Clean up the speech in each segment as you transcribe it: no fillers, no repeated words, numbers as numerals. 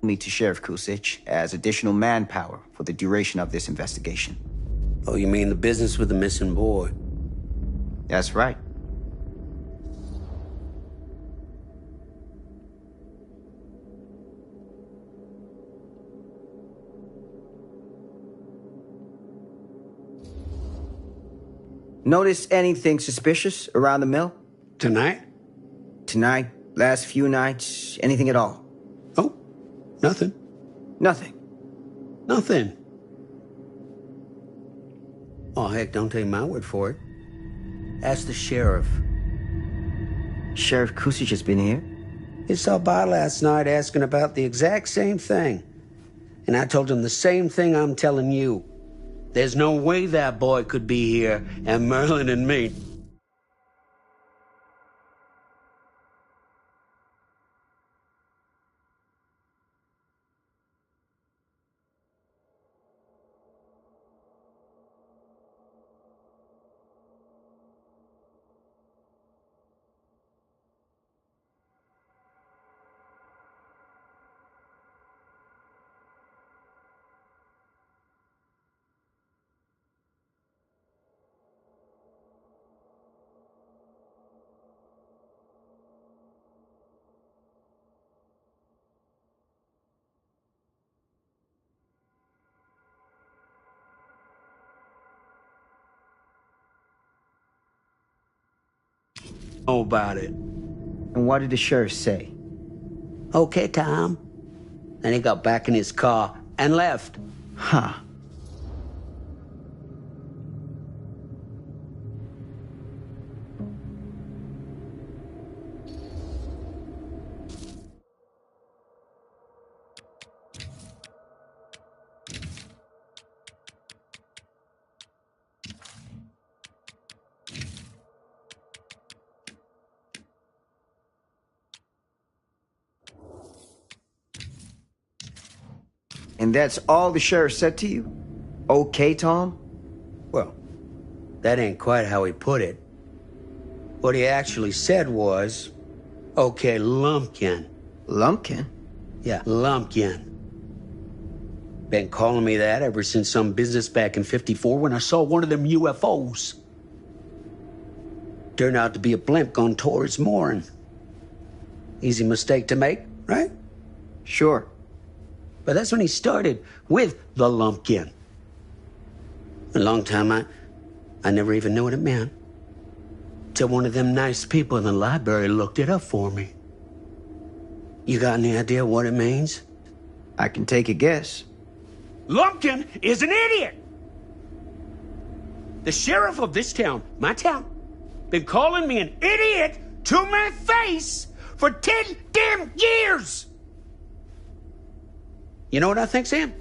Me to Sheriff Kusich as additional manpower for the duration of this investigation. Oh, you mean the business with the missing boy? That's right. Notice anything suspicious around the mill? Tonight? Tonight? Last few nights? Anything at all? Oh, nothing. Nothing. Nothing. Oh, heck, don't take my word for it. Ask the sheriff. Sheriff Kusich has been here? He stopped by last night asking about the exact same thing. And I told him the same thing I'm telling you. There's no way that boy could be here, and Merlin and me. Know about it. And what did the sheriff say? Okay, Tom. Then he got back in his car and left. Huh. And that's all the sheriff said to you? Okay, Tom? Well, that ain't quite how he put it. What he actually said was, okay, Lumpkin. Lumpkin? Yeah, Lumpkin. Been calling me that ever since some business back in '54 when I saw one of them UFOs. Turned out to be a blimp gone towards mooring. Easy mistake to make, right? Sure. But that's when he started with the Lumpkin. A long time I never even knew what it meant. Till one of them nice people in the library looked it up for me. You got any idea what it means? I can take a guess. Lumpkin is an idiot! The sheriff of this town, my town, been calling me an idiot to my face for 10 damn years! You know what I think, Sam?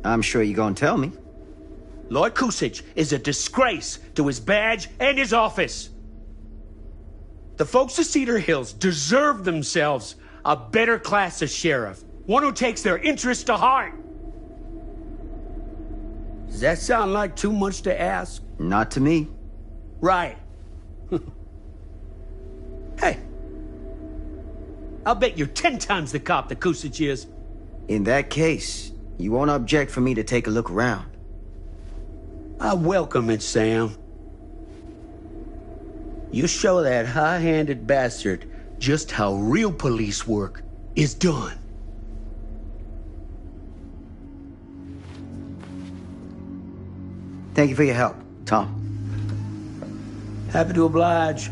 I'm sure you're gonna tell me. Lloyd Kusich is a disgrace to his badge and his office. The folks of Cedar Hills deserve themselves a better class of sheriff, one who takes their interests to heart. Does that sound like too much to ask? Not to me. Right. Hey, I'll bet you're 10 times the cop that Kusich is. In that case, you won't object for me to take a look around. I welcome it, Sam. You show that high-handed bastard just how real police work is done. Thank you for your help, Tom. Happy to oblige.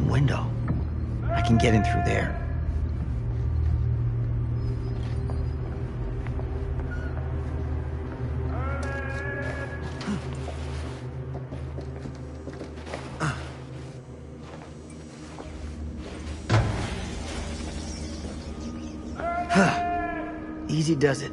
Window. I can get in through there. Easy does it.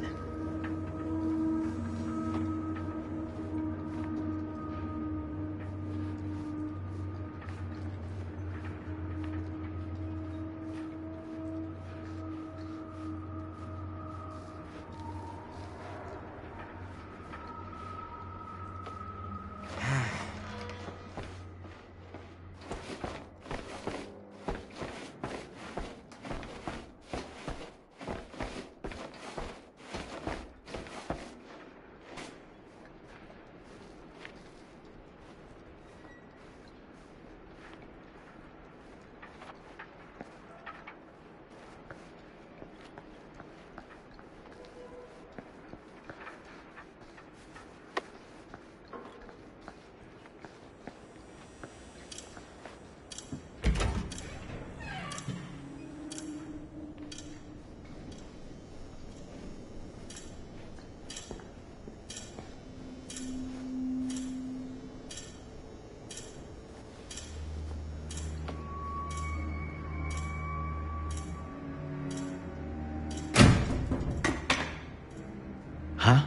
Huh?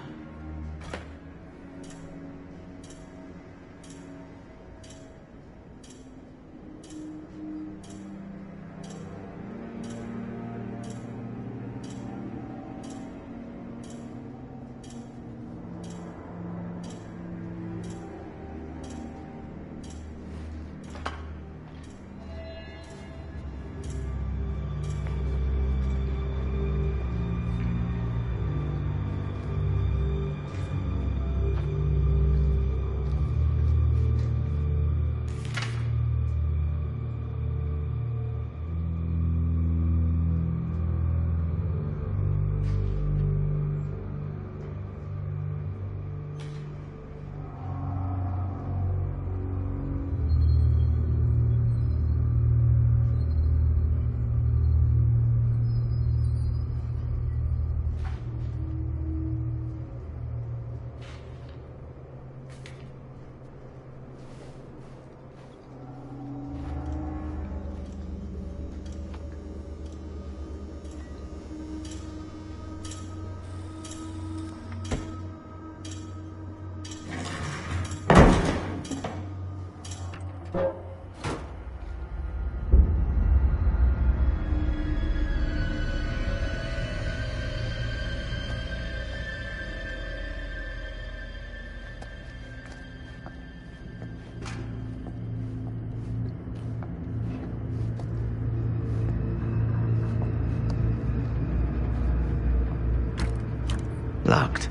Locked.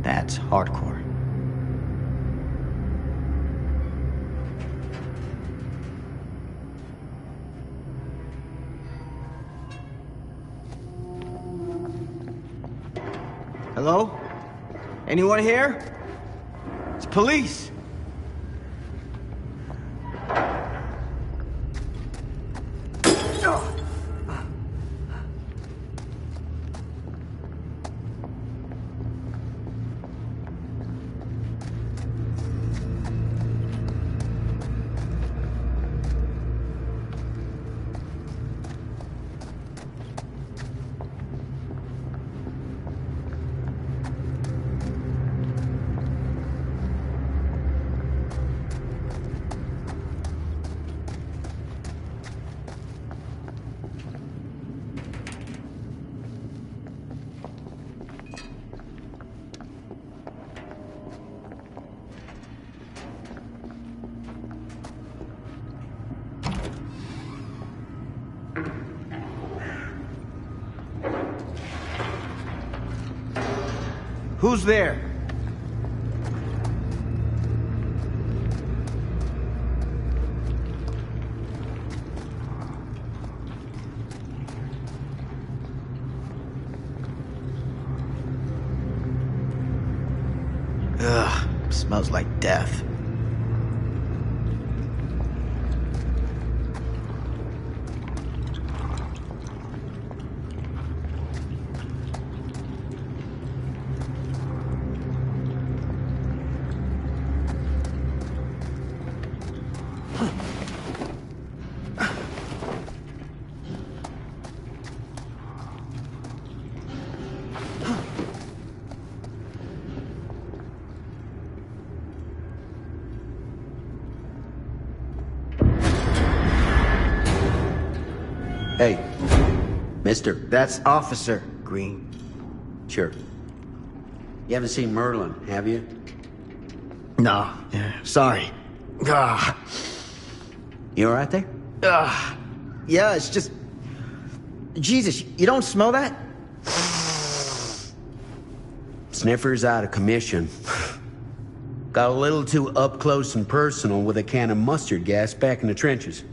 That's hardcore. Hello? Anyone here? It's police. Who's there? Ugh, smells like death. Hey, mister. That's Officer Green. Sure. You haven't seen Merlin, have you? No, sorry. Ah, You all right there? yeah, it's just... Jesus, you don't smell that? Sniffer's out of commission. Got a little too up close and personal with a can of mustard gas back in the trenches.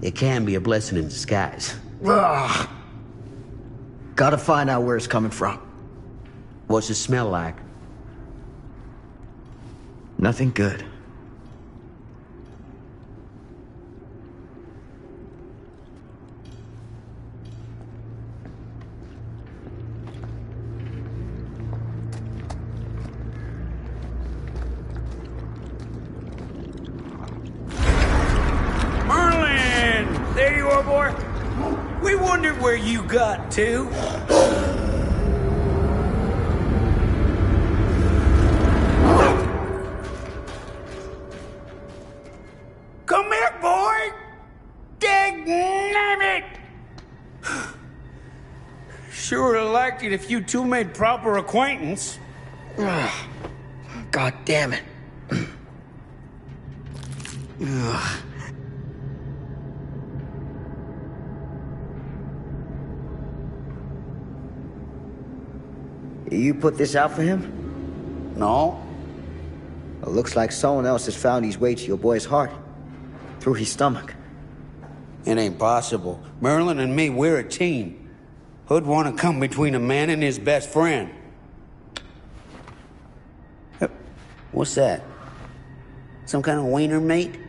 It can be a blessing in disguise. Ugh. Gotta find out where it's coming from. What's it smell like? Nothing good. Merlin! There you are, boy. We wondered where you got to. Come here, boy! Dang it! Sure would have liked it if you two made proper acquaintance. God damn it. Ugh. You put this out for him? No. It looks like someone else has found his way to your boy's heart. Through his stomach. It ain't possible. Merlin and me, we're a team. Who'd want to come between a man and his best friend? What's that? Some kind of wiener mate?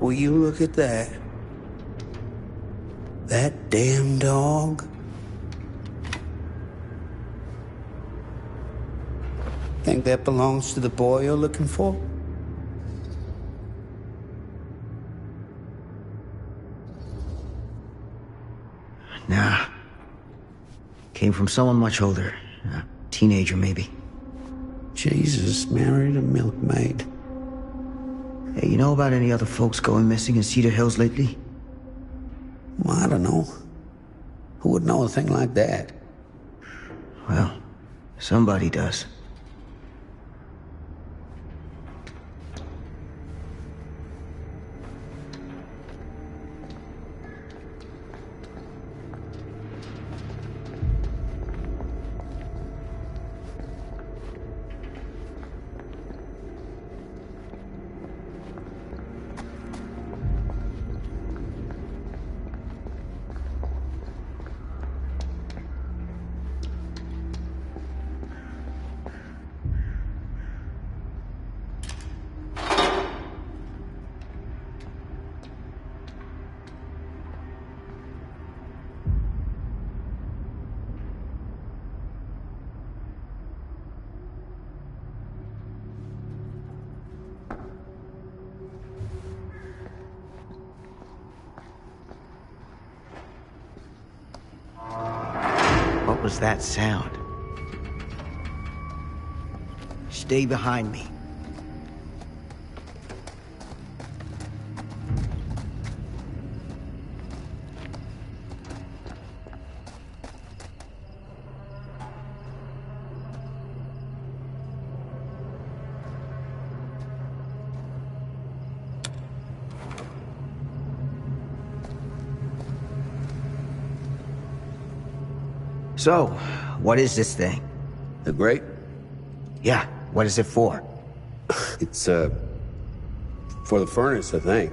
Will you look at that? That damn dog? Think that belongs to the boy you're looking for? Nah. Came from someone much older. A teenager, maybe. Jesus married a milkmaid. Hey, you know about any other folks going missing in Cedar Hills lately? Well, I don't know. Who would know a thing like that? Well, somebody does. What was that sound? Stay behind me. So, what is this thing? The grate? Yeah, what is it for? It's, for the furnace, I think.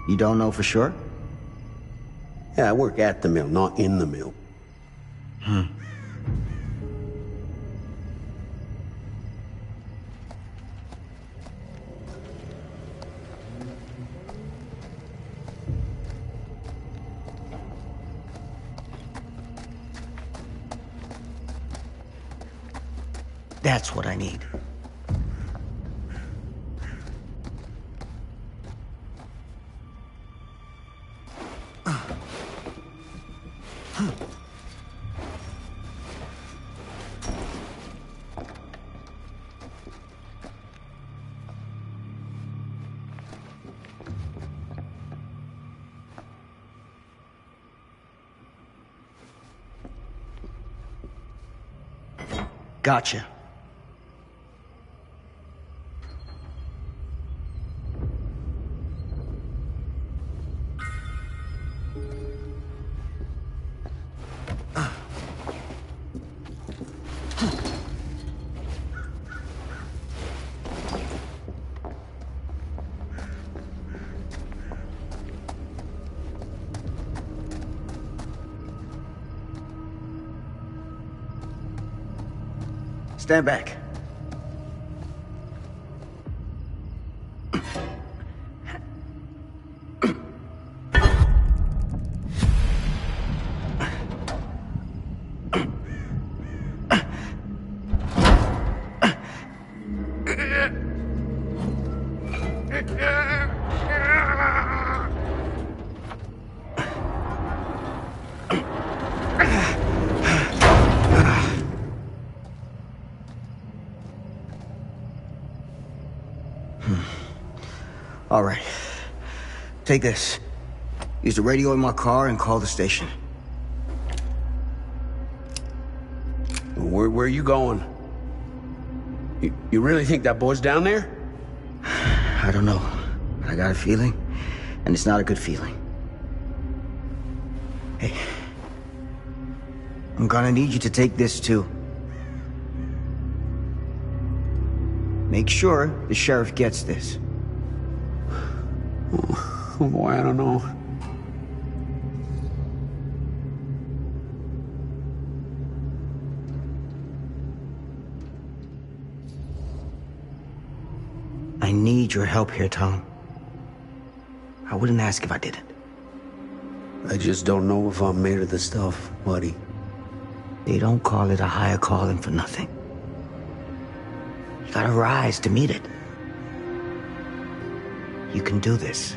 You don't know for sure? Yeah, I work at the mill, not in the mill. That's what I need. Gotcha. Stand back. All right. Take this. Use the radio in my car and call the station. Where are you going? You really think that boy's down there? I don't know. I got a feeling, and it's not a good feeling. Hey. I'm gonna need you to take this too. Make sure the sheriff gets this. Oh boy, I don't know. I need your help here, Tom. I wouldn't ask if I didn't. I just don't know if I'm made of the stuff, buddy. They don't call it a higher calling for nothing. You gotta rise to meet it. You can do this.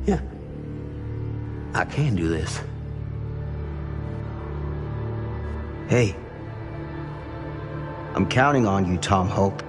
Yeah. I can do this. Hey. I'm counting on you, Tom Hope.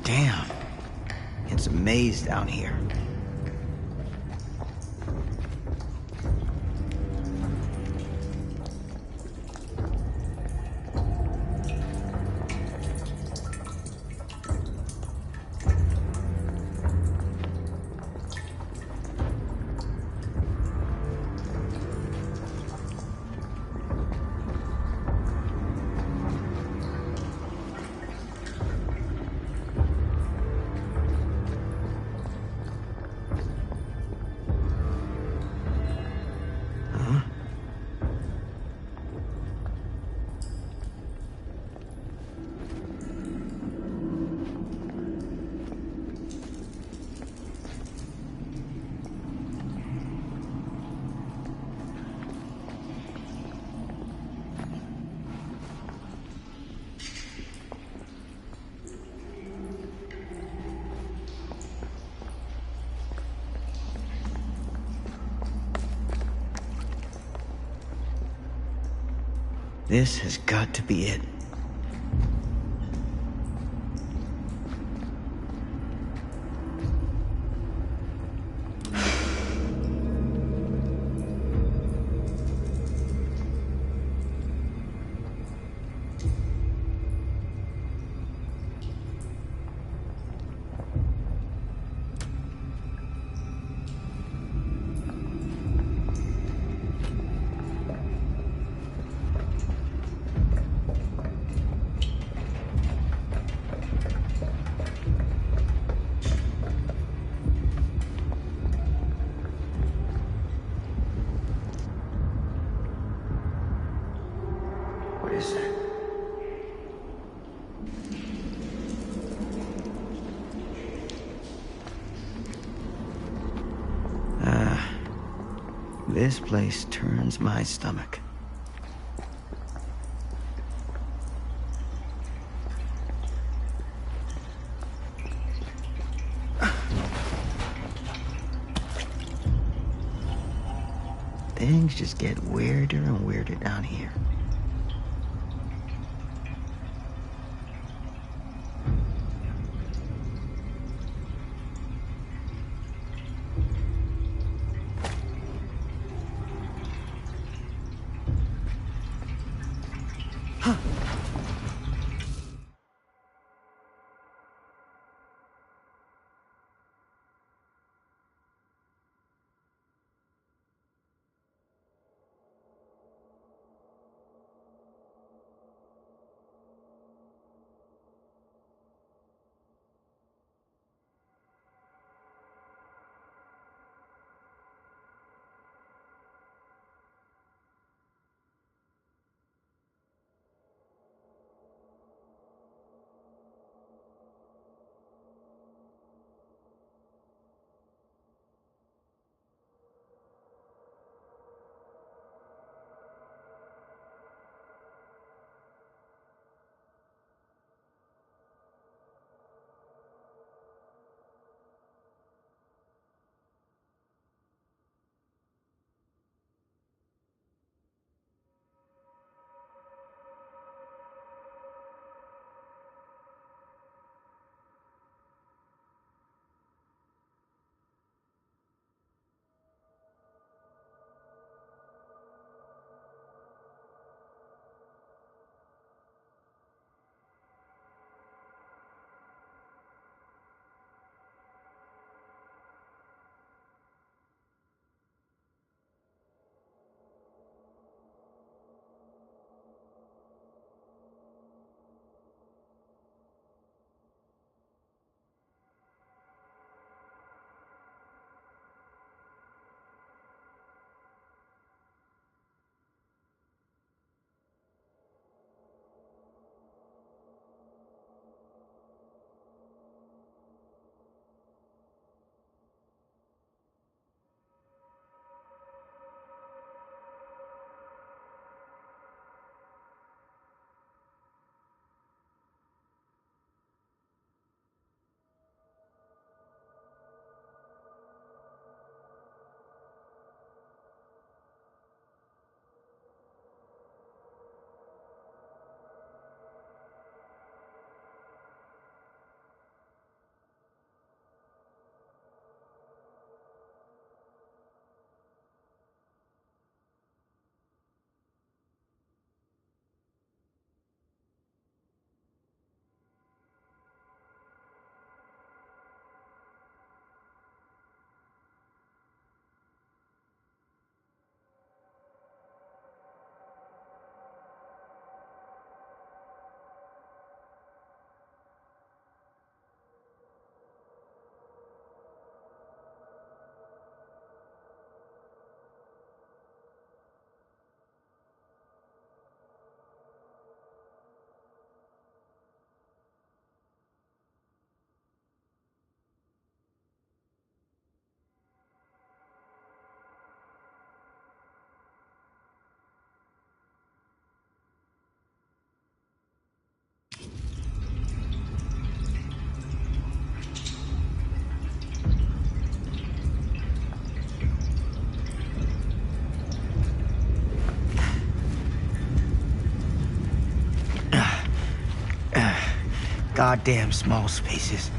Damn. It's a maze down here. This has got to be it. What is that? This place turns my stomach. Things just get weirder and weirder down here. goddamn small spaces.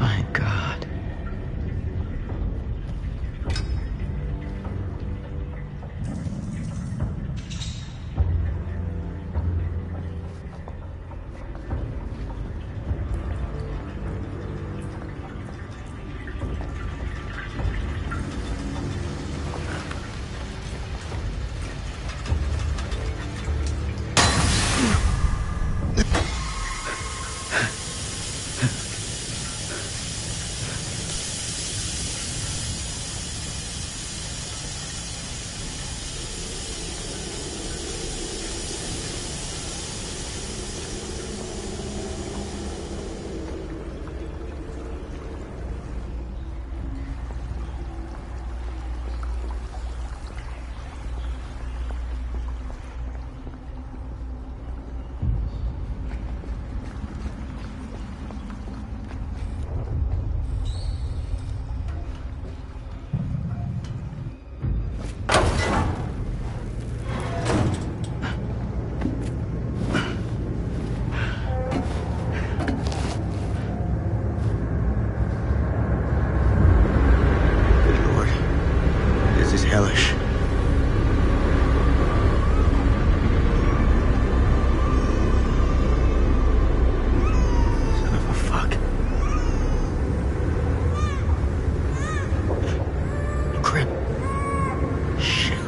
My God. Hellish. Son of a fuck. Crap. Shit.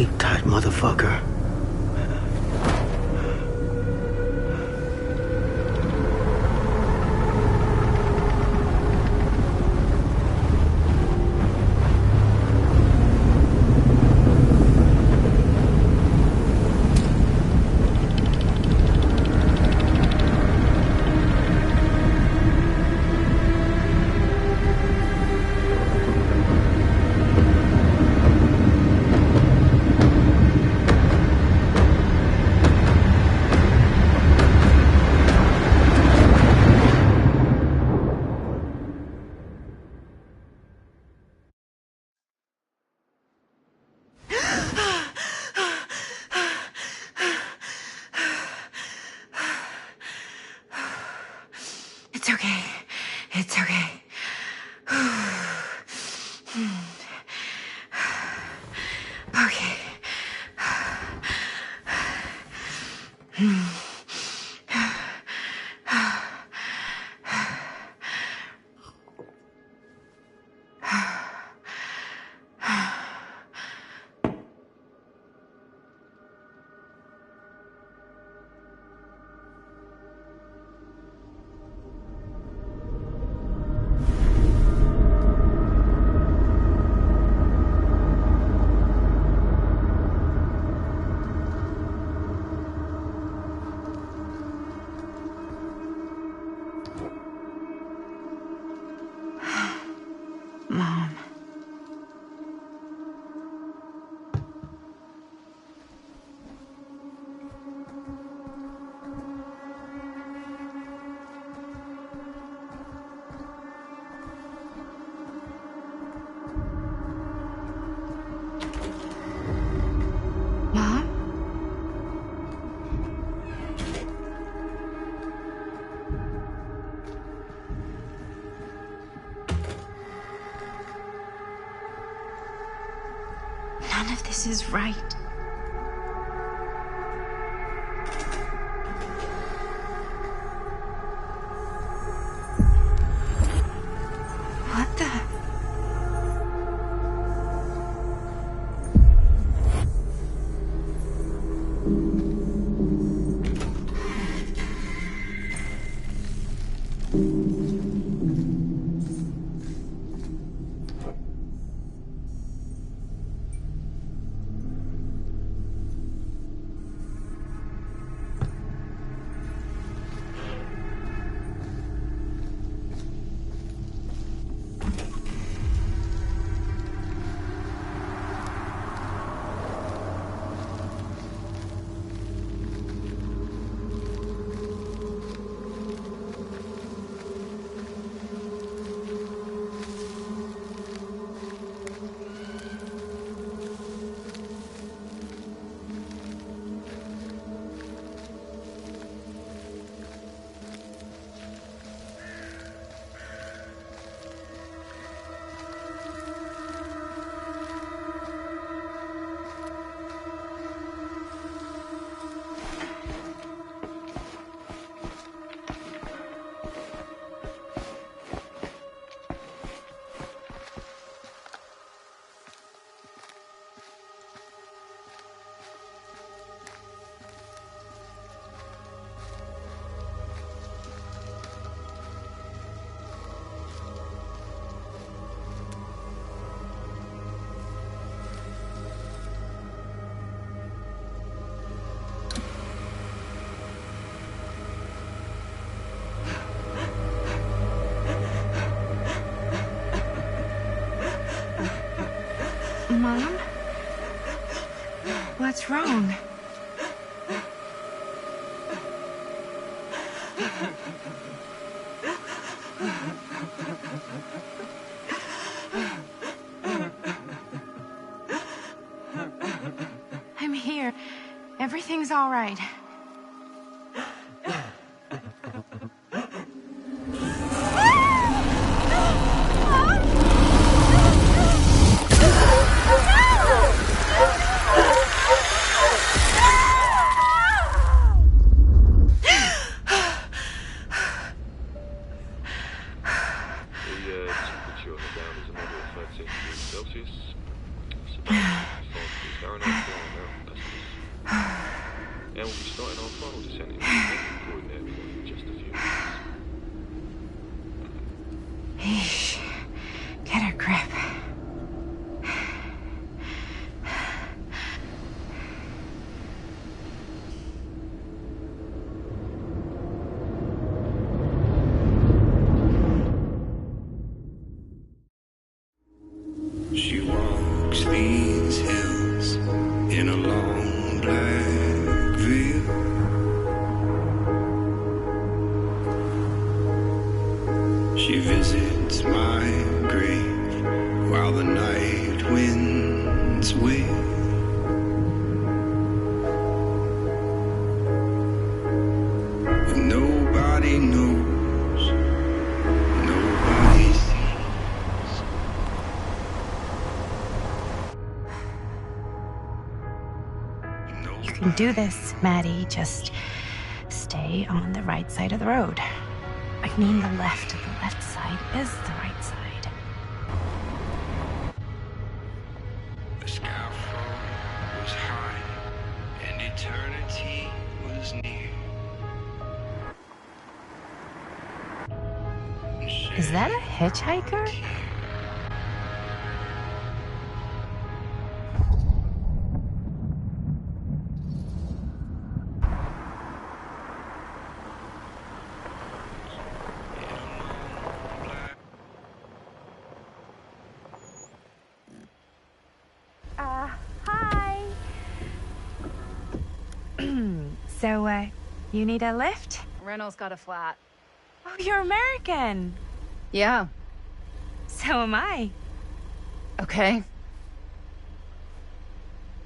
Sleep tight, motherfucker. It's okay. It's okay. Okay. Mom. Mom? None of this is right. What the? Mom? What's wrong? I'm here. Everything's all right. Temperature on the ground is a moderate 13 degrees Celsius. Fahrenheit. You can do this, Maddie. Just stay on the right side of the road. I mean the left. The left side is the right side. The scaffold was high, and eternity was near. Is that a hitchhiker? Hi. So, you need a lift? Reynolds got a flat. Oh, you're American. Yeah. So am I. Okay.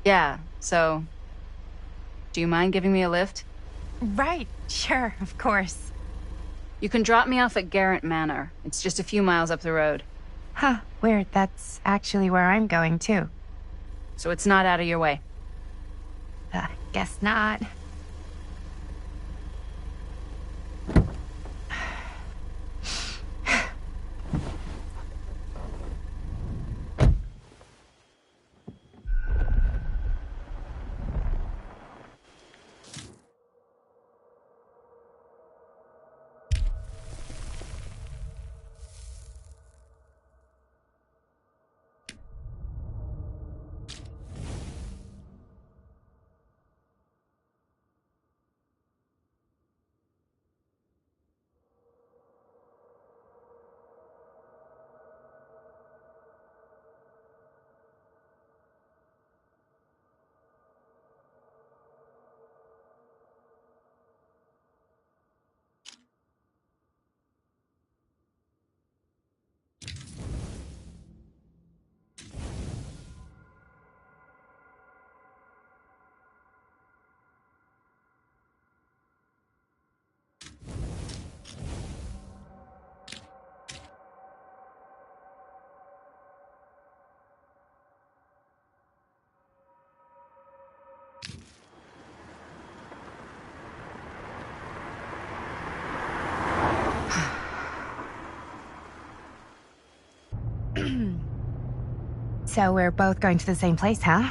Yeah, so... Do you mind giving me a lift? Right, sure, of course. You can drop me off at Garrett Manor. It's just a few miles up the road. Huh, weird. That's actually where I'm going, too. So it's not out of your way. Guess not. So we're both going to the same place, huh?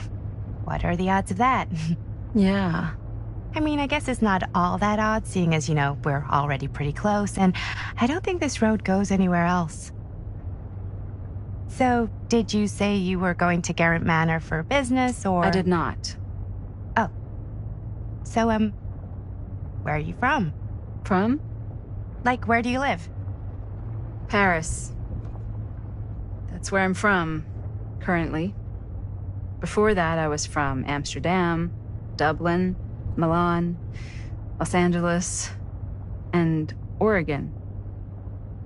What are the odds of that? Yeah. I mean, I guess it's not all that odd, seeing as, we're already pretty close, and I don't think this road goes anywhere else. So, did you say you were going to Garrett Manor for business, or...? I did not. Oh. So, where are you from? From? Like, where do you live? Paris. That's where I'm from, currently. Before that, I was from Amsterdam, Dublin, Milan, Los Angeles, and Oregon.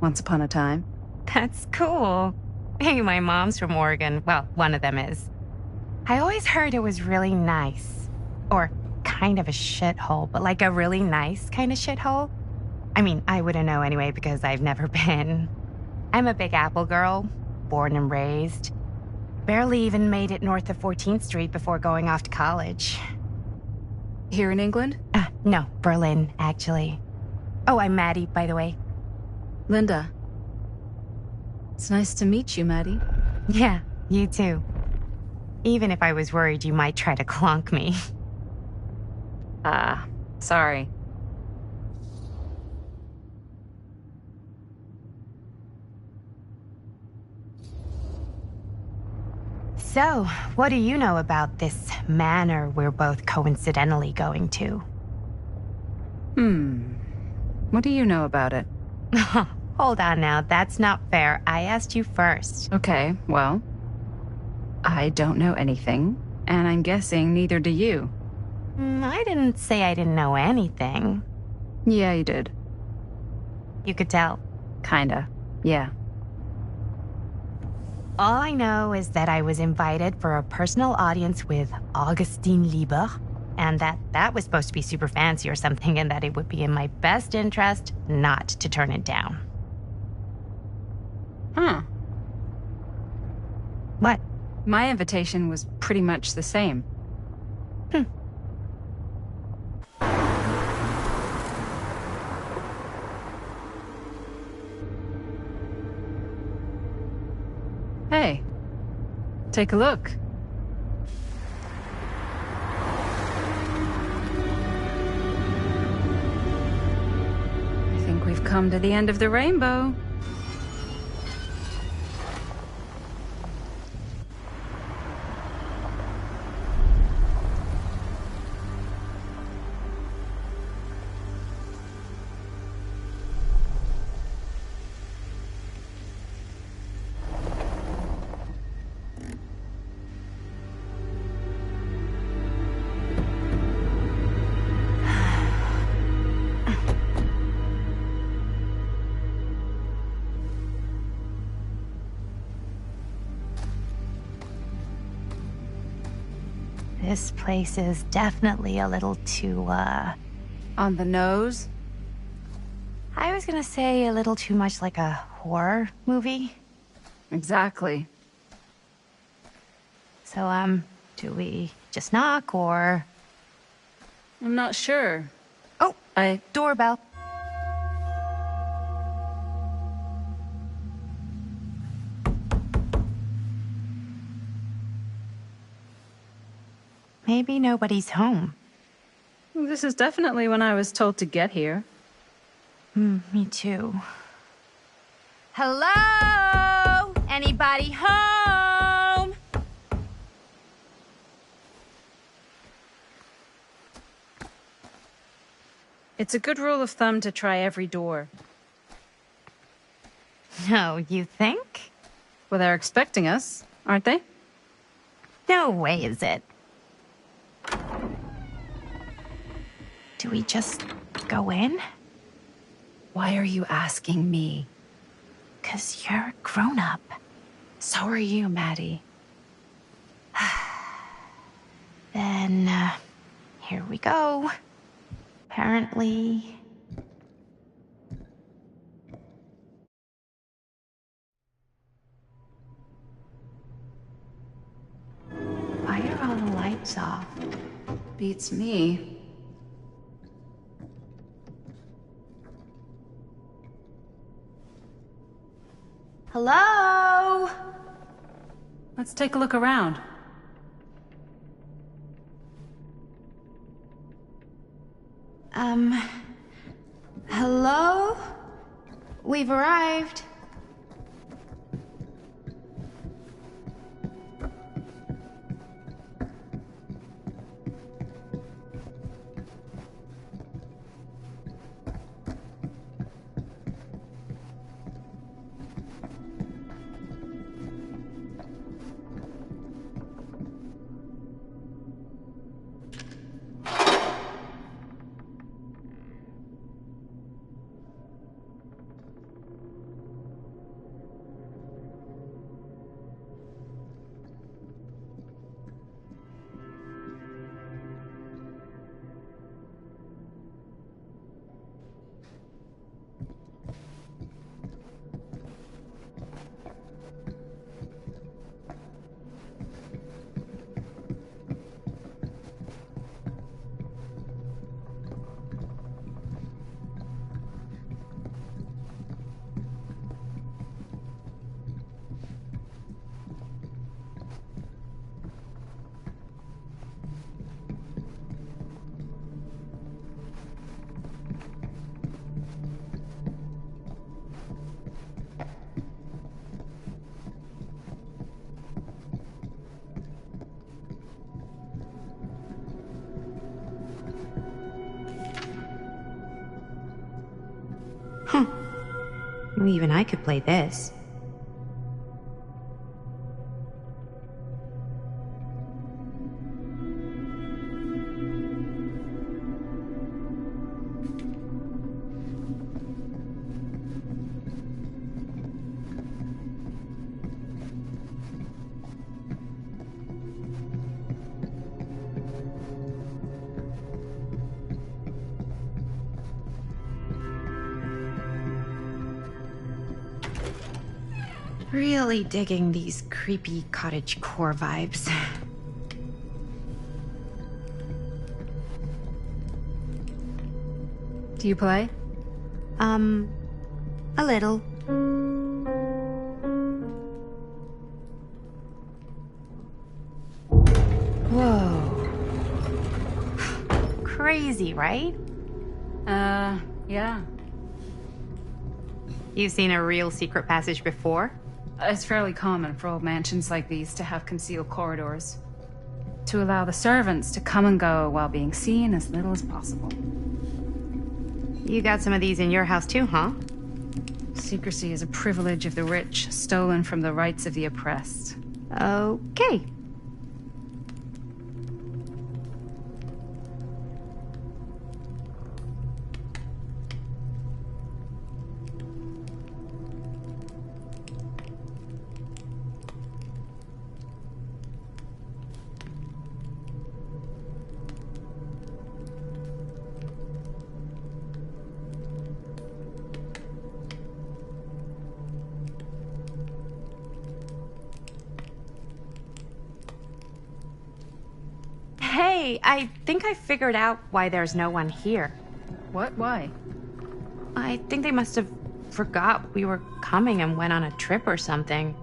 Once upon a time. That's cool. Hey, my mom's from Oregon. Well, one of them is. I always heard it was really nice. Or kind of a shithole, but like a really nice kind of shithole. I mean, I wouldn't know anyway because I've never been. I'm a Big Apple girl, born and raised. Barely even made it north of 14th Street before going off to college. Here in England? No, Berlin, actually. Oh, I'm Maddie, by the way. Linda. It's nice to meet you, Maddie. Yeah, you too. Even if I was worried you might try to clonk me. Sorry. So, what do you know about this manor we're both coincidentally going to? What do you know about it? Hold on now, that's not fair. I asked you first. Okay, well, I don't know anything, and I'm guessing neither do you. I didn't say I didn't know anything. Yeah, you did. You could tell. Kinda, yeah. All I know is that I was invited for a personal audience with Augustine Lieber, and that was supposed to be super fancy or something, and that it would be in my best interest not to turn it down. Huh. What? My invitation was pretty much the same. take a look. I think we've come to the end of the rainbow. This place is definitely a little too, On the nose? I was gonna say a little too much like a horror movie. Exactly. So, do we just knock or... I'm not sure. Oh, I... doorbell. Maybe nobody's home. This is definitely when I was told to get here. Me too. Hello? Anybody home? It's a good rule of thumb to try every door. No, you think? Well, they're expecting us, aren't they? No way is it. Do we just go in? Why are you asking me? 'Cause you're a grown-up. So are you, Maddie. Then, here we go. Apparently... Why are all the lights off? Beats me. Hello? Let's take a look around. Hello? We've arrived. Even I could play this. Really digging these creepy cottagecore vibes. Do you play? A little. crazy, right? Yeah. You've seen a real secret passage before? It's fairly common for old mansions like these to have concealed corridors, to allow the servants to come and go while being seen as little as possible. You got some of these in your house too, huh? Secrecy is a privilege of the rich, stolen from the rights of the oppressed. Okay. Hey, I think I figured out why there's no one here. What? Why? I think they must have forgot we were coming and went on a trip or something.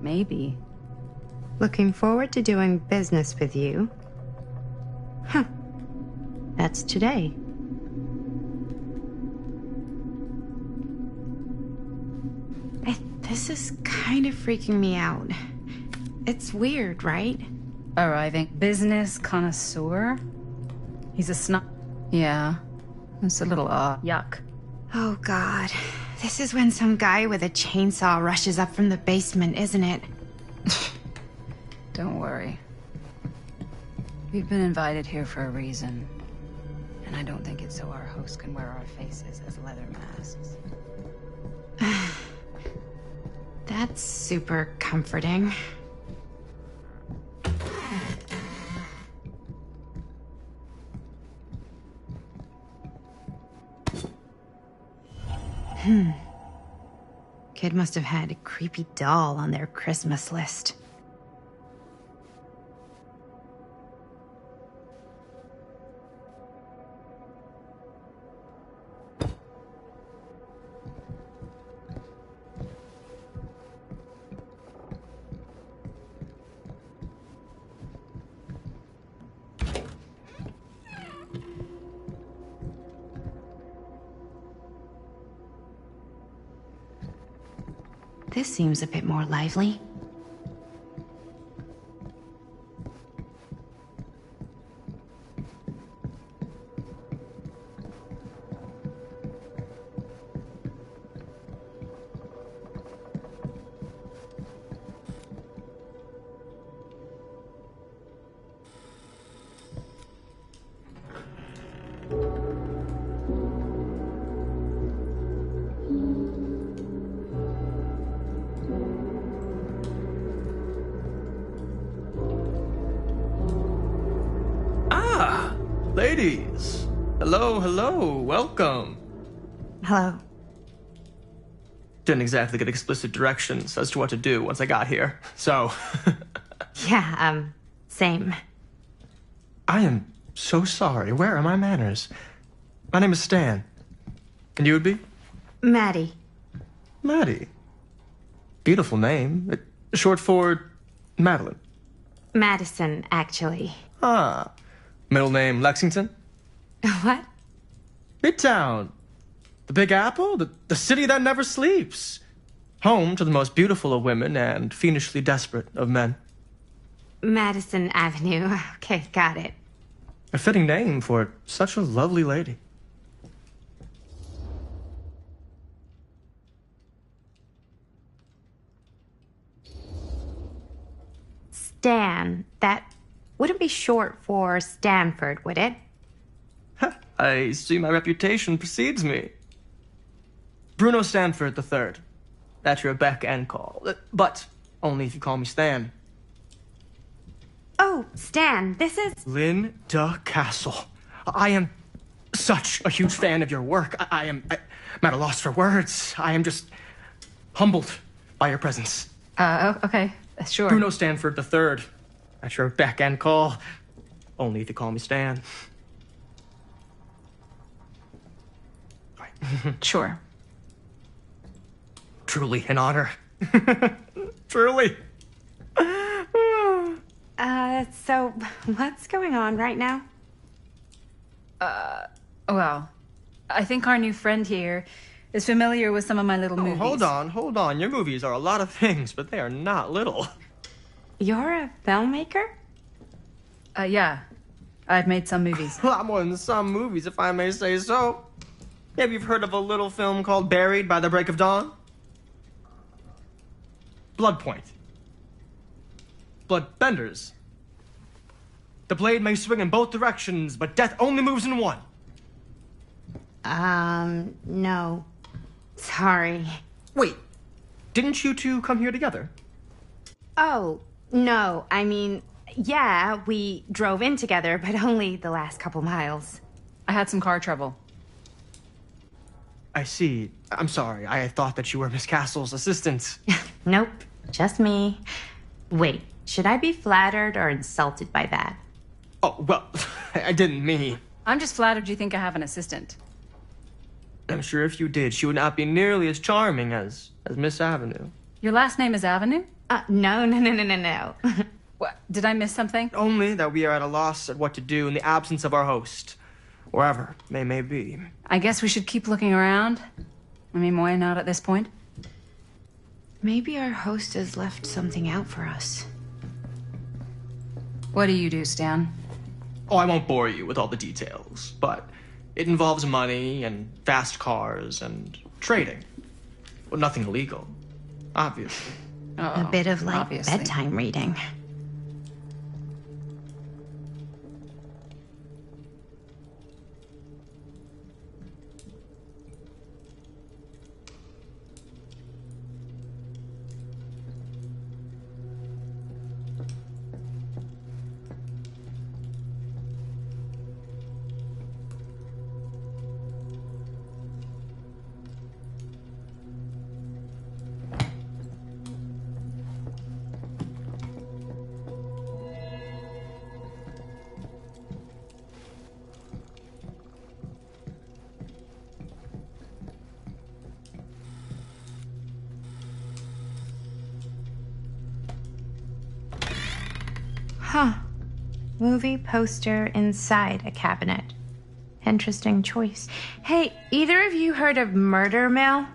Maybe. Looking forward to doing business with you. Huh. That's today. This is kind of freaking me out. It's weird, right? Arriving business connoisseur? He's a snob. Yeah. It's a little odd. Yuck. Oh, God. This is when some guy with a chainsaw rushes up from the basement, isn't it? Don't worry. We've been invited here for a reason. And I don't think it's so our host can wear our faces as leather masks. That's super comforting. Kid must have had a creepy doll on their Christmas list. This seems a bit more lively. Ladies, hello, welcome. Hello. Didn't exactly get explicit directions as to what to do once I got here, so... Yeah, same. I am so sorry. Where are my manners? My name is Stan. And you would be? Maddie. Maddie. Beautiful name. Short for Madeline. Madison, actually. Ah. Middle name Lexington? What? Midtown. The Big Apple? The city that never sleeps. Home to the most beautiful of women and fiendishly desperate of men. Madison Avenue. Okay, got it. A fitting name for such a lovely lady. Stan. That wouldn't be short for Stanford, would it? I see my reputation precedes me. Bruno Stanford III. At your beck and call. But only if you call me Stan. Oh, Stan, this is... Linda Castle. I am such a huge fan of your work. I'm at a loss for words. I am just humbled by your presence. Okay, sure. Bruno Stanford III. At your beck and call. Only if you call me Stan. Sure. Truly an honor. Truly. So what's going on right now? Well, I think our new friend here is familiar with some of my little movies. Hold on. Your movies are a lot of things, but they are not little. You're a filmmaker? Yeah. I've made some movies. A lot more than some movies, if I may say so. Maybe you've heard of a little film called Buried by the Break of Dawn? Bloodpoint. Bloodbenders. The blade may swing in both directions, but death only moves in one. No. Sorry. Wait, didn't you two come here together? Oh, no. I mean, yeah, we drove in together, but only the last couple miles. I had some car trouble. I see. I'm sorry. I thought that you were Miss Castle's assistant. Nope, just me. Wait, should I be flattered or insulted by that? Oh, well, I didn't mean. I'm just flattered you think I have an assistant. I'm sure if you did, she would not be nearly as charming as Miss Avenue. Your last name is Avenue? No. What? Did I miss something? Only that we are at a loss at what to do in the absence of our host, wherever they may be. I guess we should keep looking around. I mean, why not at this point? Maybe our host has left something out for us. What do you do, Stan? Oh, I won't bore you with all the details, but it involves money and fast cars and trading. Well, nothing illegal, obviously. A bit of like obviously. bedtime reading. Huh. Movie poster inside a cabinet. Interesting choice. Hey, either of you heard of Murder Mill?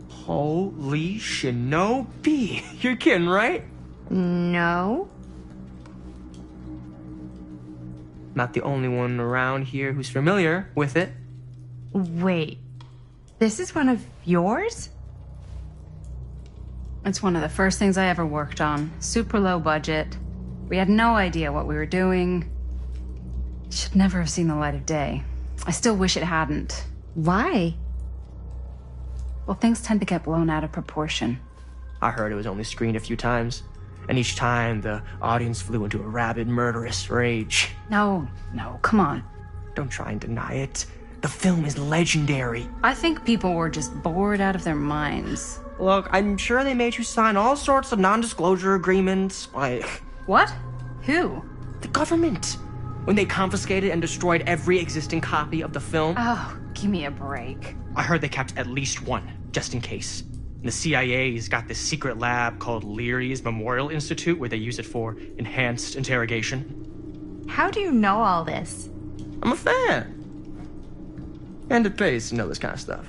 Holy shinobi. You're kidding, right? No. Not the only one around here who's familiar with it. Wait. This is one of yours? It's one of the first things I ever worked on. Super low budget. We had no idea what we were doing. Should never have seen the light of day. I still wish it hadn't. Why? Well, things tend to get blown out of proportion. I heard it was only screened a few times, and each time the audience flew into a rabid, murderous rage. No, come on. Don't try and deny it. The film is legendary. I think people were just bored out of their minds. Look, I'm sure they made you sign all sorts of non-disclosure agreements, like... What? Who? The government. When they confiscated and destroyed every existing copy of the film. Oh, give me a break. I heard they kept at least one, just in case. And the CIA's got this secret lab called Leary's Memorial Institute where they use it for enhanced interrogation. How do you know all this? I'm a fan. And it pays to know this kind of stuff.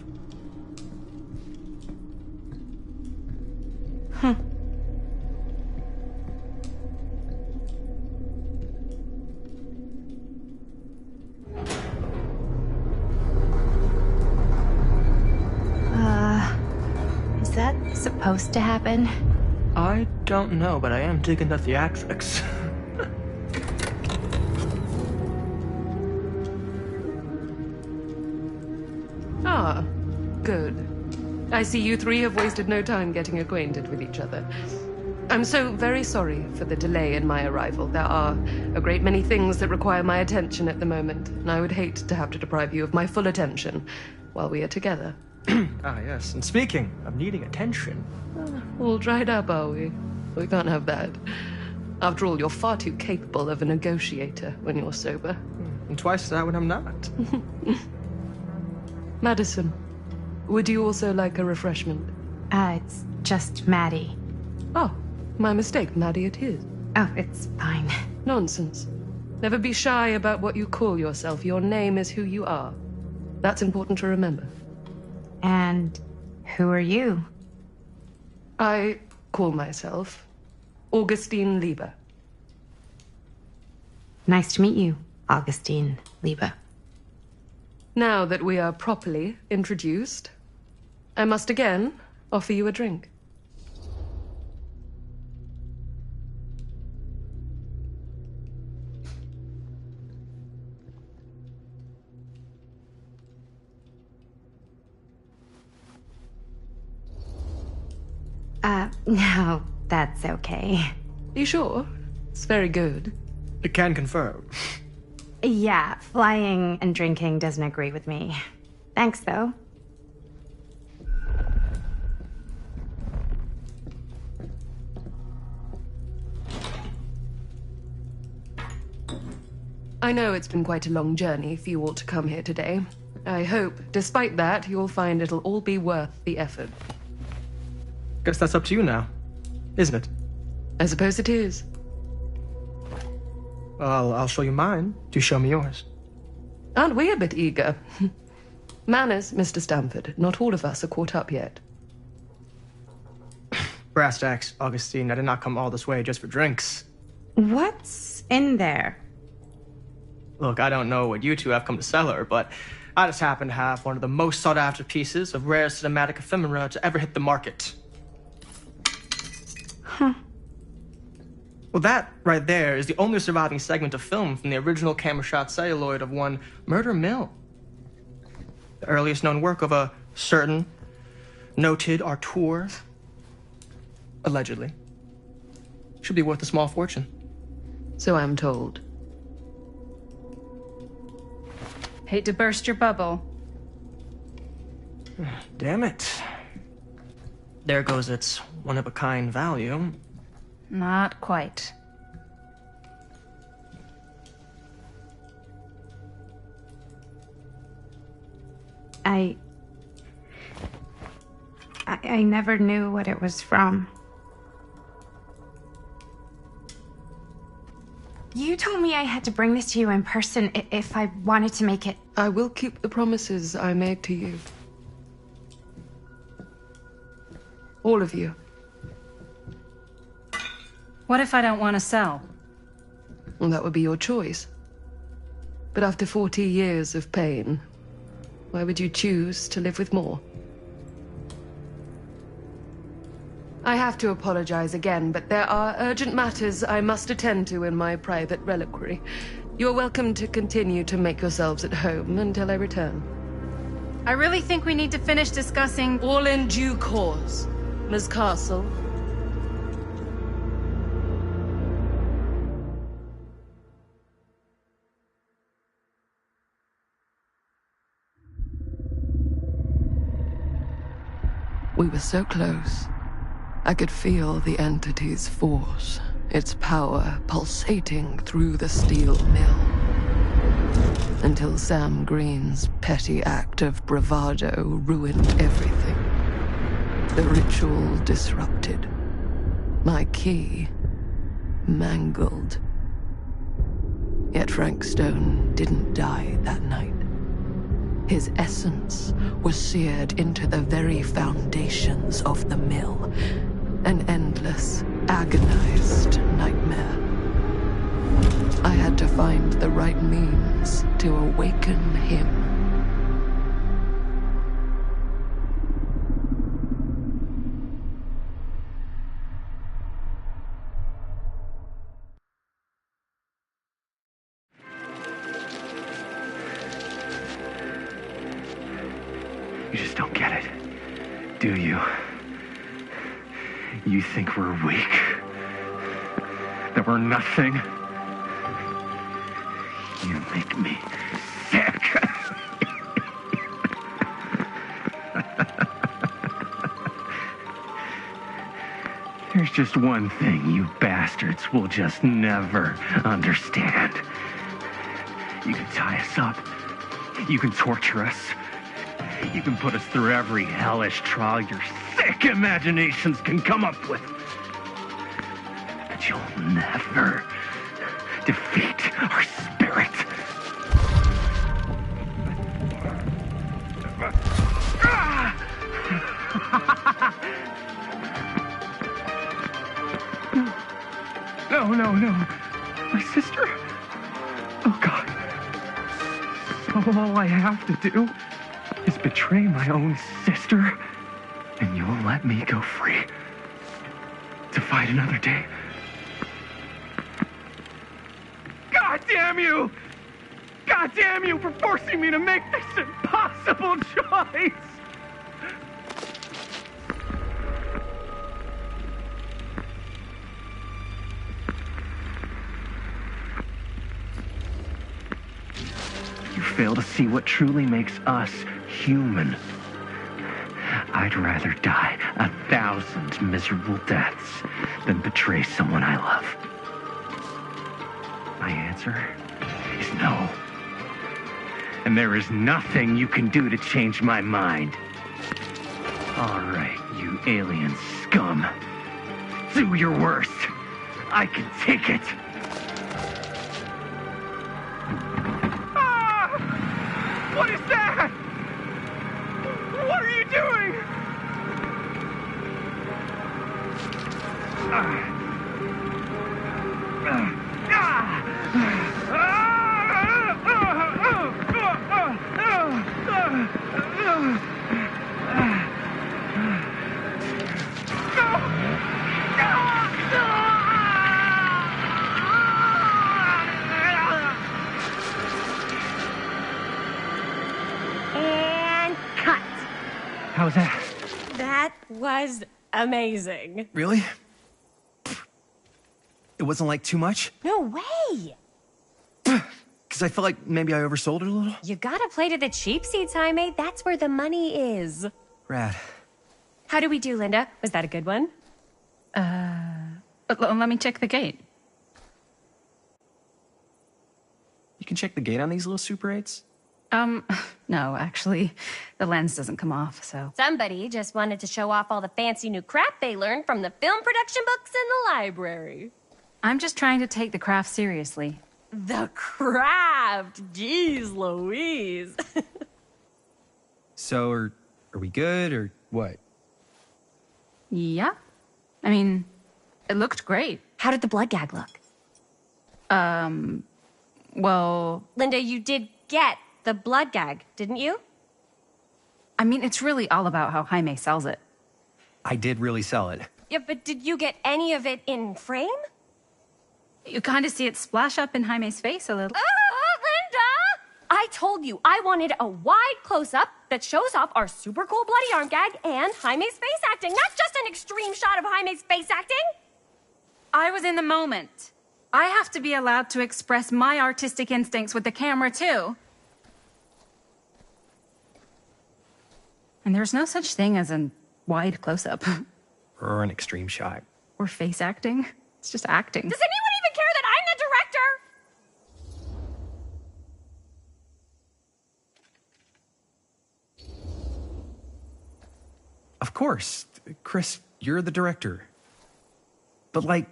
Is that supposed to happen? I don't know, but I am digging the theatrics. Ah, good. I see you three have wasted no time getting acquainted with each other. I'm so very sorry for the delay in my arrival. There are a great many things that require my attention at the moment, and I would hate to have to deprive you of my full attention while we are together. Ah, yes. And speaking of needing attention... All dried up, are we? We can't have that. After all, you're far too capable of a negotiator when you're sober. And twice that when I'm not. Madison, would you also like a refreshment? It's just Maddie. Oh, my mistake. Maddie it is. Oh, it's fine. Nonsense. Never be shy about what you call yourself. Your name is who you are. That's important to remember. And who are you? I call myself Augustine Lieber. Nice to meet you, Augustine Lieber. Now that we are properly introduced, I must again offer you a drink. No, that's okay. You sure? It's very good. I can confirm. Yeah, flying and drinking doesn't agree with me. Thanks, though. I know it's been quite a long journey for you all to come here today. I hope, despite that, you'll find it'll all be worth the effort. Guess that's up to you now, isn't it? I suppose it is. Well, I'll show you mine. Do show me yours. Aren't we a bit eager? Manners, Mr. Stamford. Not all of us are caught up yet. Brass tacks, Augustine. I did not come all this way just for drinks. What's in there? Look, I don't know what you two have come to sell her, but I just happen to have one of the most sought-after pieces of rare cinematic ephemera to ever hit the market. Huh. Well, that right there is the only surviving segment of film from the original camera shot celluloid of one Murder Mill. The earliest known work of a certain noted auteur, allegedly. Should be worth a small fortune. So I'm told. Hate to burst your bubble. Damn it. There goes its one-of-a-kind value. Not quite. I never knew what it was from. You told me I had to bring this to you in person if I wanted to make it. I will keep the promises I made to you. All of you. What if I don't want to sell? Well, that would be your choice. But after 40 years of pain, why would you choose to live with more? I have to apologize again, but there are urgent matters I must attend to in my private reliquary. You are welcome to continue to make yourselves at home until I return. I really think we need to finish discussing... All in due course, Ms. Castle. We were so close. I could feel the entity's force, its power pulsating through the steel mill. Until Sam Green's petty act of bravado ruined everything. The ritual disrupted. My key mangled. Yet Frank Stone didn't die that night. His essence was seared into the very foundations of the mill. An endless, agonized nightmare. I had to find the right means to awaken him. You just don't get it, do you? You think we're weak? That we're nothing? You make me sick. There's just one thing you bastards will just never understand. You can tie us up. You can torture us. You can put us through every hellish trial your sick imaginations can come up with. But you'll defeat our spirit. No. My sister? Oh, God. So all I have to do is betray my own sister, and you'll let me go free to fight another day. God damn you! God damn you for forcing me to make this impossible choice! You fail to see what truly makes us human. I'd rather die 1,000 miserable deaths than betray someone I love. My answer is no. And there is nothing you can do to change my mind. All right, you alien scum. Do your worst. I can take it. Ah! What is that? What are you doing? And cut. How's that? That was amazing. Really? It wasn't like too much? No way. Because I felt like maybe I oversold it a little? You gotta play to the cheap seats, Jaime. That's where the money is. Rad. How did we do, Linda? Was that a good one? Let me check the gate. You can check the gate on these little Super 8s? No, actually, the lens doesn't come off, so. Somebody just wanted to show off all the fancy new crap they learned from the film production books in the library. I'm just trying to take the craft seriously. The craft! Jeez Louise. So, are we good, or what? Yeah. I mean, it looked great. How did the blood gag look? Well, Linda, you did get the blood gag, didn't you? I mean, it's really all about how Jaime sells it. I did really sell it. Yeah, but did you get any of it in frame? You kind of see it splash up in Jaime's face a little. Linda! I told you I wanted a wide close-up that shows off our super cool bloody arm gag and Jaime's face acting, not just an extreme shot of Jaime's face acting. I was in the moment. I have to be allowed to express my artistic instincts with the camera, too. And there's no such thing as a wide close-up. Or an extreme shot. Or face acting. It's just acting. Does anyone even care that I'm the director? Of course. Chris, you're the director. But, like,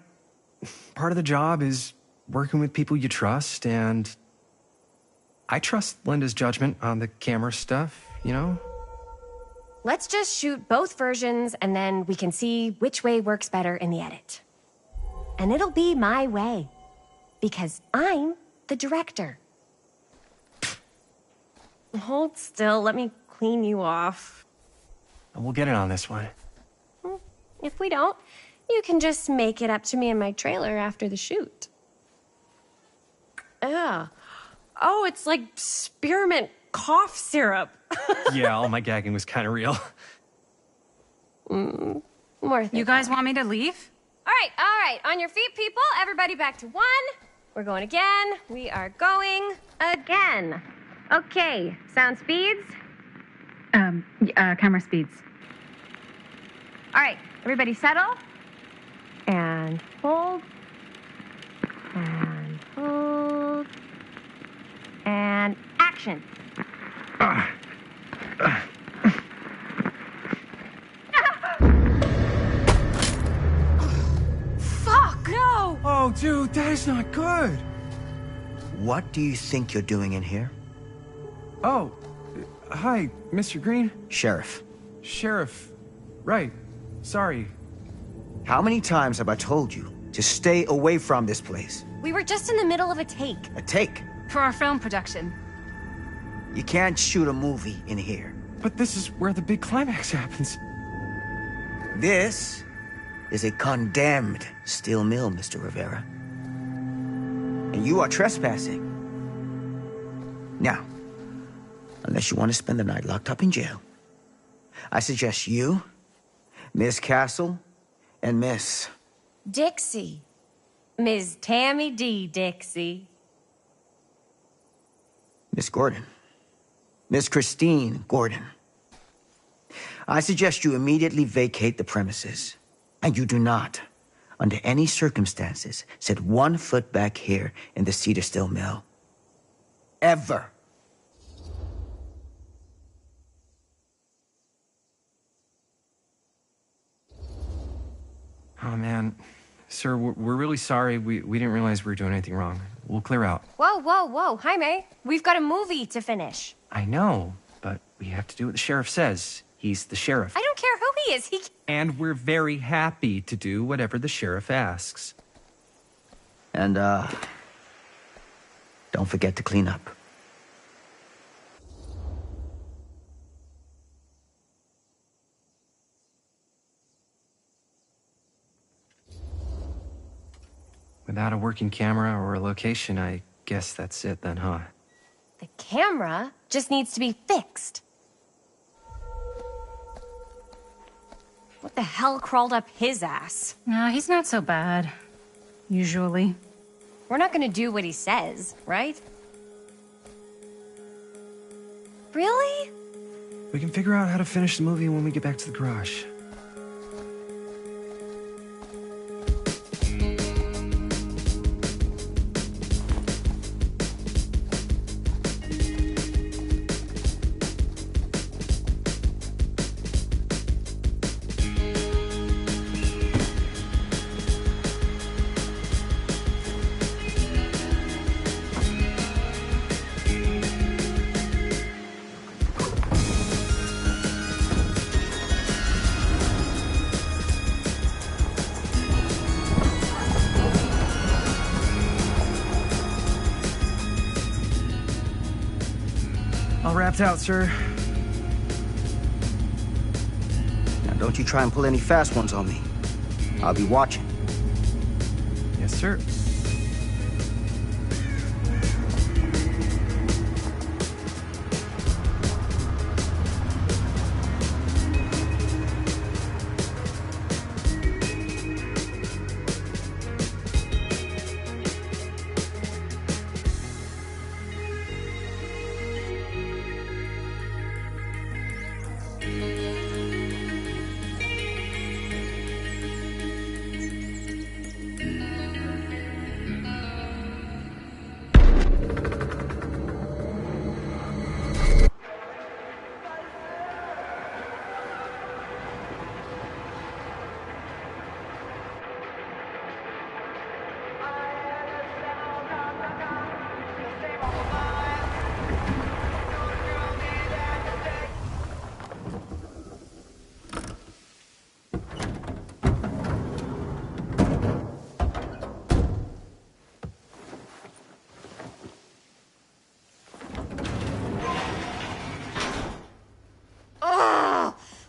part of the job is working with people you trust, and I trust Linda's judgment on the camera stuff, you know? Let's just shoot both versions, and then we can see which way works better in the edit. And it'll be my way, because I'm the director. Hold still, let me clean you off. We'll get it on this one. If we don't, you can just make it up to me in my trailer after the shoot. Ugh. Oh, it's like spearmint cough syrup. Yeah, all my gagging was kind of real. More You guys want me to leave? All right. On your feet, people. Everybody back to one. We're going again. We are going again. Okay, sound speeds. Camera speeds. All right, everybody settle. And hold. And hold. And action. Fuck! No! Oh, dude, that is not good. What do you think you're doing in here? Oh, hi, Mr. Green. Sheriff. Sheriff. Right. Sorry. How many times have I told you to stay away from this place? We were just in the middle of a take. A take? For our film production. You can't shoot a movie in here. But this is where the big climax happens. This is a condemned steel mill, Mr. Rivera. And you are trespassing. Now, unless you want to spend the night locked up in jail, I suggest you, Miss Castle, and Miss... Dixie. Ms. Tammy D. Dixie. Miss Gordon. Miss Christine Gordon. I suggest you immediately vacate the premises. And you do not, under any circumstances, set 1 foot back here in the Cedar Steel Mill. Ever. Oh, man. Sir, we're really sorry. We didn't realize we were doing anything wrong. We'll clear out. Whoa, whoa, whoa. Jaime, we've got a movie to finish. I know, but we have to do what the sheriff says. He's the sheriff. I don't care who he is. And we're very happy to do whatever the sheriff asks. And, don't forget to clean up. Without a working camera or a location, I guess that's it then, huh? The camera just needs to be fixed. What the hell crawled up his ass? Nah, he's not so bad. Usually. We're not gonna do what he says, right? Really? We can figure out how to finish the movie when we get back to the garage. All wrapped out, sir. Now, don't you try and pull any fast ones on me. I'll be watching. Yes, sir.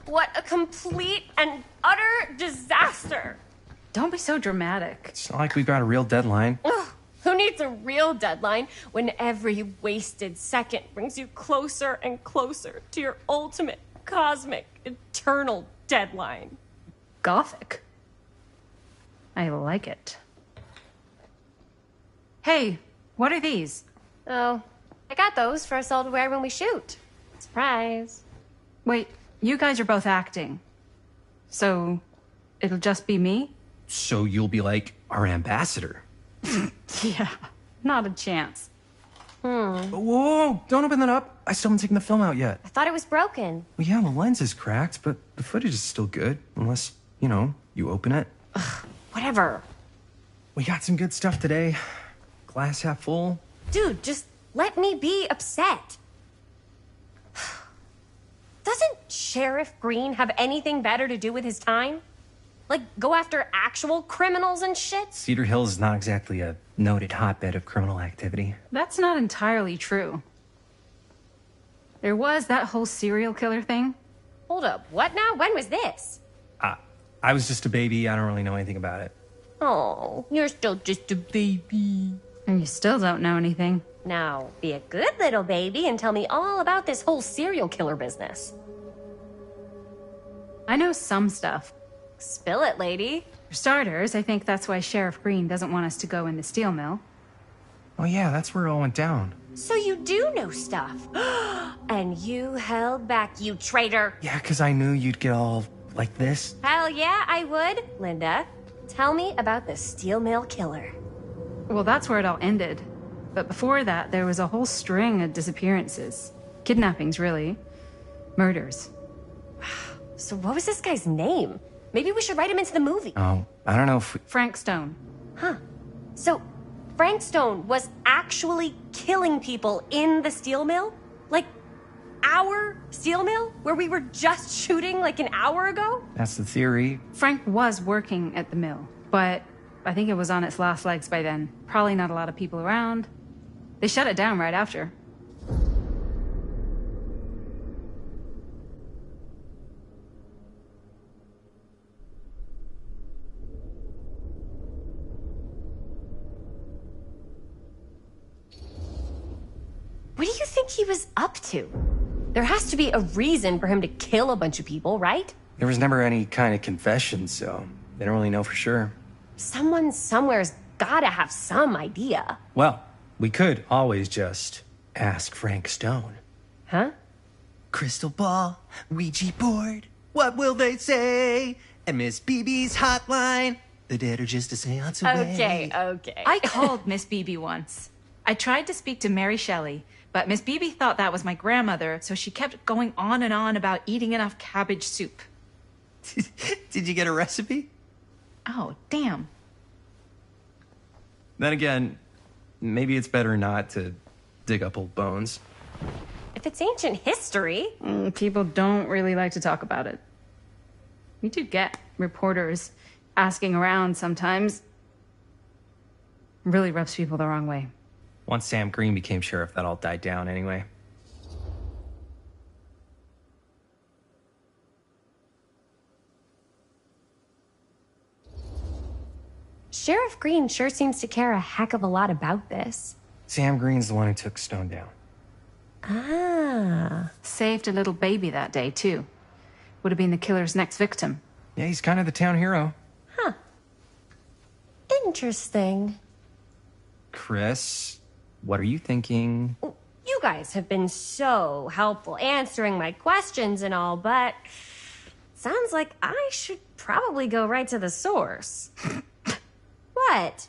What a complete and utter disaster! Don't be so dramatic. It's not like we've got a real deadline. Ugh, who needs a real deadline when every wasted second brings you closer and closer to your ultimate, cosmic, eternal deadline? Gothic. I like it. Hey, what are these? Oh, I got those for us all to wear when we shoot. Surprise. Wait, you guys are both acting. So, it'll just be me? So you'll be like our ambassador. Yeah, not a chance. Whoa, don't open that up. I still haven't taken the film out yet. I thought it was broken. Well, yeah, the lens is cracked, but the footage is still good. Unless, you open it. Whatever. We got some good stuff today. Glass half full, Dude, just let me be upset. Doesn't Sheriff Green have anything better to do with his time? Like, go after actual criminals and shit? Cedar Hills is not exactly a noted hotbed of criminal activity. That's not entirely true. There was that whole serial killer thing. Hold up, what now? When was this? I was just a baby. I don't really know anything about it. Oh, you're still just a baby. And you still don't know anything. Now, be a good little baby and tell me all about this whole serial killer business. I know some stuff. Spill it, lady. For starters, I think that's why Sheriff Green doesn't want us to go in the steel mill. Oh yeah, that's where it all went down. So you do know stuff. And you held back, you traitor. Yeah, because I knew you'd get all like this. Hell yeah, I would. Linda, tell me about the steel mill killer. Well, that's where it all ended. But before that, there was a whole string of disappearances. Kidnappings, really. Murders. So what was this guy's name? Maybe we should write him into the movie. Oh, I don't know if we... Frank Stone. Huh. So Frank Stone was actually killing people in the steel mill? Like, our steel mill? Where we were just shooting like an hour ago? That's the theory. Frank was working at the mill, but I think it was on its last legs by then. Probably not a lot of people around. They shut it down right after. What do you think he was up to? There has to be a reason for him to kill a bunch of people, right? There was never any kind of confession, so they don't really know for sure. Someone somewhere's gotta have some idea. Well, we could always just ask Frank Stone. Huh? Crystal ball, Ouija board, what will they say? And Miss BB's hotline, the dead are just a seance away. Okay. I called Miss Beebe once. I tried to speak to Mary Shelley, but Miss Beebe thought that was my grandmother, so she kept going on and on about eating enough cabbage soup. Did you get a recipe? Oh, damn. Then again, maybe it's better not to dig up old bones. If it's ancient history... People don't really like to talk about it. We do get reporters asking around sometimes. Really rubs people the wrong way. Once Sam Green became sheriff, that all died down anyway. Sheriff Green sure seems to care a heck of a lot about this. Sam Green's the one who took Stone down. Ah. Saved a little baby that day, too. Would have been the killer's next victim. Yeah, he's kind of the town hero. Huh. Interesting. Chris, what are you thinking? You guys have been so helpful answering my questions and all, but sounds like I should probably go right to the source. What?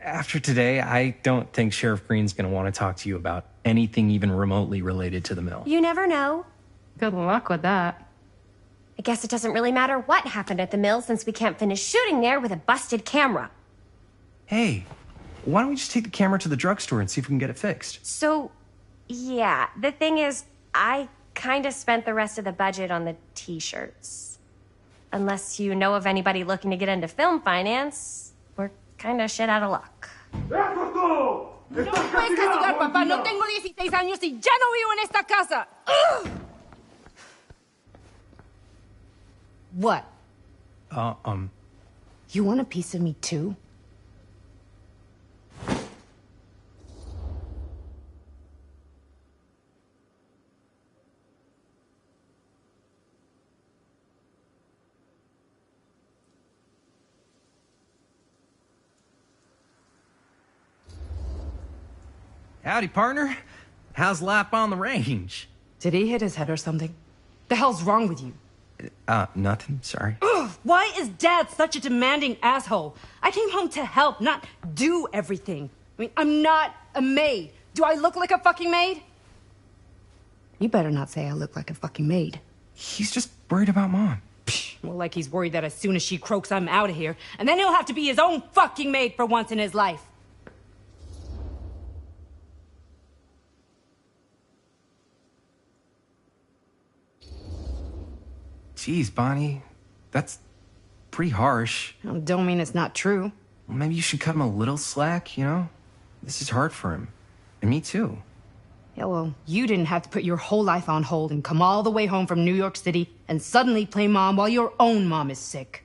After today, I don't think Sheriff Green's going to want to talk to you about anything even remotely related to the mill. You never know. Good luck with that. I guess it doesn't really matter what happened at the mill since we can't finish shooting there with a busted camera. Hey, why don't we just take the camera to the drugstore and see if we can get it fixed? So, yeah, the thing is, I kind of spent the rest of the budget on the t-shirts. Unless you know of anybody looking to get into film finance, we're kind of shit out of luck. No me puedes castigar, papá. No tengo 16 años y ya no vivo en esta casa. Ugh. What? You want a piece of me too? Howdy, partner. How's life on the range? Did he hit his head or something? The hell's wrong with you? Nothing, sorry. Ugh, why is Dad such a demanding asshole? I came home to help, not do everything. I mean, I'm not a maid. Do I look like a fucking maid? You better not say I look like a fucking maid. He's just worried about Mom. Well, like he's worried that as soon as she croaks, I'm out of here. And then he'll have to be his own fucking maid for once in his life. Geez, Bonnie, that's pretty harsh. Don't mean it's not true. Well, maybe you should cut him a little slack, you know? This is hard for him. And me too. Yeah, well, you didn't have to put your whole life on hold and come all the way home from New York City and suddenly play mom while your own mom is sick.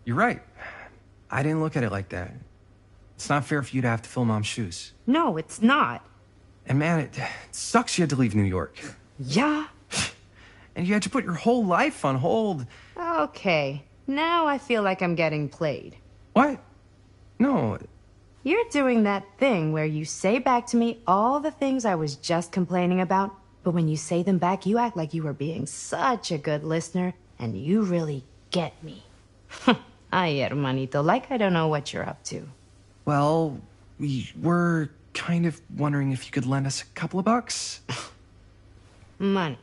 You're right. I didn't look at it like that. It's not fair for you to have to fill Mom's shoes. No, it's not. And man, it sucks you had to leave New York. Yeah? And you had to put your whole life on hold. Okay, now I feel like I'm getting played. What? No. You're doing that thing where you say back to me all the things I was just complaining about, but when you say them back, you act like you were being such a good listener, and you really get me. Ay, hermanito, like I don't know what you're up to. Well, we were kind of wondering if you could lend us a couple of bucks. Money.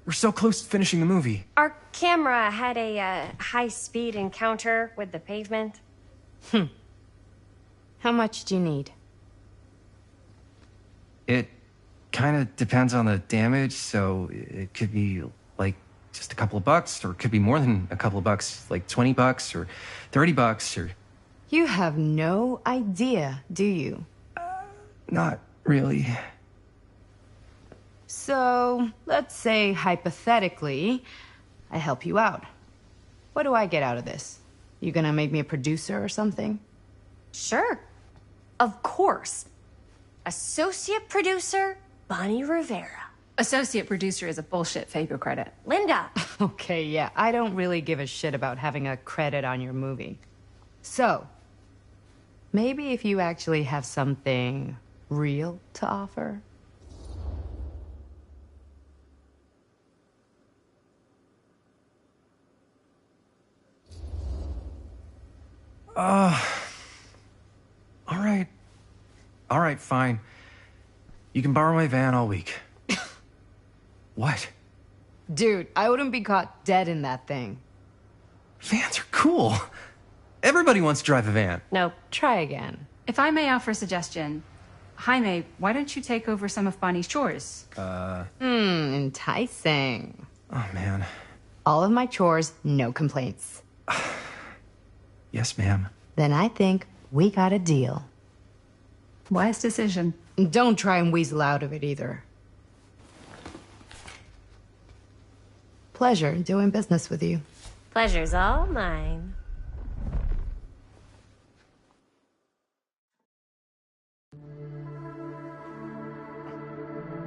We're so close to finishing the movie. Our camera had a high-speed encounter with the pavement. How much do you need? It kind of depends on the damage, so it could be like just a couple of bucks, or it could be more than a couple of bucks, like 20 bucks or 30 bucks or... You have no idea, do you? Not really. So, let's say hypothetically, I help you out. What do I get out of this? You gonna make me a producer or something? Sure. Of course. Associate producer, Bonnie Rivera. Associate producer is a bullshit FAPO credit. Linda. Okay, yeah, I don't really give a shit about having a credit on your movie. So, maybe if you actually have something real to offer? All right, fine. You can borrow my van all week. What? Dude, I wouldn't be caught dead in that thing. Vans are cool. Everybody wants to drive a van. Nope. Try again. If I may offer a suggestion, Jaime, why don't you take over some of Bonnie's chores? Enticing. Oh, man. All of my chores, no complaints. Yes, ma'am. Then I think we got a deal. Wise decision. Don't try and weasel out of it either. Pleasure doing business with you. Pleasure's all mine.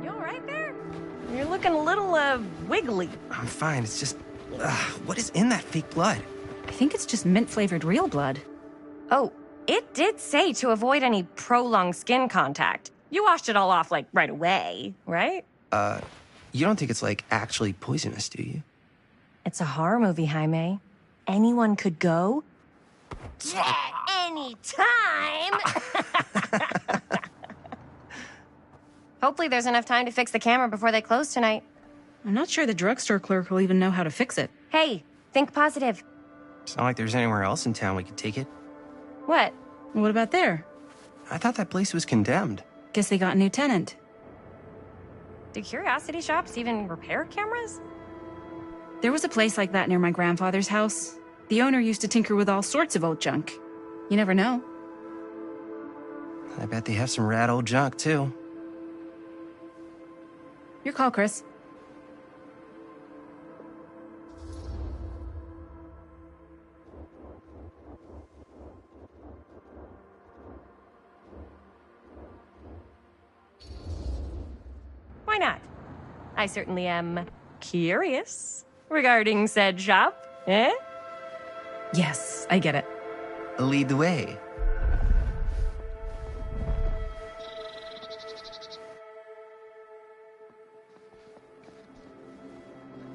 You all right there? You're looking a little, wiggly. I'm fine. It's just, what is in that fake blood? I think it's just mint-flavored real blood. Oh, it did say to avoid any prolonged skin contact. You washed it all off, like, right away, right? You don't think it's, like, actually poisonous, do you? It's a horror movie, Jaime. Anyone could go. Anytime! Hopefully there's enough time to fix the camera before they close tonight. I'm not sure the drugstore clerk will even know how to fix it. Hey, think positive. It's not like there's anywhere else in town we could take it. What? What about there? I thought that place was condemned. Guess they got a new tenant. Do curiosity shops even repair cameras? There was a place like that near my grandfather's house. The owner used to tinker with all sorts of old junk. You never know. I bet they have some rad old junk, too. Your call, Chris. Why not? I certainly am curious regarding said shop, eh? Yes, I get it. Lead the way.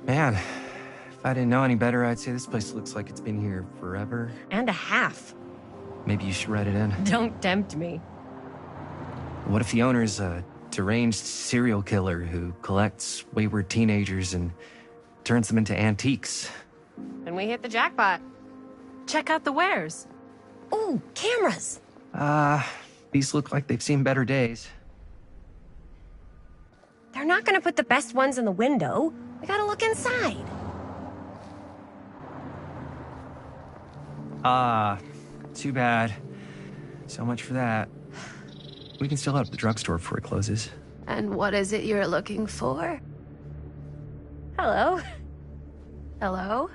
Man, if I didn't know any better, I'd say this place looks like it's been here forever. And a half. Maybe you should write it in. Don't tempt me. What if the owner's a deranged serial killer who collects wayward teenagers and turns them into antiques? And we hit the jackpot. Check out the wares. Ooh, cameras. These look like they've seen better days. They're not gonna put the best ones in the window. We gotta look inside. Too bad. So much for that. We can still head up the drugstore before it closes. And what is it you're looking for? Hello. Hello?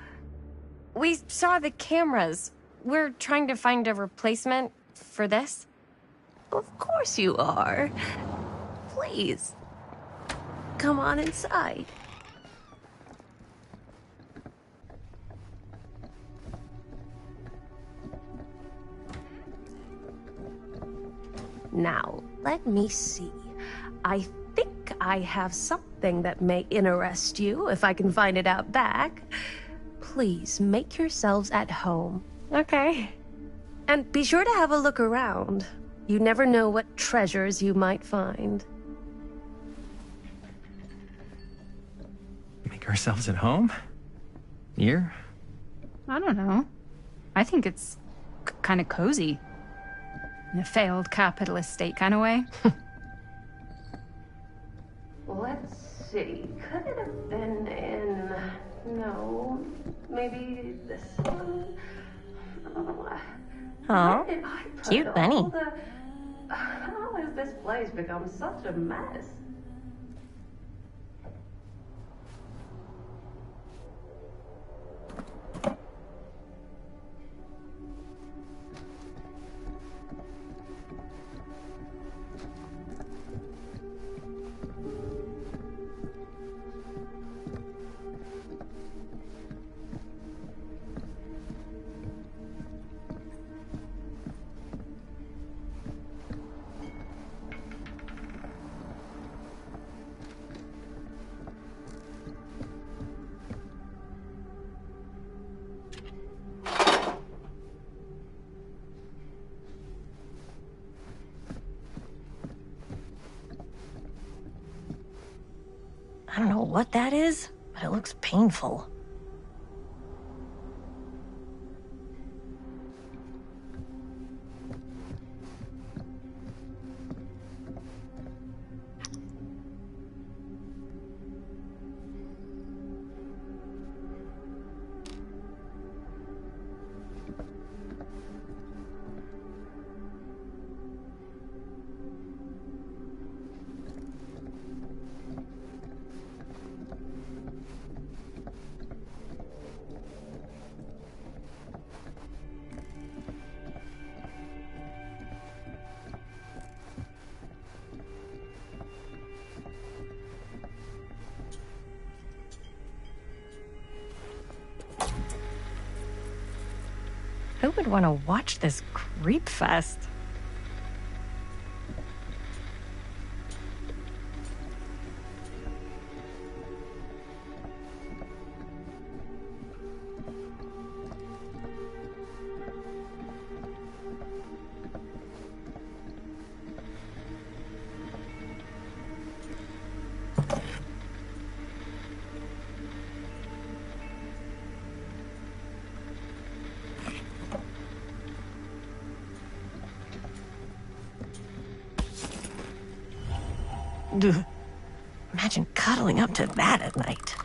We saw the cameras. We're trying to find a replacement for this. Of course you are. Please. Come on inside. Now, let me see. I think I have something that may interest you, if I can find it out back. Please make yourselves at home. Okay. And be sure to have a look around. You never know what treasures you might find. Make ourselves at home? Here? I don't know. I think it's kind of cozy. In a failed capitalist state kind of way. Let's see. Could it have been in... No. Maybe this one? Oh, Where did I put cute bunny. all the- How has this place become such a mess? I don't know what that is, but it looks painful. Who would want to watch this creep fest? Ugh. Imagine cuddling up to that at night.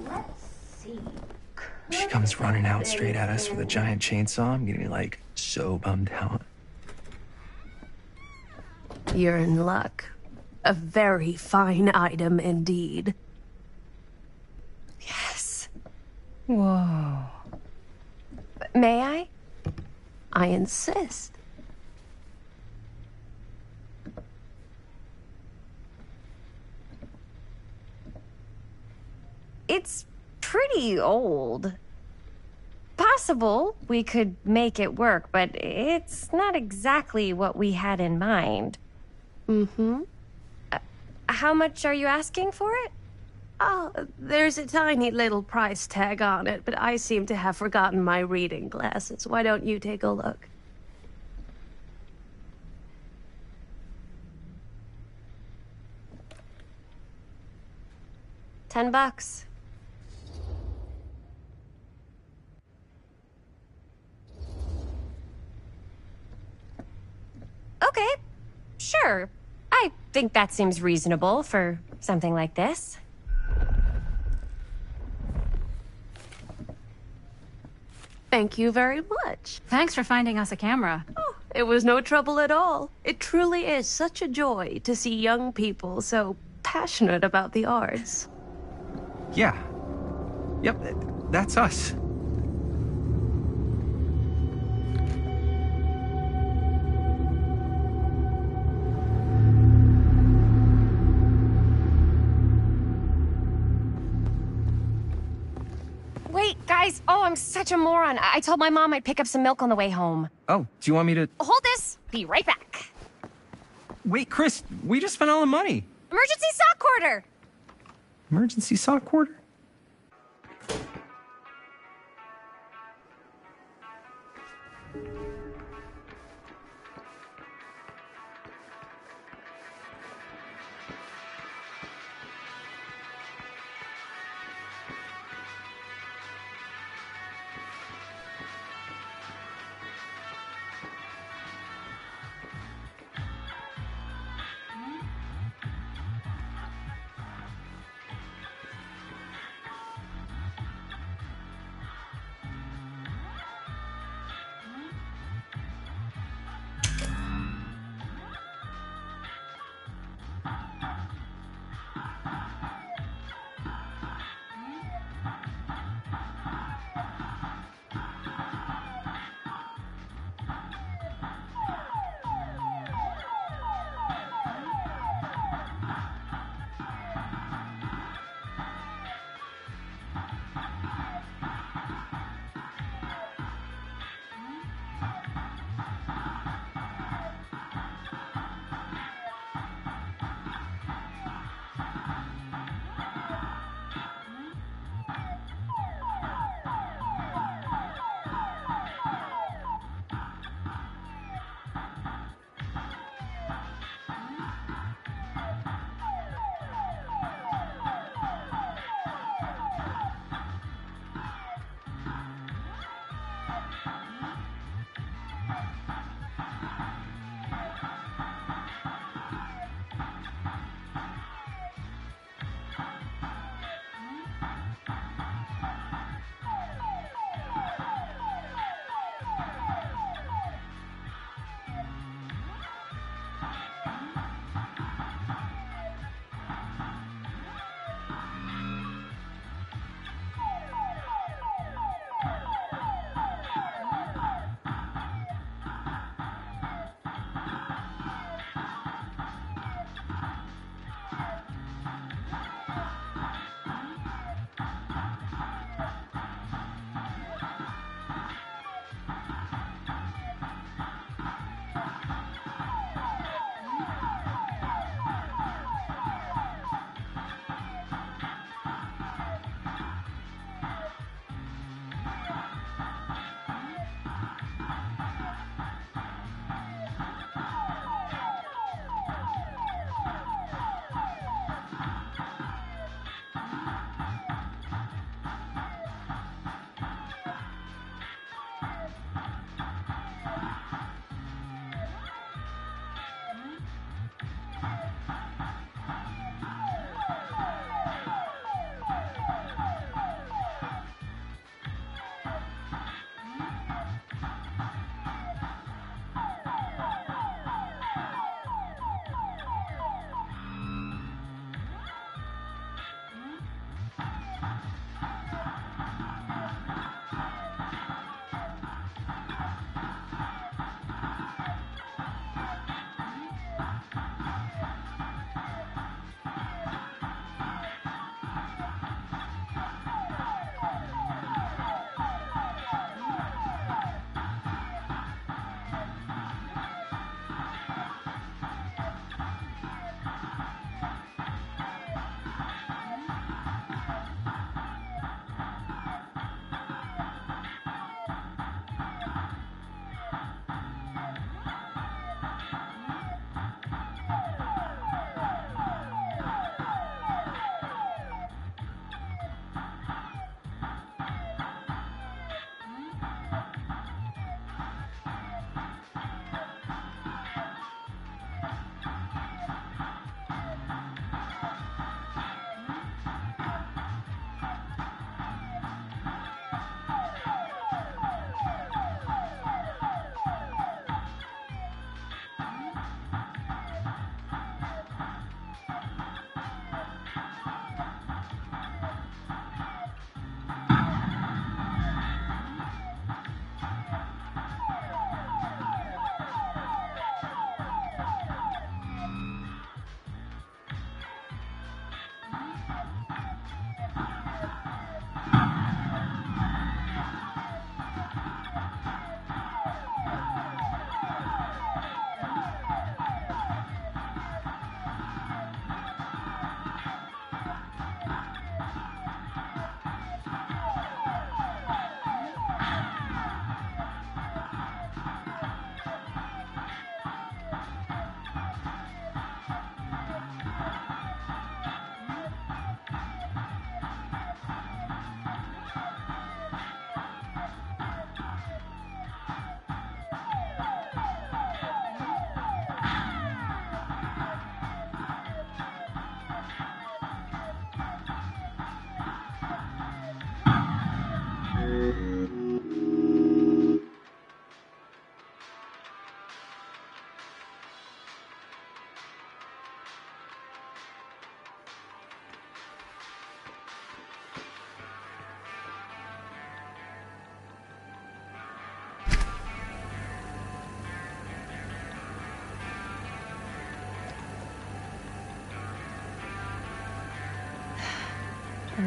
Let's see. She comes running out straight at us with a giant chainsaw. I'm gonna be like so bummed out. You're in luck. A very fine item indeed. Yes. Whoa. May I? I insist. It's pretty old. Possible we could make it work, but it's not exactly what we had in mind. Mm-hmm. How much are you asking for it? Oh, there's a tiny little price tag on it, but I seem to have forgotten my reading glasses. Why don't you take a look? $10. Okay, sure. I think that seems reasonable for something like this. Thank you very much. Thanks for finding us a camera. Oh, it was no trouble at all. It truly is such a joy to see young people so passionate about the arts. Yeah. Yep, that's us. Wait, guys. Oh, I'm such a moron. I told my mom I'd pick up some milk on the way home. Oh, do you want me to... Hold this. Be right back. Wait, Chris, we just spent all the money. Emergency sock quarter. Emergency sock quarter?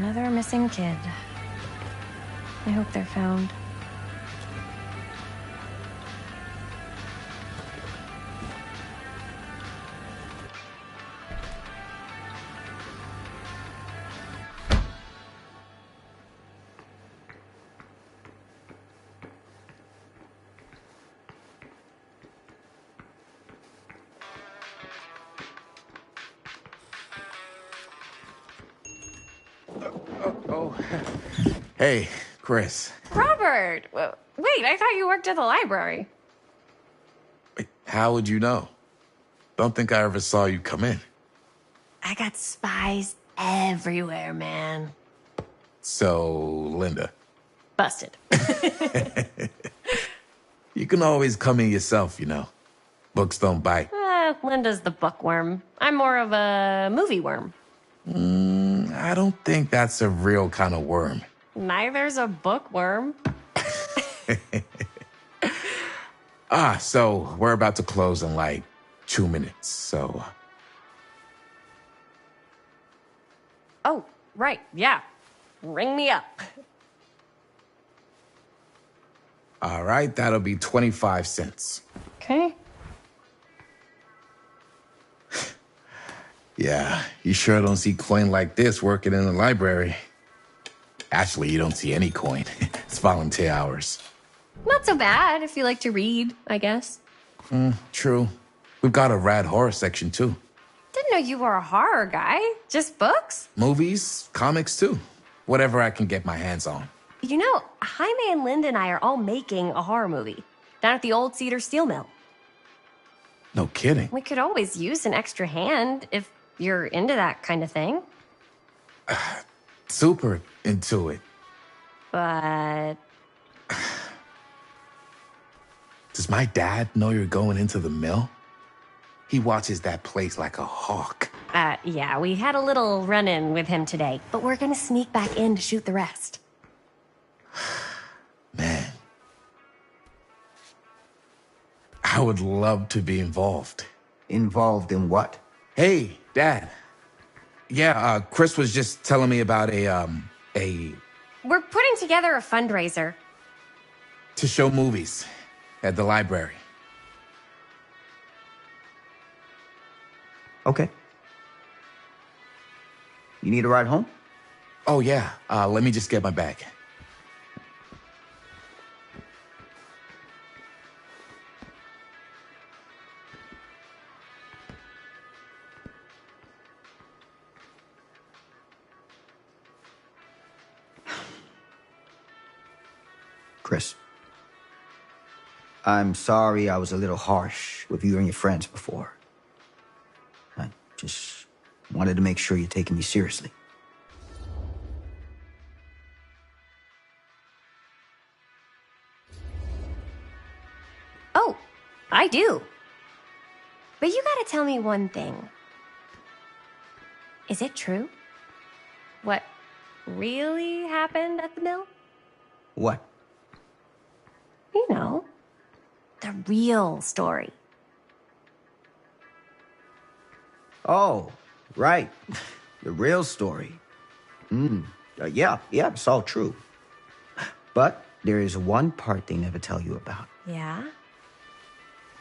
Another missing kid. I hope they're found. Hey, Chris. Robert! Wait, I thought you worked at the library. How would you know? Don't think I ever saw you come in. I got spies everywhere, man. So, Linda. Busted. You can always come in yourself, you know. Books don't bite. Linda's the bookworm. I'm more of a movie worm. I don't think that's a real kind of worm. Neither's a bookworm. So we're about to close in like 2 minutes, so... Oh, right, yeah. Ring me up. All right, that'll be 25 cents. Okay. Yeah, you sure don't see coin like this working in the library. Actually, you don't see any coin. It's volunteer hours. Not so bad if you like to read, I guess. True. We've got a rad horror section, too. Didn't know you were a horror guy. Just books? Movies, comics, too. Whatever I can get my hands on. You know, Jaime and Linda and I are all making a horror movie down at the old Cedar Steel Mill. No kidding. We could always use an extra hand if you're into that kind of thing. Super into it. But... Does my dad know you're going into the mill? He watches that place like a hawk. Yeah, we had a little run-in with him today, but we're gonna sneak back in to shoot the rest. Man. I would love to be involved. Involved in what? Hey, Dad. Yeah, Chris was just telling me about a... We're putting together a fundraiser. to show movies at the library. Okay. You need a ride home? Oh, yeah. Let me just get my bag. Chris, I'm sorry I was a little harsh with you and your friends before. I just wanted to make sure you're taking me seriously. Oh, I do. But you gotta tell me one thing. Is it true? What really happened at the mill? What? You know, the real story. Oh, right. The real story. Yeah, it's all true. But there is one part they never tell you about. Yeah?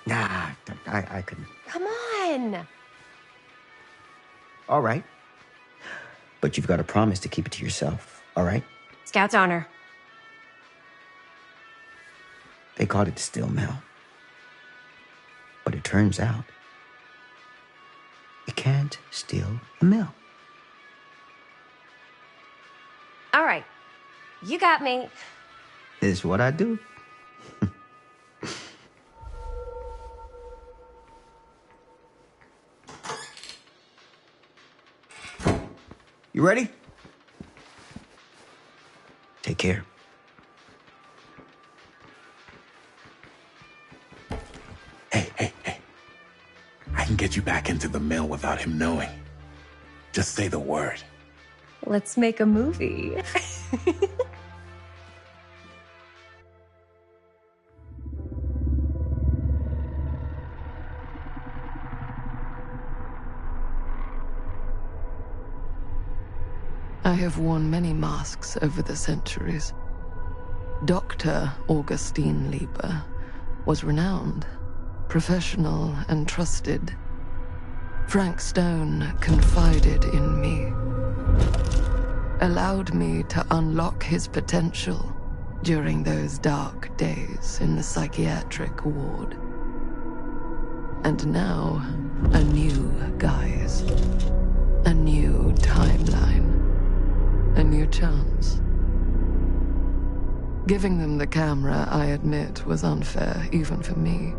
Nah, I couldn't. Come on! All right. But you've got to promise to keep it to yourself, all right? Scout's honor. They called it the Steel Mill. But it turns out, you can't steal a mill. All right. You got me. Is what I do. You ready? Take care. Hey. I can get you back into the mill without him knowing. Just say the word. Let's make a movie. I have worn many masks over the centuries. Dr. Augustine Lieber was renowned, professional, and trusted. Frank Stone confided in me, allowed me to unlock his potential during those dark days in the psychiatric ward. And now, a new guise, a new timeline, a new chance. Giving them the camera, I admit, was unfair, even for me.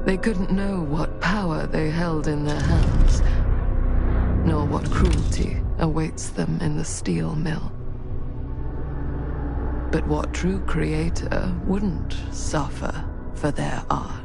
They couldn't know what power they held in their hands, nor what cruelty awaits them in the steel mill. But what true creator wouldn't suffer for their art?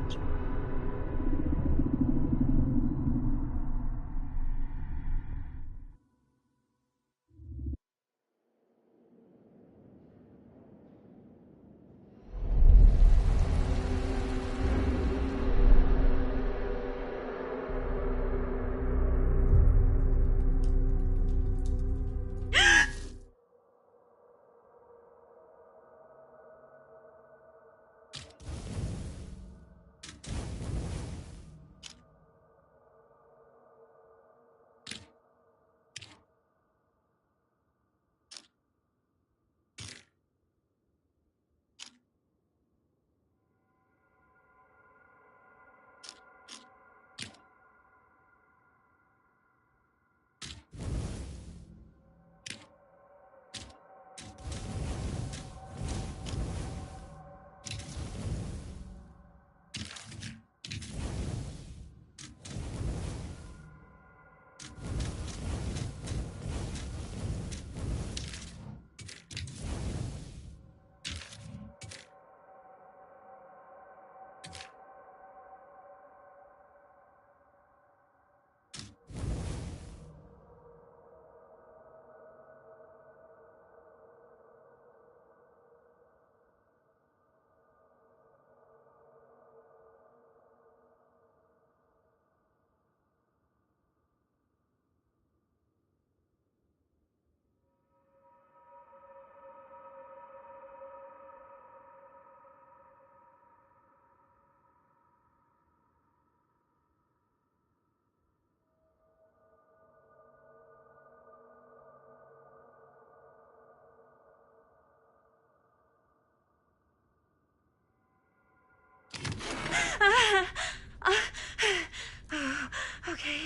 Okay.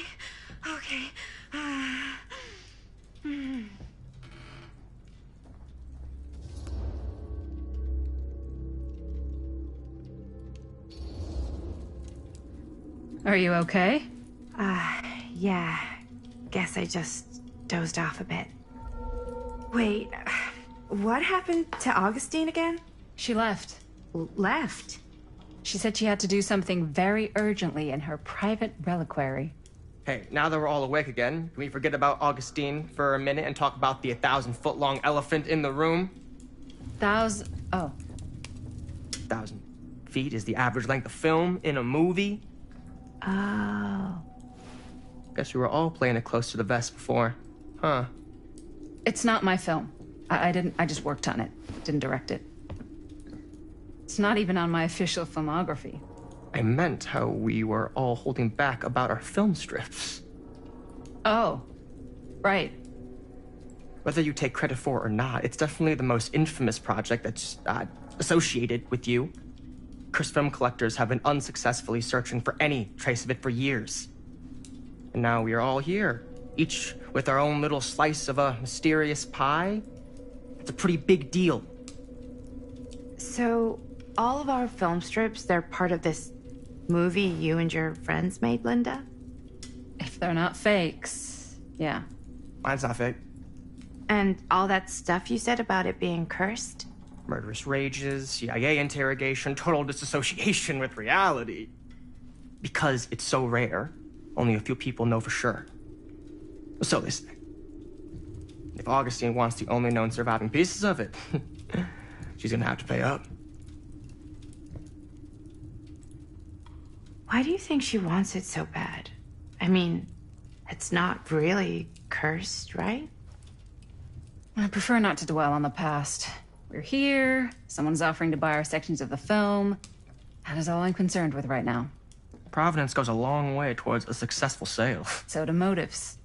Are you okay? Yeah. Guess I just dozed off a bit. Wait, what happened to Augustine again? She left. Left? She said she had to do something very urgently in her private reliquary. Hey, now that we're all awake again, can we forget about Augustine for a minute and talk about the 1,000-foot-long elephant in the room? 1,000 feet is the average length of film in a movie. Oh. Guess we were all playing it close to the vest before. Huh. It's not my film. I just worked on it. Didn't direct it. It's not even on my official filmography. I meant how we were all holding back about our film strips. Oh, right. Whether you take credit for it or not, it's definitely the most infamous project that's associated with you. Cursed film collectors have been unsuccessfully searching for any trace of it for years. And now we are all here, each with our own little slice of a mysterious pie. It's a pretty big deal. So, all of our film strips, they're part of this movie you and your friends made, Linda? If they're not fakes, yeah. Mine's not fake. And all that stuff you said about it being cursed? Murderous rages, CIA interrogation, total disassociation with reality. Because it's so rare, only a few people know for sure. So they say. If Augustine wants the only known surviving pieces of it, she's gonna have to pay up. Why do you think she wants it so bad? I mean, it's not really cursed, right? I prefer not to dwell on the past. We're here, someone's offering to buy our sections of the film. That is all I'm concerned with right now. Providence goes a long way towards a successful sale. So do motives.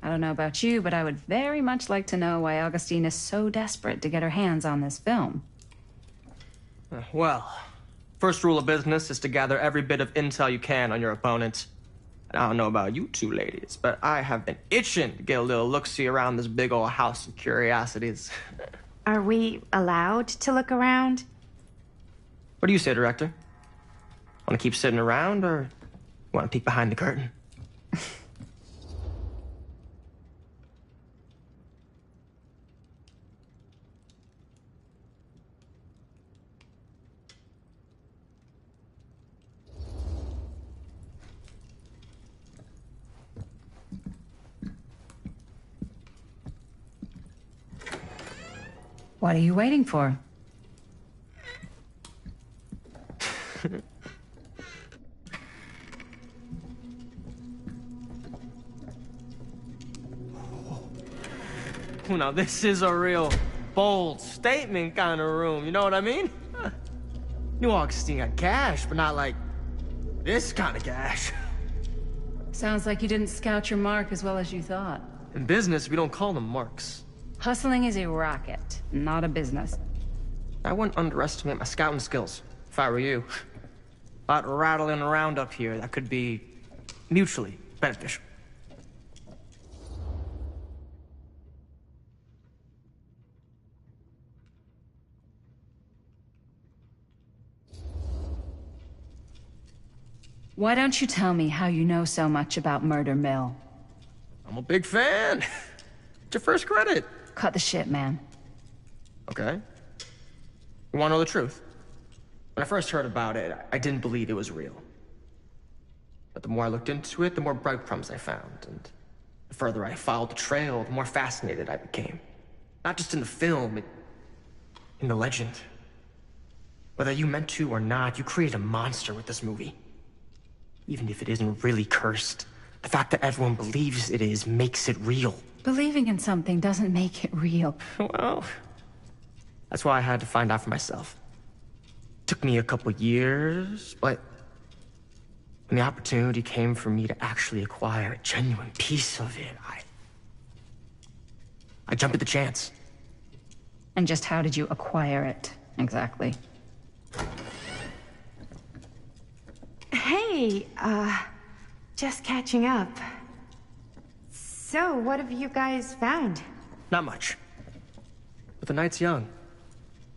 I don't know about you, but I would very much like to know why Augustine is so desperate to get her hands on this film. Well, first rule of business is to gather every bit of intel you can on your opponent. And I don't know about you two ladies, but I have been itching to get a little look-see around this big old house of curiosities. Are we allowed to look around? What do you say, director? Want to keep sitting around, or want to peek behind the curtain? What are you waiting for? Now this is a real bold statement kind of room, you know what I mean? New Augustine got cash, but not like this kind of cash. Sounds like you didn't scout your mark as well as you thought. In business, we don't call them marks. Hustling is a racket, not a business. I wouldn't underestimate my scouting skills, if I were you. A lot rattling around up here that could be mutually beneficial. Why don't you tell me how you know so much about Murder Mill? I'm a big fan. It's your first credit. Cut the shit, man. Okay. You want to know the truth? When I first heard about it, I didn't believe it was real. But the more I looked into it, the more breadcrumbs I found, and the further I followed the trail, the more fascinated I became. Not just in the film, in the legend. Whether you meant to or not, you created a monster with this movie. Even if it isn't really cursed, the fact that everyone believes it is makes it real. Believing in something doesn't make it real. Well, that's why I had to find out for myself. Took me a couple years, but when the opportunity came for me to actually acquire a genuine piece of it, I jumped at the chance. And just how did you acquire it, exactly? Hey, just catching up. So, what have you guys found? Not much. But the night's young.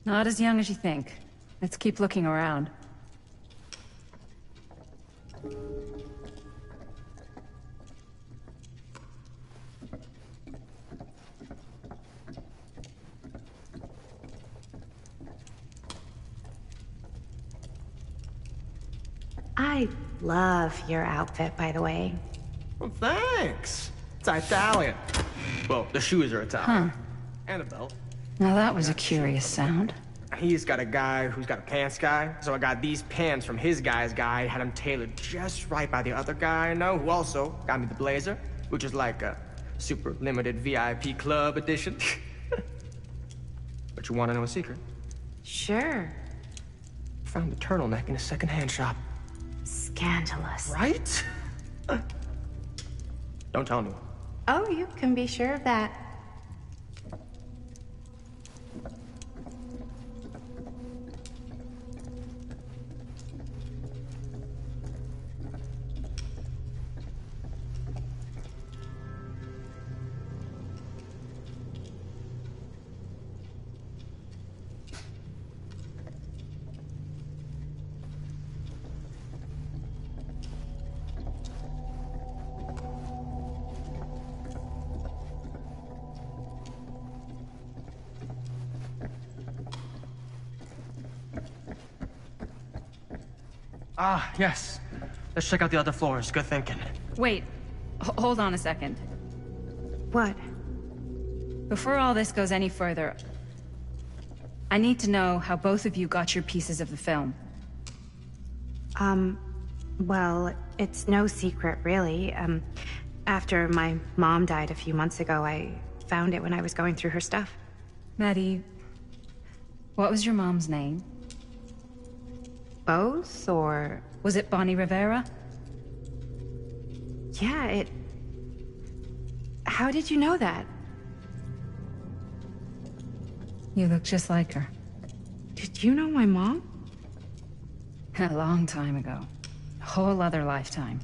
Not as young as you think. Let's keep looking around. I love your outfit, by the way. Well, thanks. It's Italian. Well, the shoes are Italian. Huh. And a belt. Now that was a curious sound. He's got a guy who's got a pants guy, so I got these pants from his guy's guy, had them tailored just right by the other guy I know, who also got me the blazer, which is like a super limited VIP club edition. But you want to know a secret? Sure. Found the turtleneck in a secondhand shop. Scandalous. Right? Don't tell anyone. Oh, you can be sure of that. Ah, yes. Let's check out the other floors. Good thinking. Wait, hold on a second. What? Before all this goes any further, I need to know how both of you got your pieces of the film. Well, it's no secret, really. After my mom died a few months ago, I found it when I was going through her stuff. Maddie, what was your mom's name? Both, or... Was it Bonnie Rivera? Yeah, How did you know that? You look just like her. Did you know my mom? A long time ago. A whole other lifetime.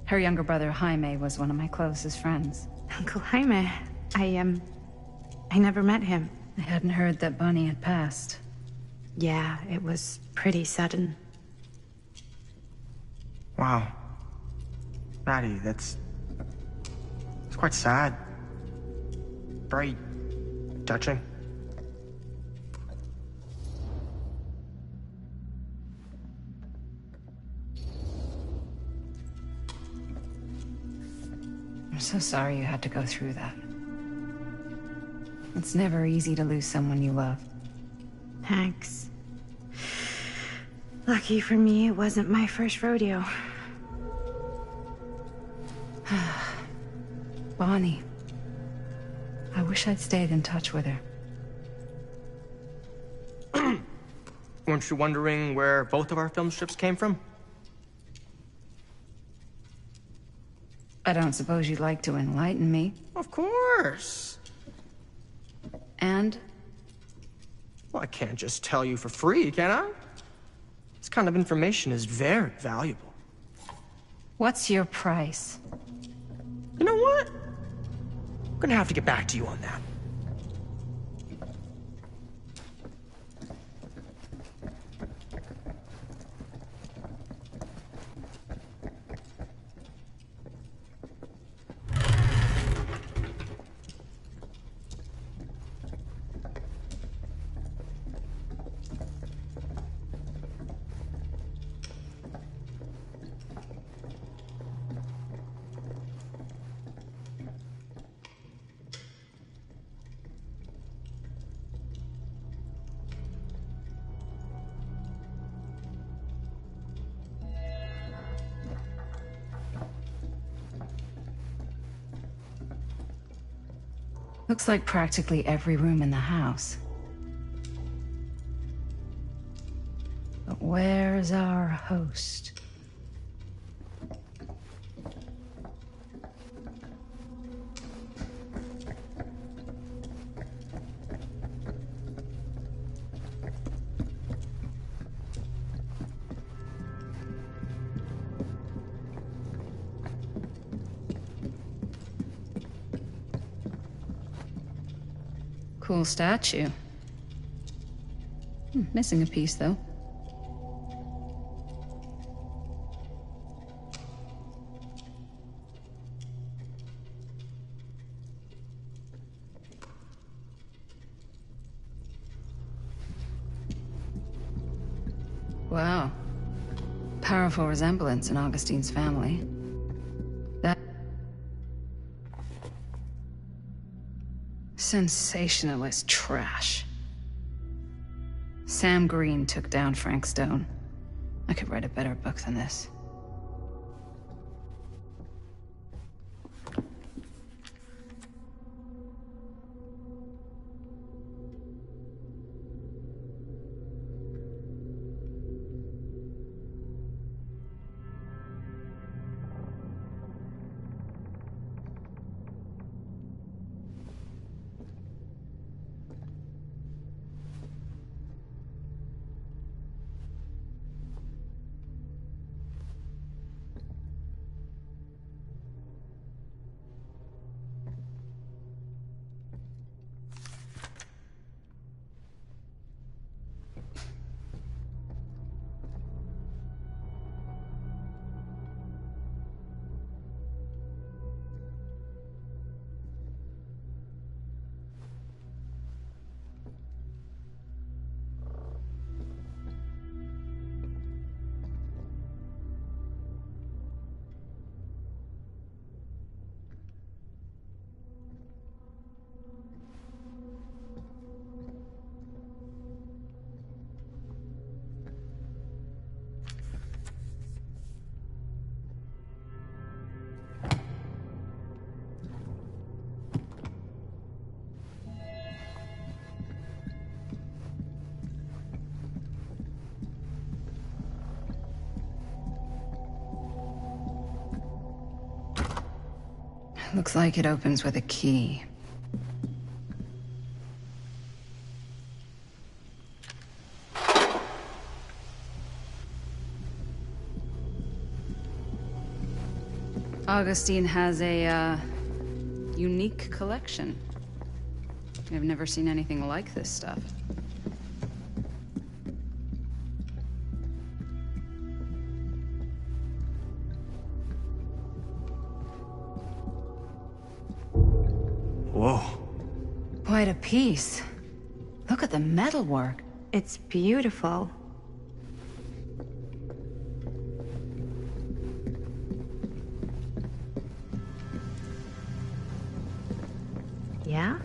Her younger brother, Jaime, was one of my closest friends. Uncle Jaime. I never met him. I hadn't heard that Bonnie had passed. Yeah, it was pretty sudden. Wow. Maddie, it's quite sad. Very touching. I'm so sorry you had to go through that. It's never easy to lose someone you love. Thanks. Lucky for me, it wasn't my first rodeo. Bonnie. I wish I'd stayed in touch with her. Weren't you wondering where both of our film strips came from? I don't suppose you'd like to enlighten me. Of course. And? Well, I can't just tell you for free, can I? This kind of information is very valuable. What's your price? You know what? I'm gonna have to get back to you on that. Looks like practically every room in the house. But where's our host? Cool statue. Missing a piece, though. Wow. Powerful resemblance in Augustine's family. That... sensationalist trash. Sam Green took down Frank Stone. I could write a better book than this. Looks like it opens with a key. Augustine has a, unique collection. I've never seen anything like this stuff. Whoa. Quite a piece. Look at the metalwork. It's beautiful. Yeah?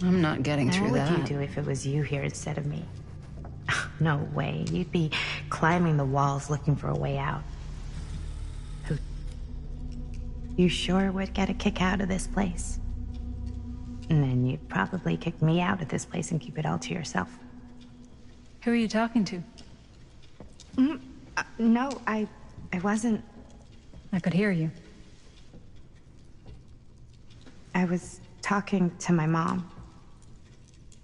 I'm not getting through that. What would you do if it was you here instead of me? No way. You'd be climbing the walls looking for a way out. Who? You sure would get a kick out of this place? And then you'd probably kick me out of this place and keep it all to yourself. Who are you talking to? No, I wasn't. I could hear you. I was talking to my mom.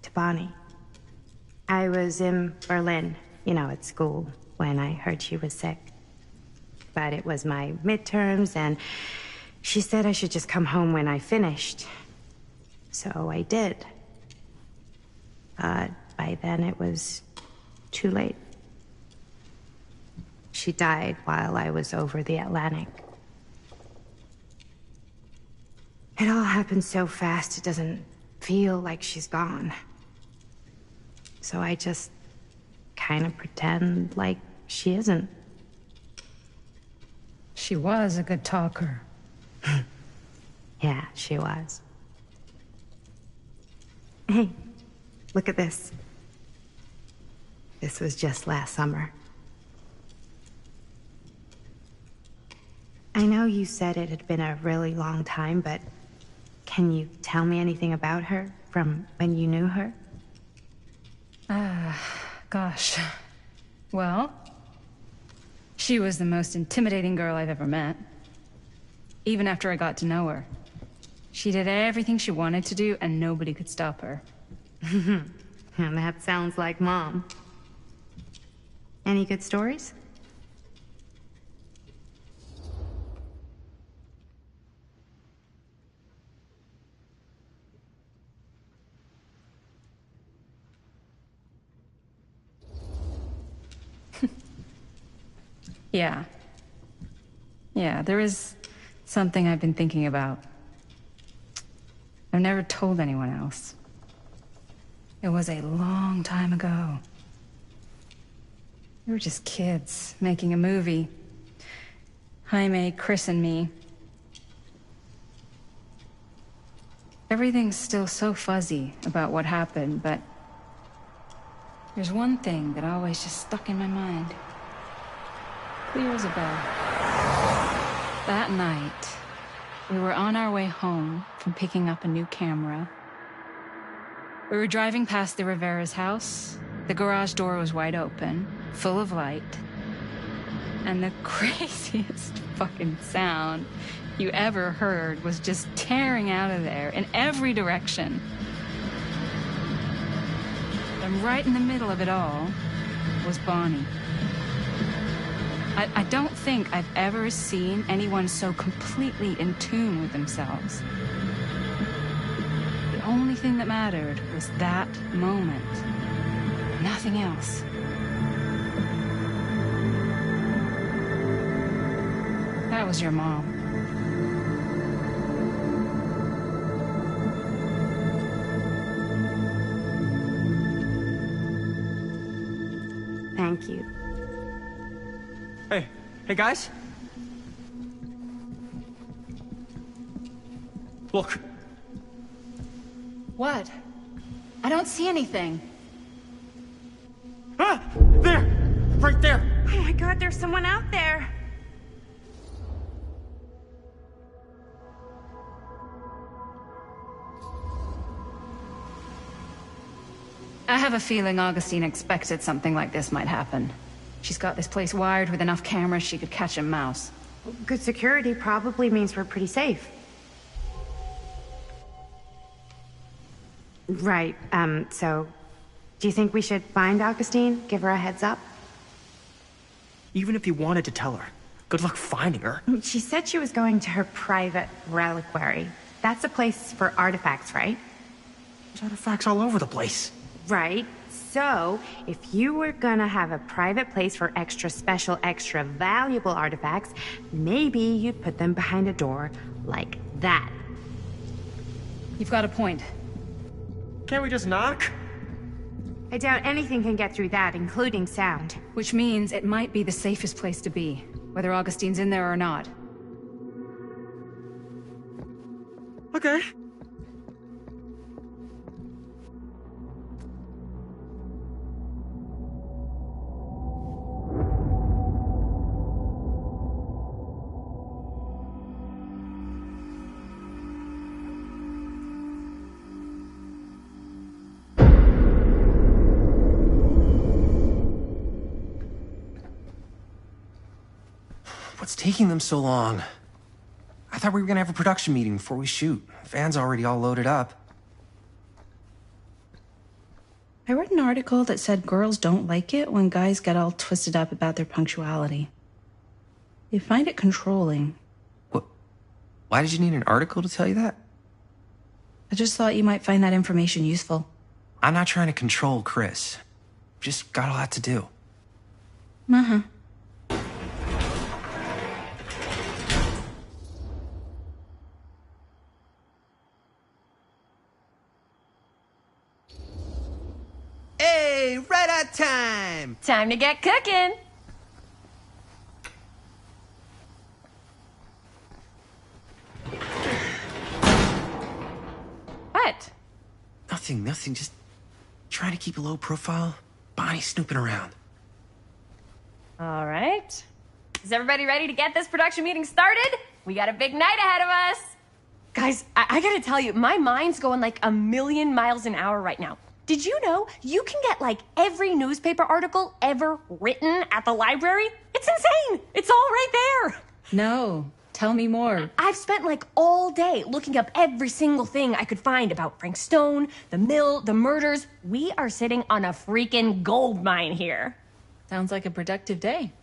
To Bonnie. I was in Berlin, at school, when I heard she was sick. But it was my midterms, and she said I should just come home when I finished. So I did. But by then it was too late. She died while I was over the Atlantic. It all happened so fast, it doesn't feel like she's gone. So I just kind of pretend like she isn't. She was a good talker. Yeah, she was. Hey, look at this. This was just last summer. I know you said it had been a really long time, but can you tell me anything about her from when you knew her? Gosh. Well, she was the most intimidating girl I've ever met. Even after I got to know her. She did everything she wanted to do, and nobody could stop her. And that sounds like Mom. Any good stories? Yeah. Yeah, there is something I've been thinking about. I've never told anyone else. It was a long time ago. We were just kids, making a movie. Jaime, Chris, and me. Everything's still so fuzzy about what happened, but there's one thing that always just stuck in my mind. Clear as a bell. That night, we were on our way home from picking up a new camera. We were driving past the Rivera's house. The garage door was wide open, full of light. And the craziest fucking sound you ever heard was just tearing out of there in every direction. And right in the middle of it all was Bonnie. I don't think I've ever seen anyone so completely in tune with themselves. The only thing that mattered was that moment. Nothing else. That was your mom. Thank you. Hey guys? Look. What? I don't see anything. Ah! There! Right there! Oh my God, there's someone out there! I have a feeling Augustine expected something like this might happen. She's got this place wired with enough cameras she could catch a mouse. Good security probably means we're pretty safe. Right, so do you think we should find Augustine? Give her a heads up? Even if you wanted to tell her, good luck finding her. She said she was going to her private reliquary. That's a place for artifacts, right? There's artifacts all over the place. Right. So, if you were gonna have a private place for extra special, extra valuable artifacts, maybe you'd put them behind a door like that. You've got a point. Can't we just knock? I doubt anything can get through that, including sound. Which means it might be the safest place to be, whether Augustine's in there or not. Okay. What's taking them so long? I thought we were gonna have a production meeting before we shoot. The van's already all loaded up. I read an article that said girls don't like it when guys get all twisted up about their punctuality. They find it controlling. What? Why did you need an article to tell you that? I just thought you might find that information useful. I'm not trying to control Chris. Just got a lot to do. Uh-huh. Hey, right on time! Time to get cooking! What? Nothing. Just trying to keep a low profile. Bonnie snooping around. All right. Is everybody ready to get this production meeting started? We got a big night ahead of us. Guys, I gotta tell you, my mind's going like a million miles an hour right now. Did you know you can get like every newspaper article ever written at the library? It's insane. It's all right there. No, tell me more. I've spent like all day looking up every single thing I could find about Frank Stone, the mill, the murders. We are sitting on a freaking gold mine here. Sounds like a productive day.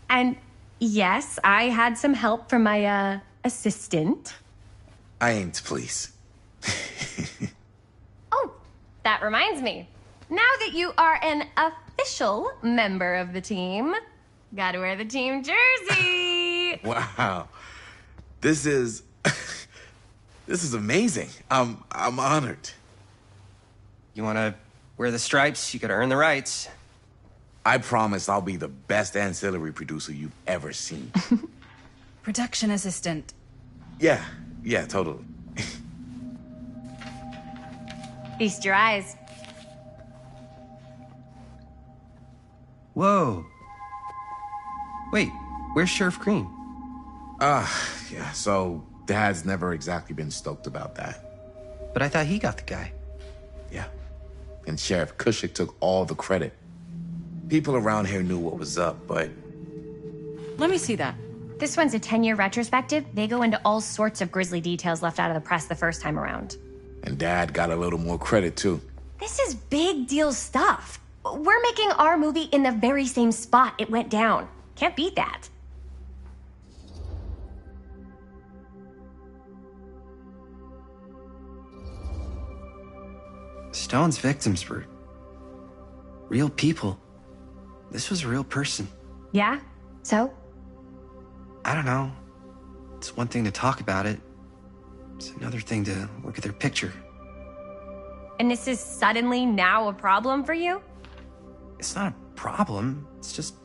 And yes, I had some help from my assistant. I aim to please. Oh, that reminds me. Now that you are an official member of the team, gotta wear the team jersey. Wow. This is amazing. I'm honored. You wanna wear the stripes? You gotta earn the rights. I promise I'll be the best ancillary producer you've ever seen. Production assistant. Yeah, totally. Feast your eyes. Whoa. Wait, where's Sheriff Green? Yeah, so Dad's never exactly been stoked about that. But I thought he got the guy. Yeah. And Sheriff Cushik took all the credit. People around here knew what was up, but... Let me see that. This one's a 10-year retrospective. They go into all sorts of grisly details left out of the press the first time around. And Dad got a little more credit, too. This is big deal stuff. We're making our movie in the very same spot it went down. Can't beat that. Stone's victims were real people. This was a real person. Yeah? So? I don't know. It's one thing to talk about it. It's another thing to look at their picture. And this is suddenly now a problem for you? It's not a problem. It's just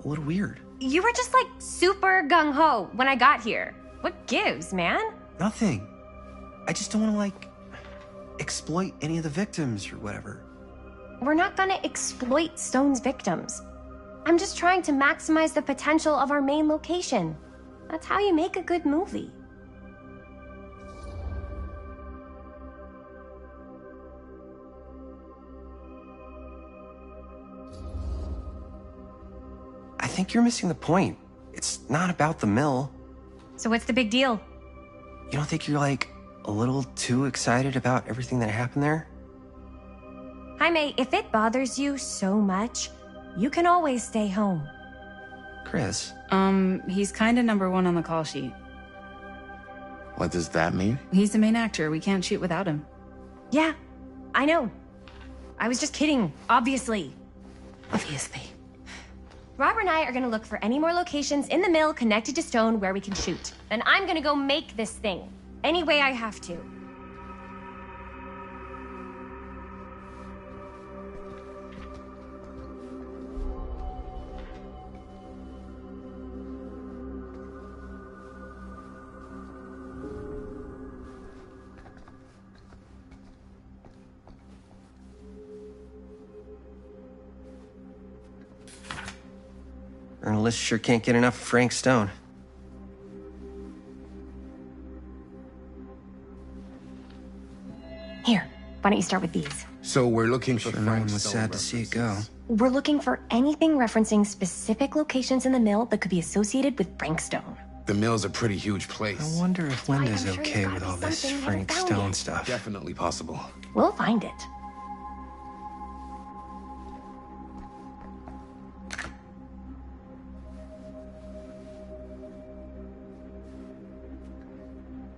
a little weird. You were just like super gung-ho when I got here. What gives, man? Nothing. I just don't want to, exploit any of the victims or whatever. We're not gonna exploit Stone's victims. I'm just trying to maximize the potential of our main location. That's how you make a good movie. I think you're missing the point. It's not about the mill. So what's the big deal? You don't think you're, a little too excited about everything that happened there? Jaime, if it bothers you so much, you can always stay home. Chris. He's kinda number one on the call sheet. What does that mean? He's the main actor. We can't shoot without him. Yeah, I know. I was just kidding, obviously. Obviously. Robert and I are gonna look for any more locations in the mill connected to Stone where we can shoot. And I'm gonna go make this thing, any way I have to. Journalists sure can't get enough of Frank Stone. Here, why don't you start with these? So we're looking for Sure, no one was sad to see it go. We're looking for anything referencing specific locations in the mill that could be associated with Frank Stone. The mill's a pretty huge place. I wonder if Linda's I'm sure okay there's with gotta all be this something we Frank haven't found Stone yet. stuff. Definitely possible. We'll find it.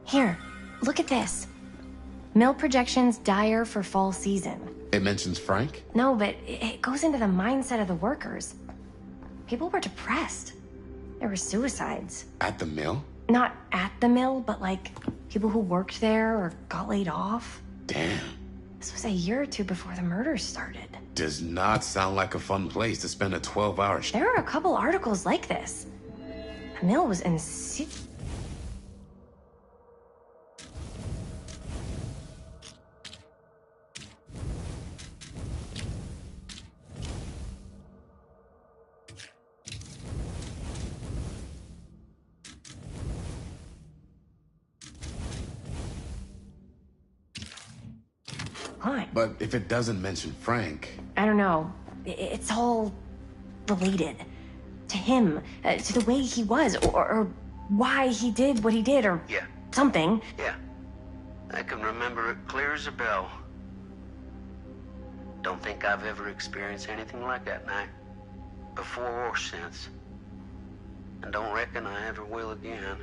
Here, look at this. Mill projections dire for fall season. It mentions Frank? No, but it goes into the mindset of the workers. People were depressed. There were suicides. At the mill? Not at the mill, but like people who worked there or got laid off. Damn. This was a year or two before the murders started. Does not sound like a fun place to spend a 12-hour shift. There were a couple articles like this. The mill was in But if it doesn't mention Frank... I don't know. It's all related. To him, to the way he was, or why he did what he did, or Yeah. something. Yeah. I can remember it clear as a bell. Don't think I've ever experienced anything like that night. Before or since. And don't reckon I ever will again.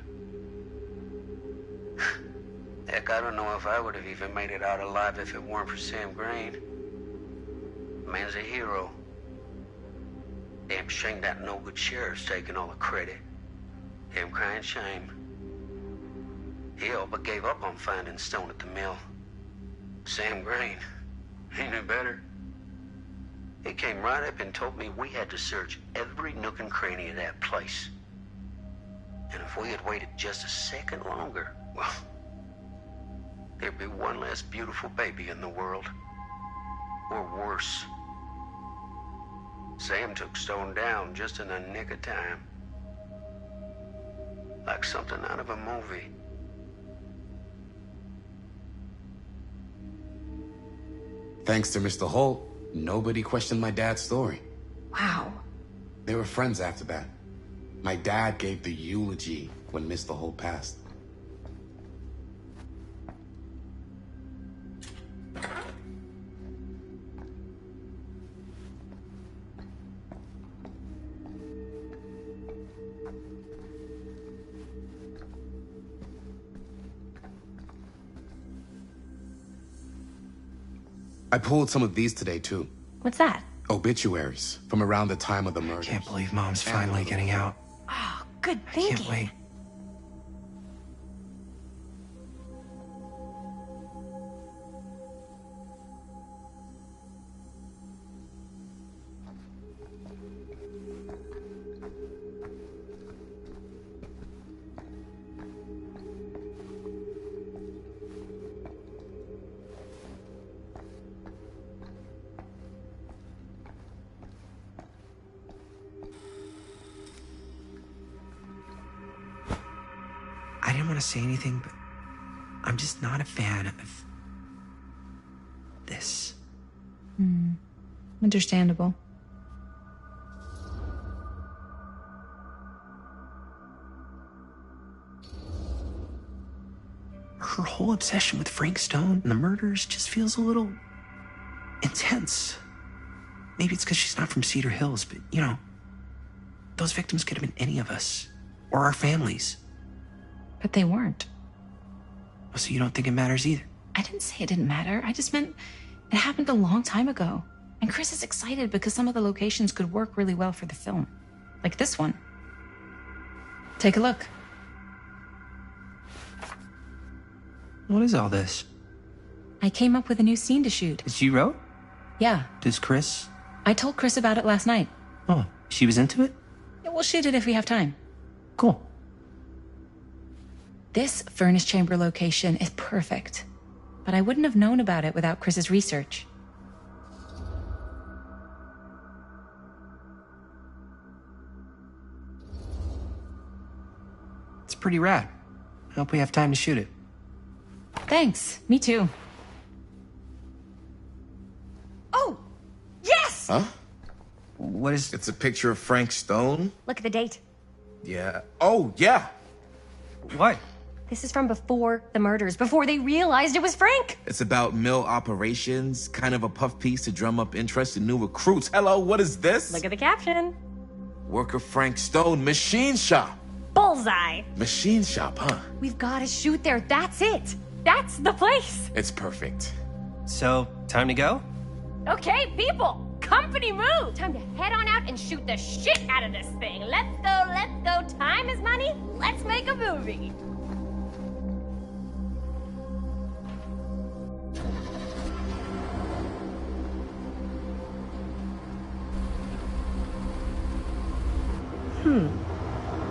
Heck, I don't know if I would have even made it out alive if it weren't for Sam Green. Man's a hero. Damn shame that no good sheriff's taking all the credit. Damn crying shame. He all but gave up on finding Stone at the mill. Sam Green, he knew better. He came right up and told me we had to search every nook and cranny of that place. And if we had waited just a second longer, well, there'd be one less beautiful baby in the world. Or worse. Sam took Stone down just in the nick of time. Like something out of a movie. Thanks to Mr. Holt, nobody questioned my dad's story. Wow. They were friends after that. My dad gave the eulogy when Mr. Holt passed. I pulled some of these today, too. What's that? Obituaries from around the time of the murder. Can't believe Mom's finally getting out. Oh, good thinking. Can't wait. I didn't want to say anything, but I'm just not a fan of this. Understandable. Her whole whole obsession with Frank Stone and the murders just feels a little intense. Maybe it's because she's not from Cedar Hills, but, you know, those victims could have been any of us, or our families. But they weren't. Oh, so you don't think it matters either? I didn't say it didn't matter. I just meant it happened a long time ago. And Chris is excited because some of the locations could work really well for the film. Like this one. Take a look. What is all this? I came up with a new scene to shoot. That you wrote? Yeah. Does Chris? I told Chris about it last night. Oh, she was into it? Yeah, we'll shoot it if we have time. Cool. This furnace chamber location is perfect. But I wouldn't have known about it without Chris's research. It's pretty rad. I hope we have time to shoot it. Thanks. Me too. Oh! Yes! Huh? What is... It's a picture of Frank Stone? Look at the date. Yeah. Oh, yeah. What? This is from before the murders, before they realized it was Frank. It's about mill operations, kind of a puff piece to drum up interest in new recruits. Hello, what is this? Look at the caption. Worker Frank Stone, machine shop. Bullseye. Machine shop, huh? We've got to shoot there. That's it. That's the place. It's perfect. So, time to go? Okay, people. Company move. Time to head on out and shoot the shit out of this thing. Let's go, let's go. Time is money. Let's make a movie.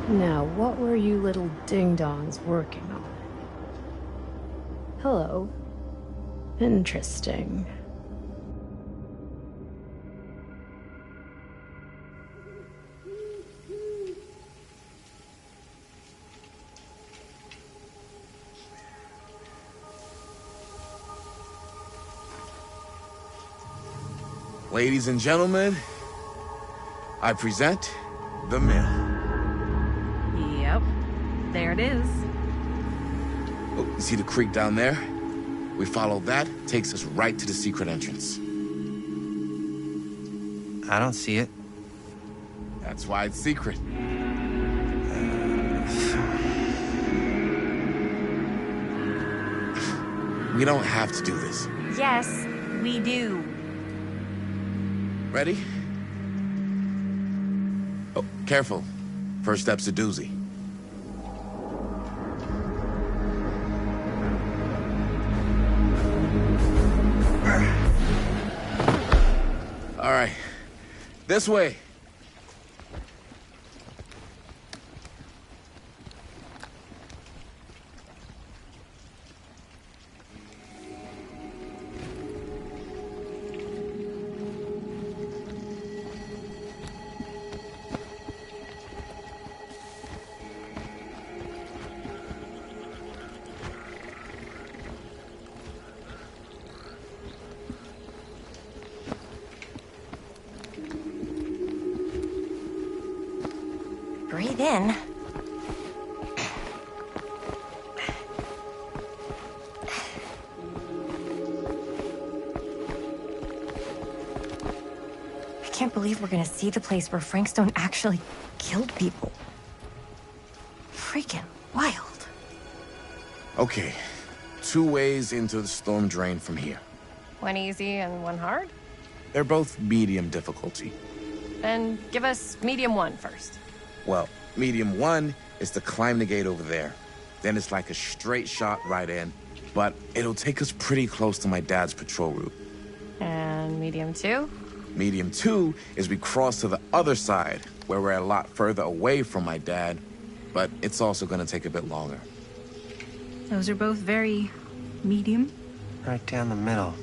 Now, what were you little ding-dongs working on? Hello. Interesting. Ladies and gentlemen, I present The Mill. Yep. There it is. Oh, you see the creek down there? We follow that, takes us right to the secret entrance. I don't see it. That's why it's secret. We don't have to do this. Yes, we do. Ready? Oh, careful. First step's a doozy. All right. This way. Breathe in. I can't believe we're gonna see the place where Frank Stone actually killed people. Freaking wild. Okay. 2 ways into the storm drain from here. One easy and one hard? They're both medium difficulty. Then give us medium one first. Well, medium 1 is to climb the gate over there. Then it's like a straight shot right in, but it'll take us pretty close to my dad's patrol route. And medium 2? Medium 2 is we cross to the other side, where we're a lot further away from my dad, but it's also gonna take a bit longer. Those are both very medium. Right down the middle.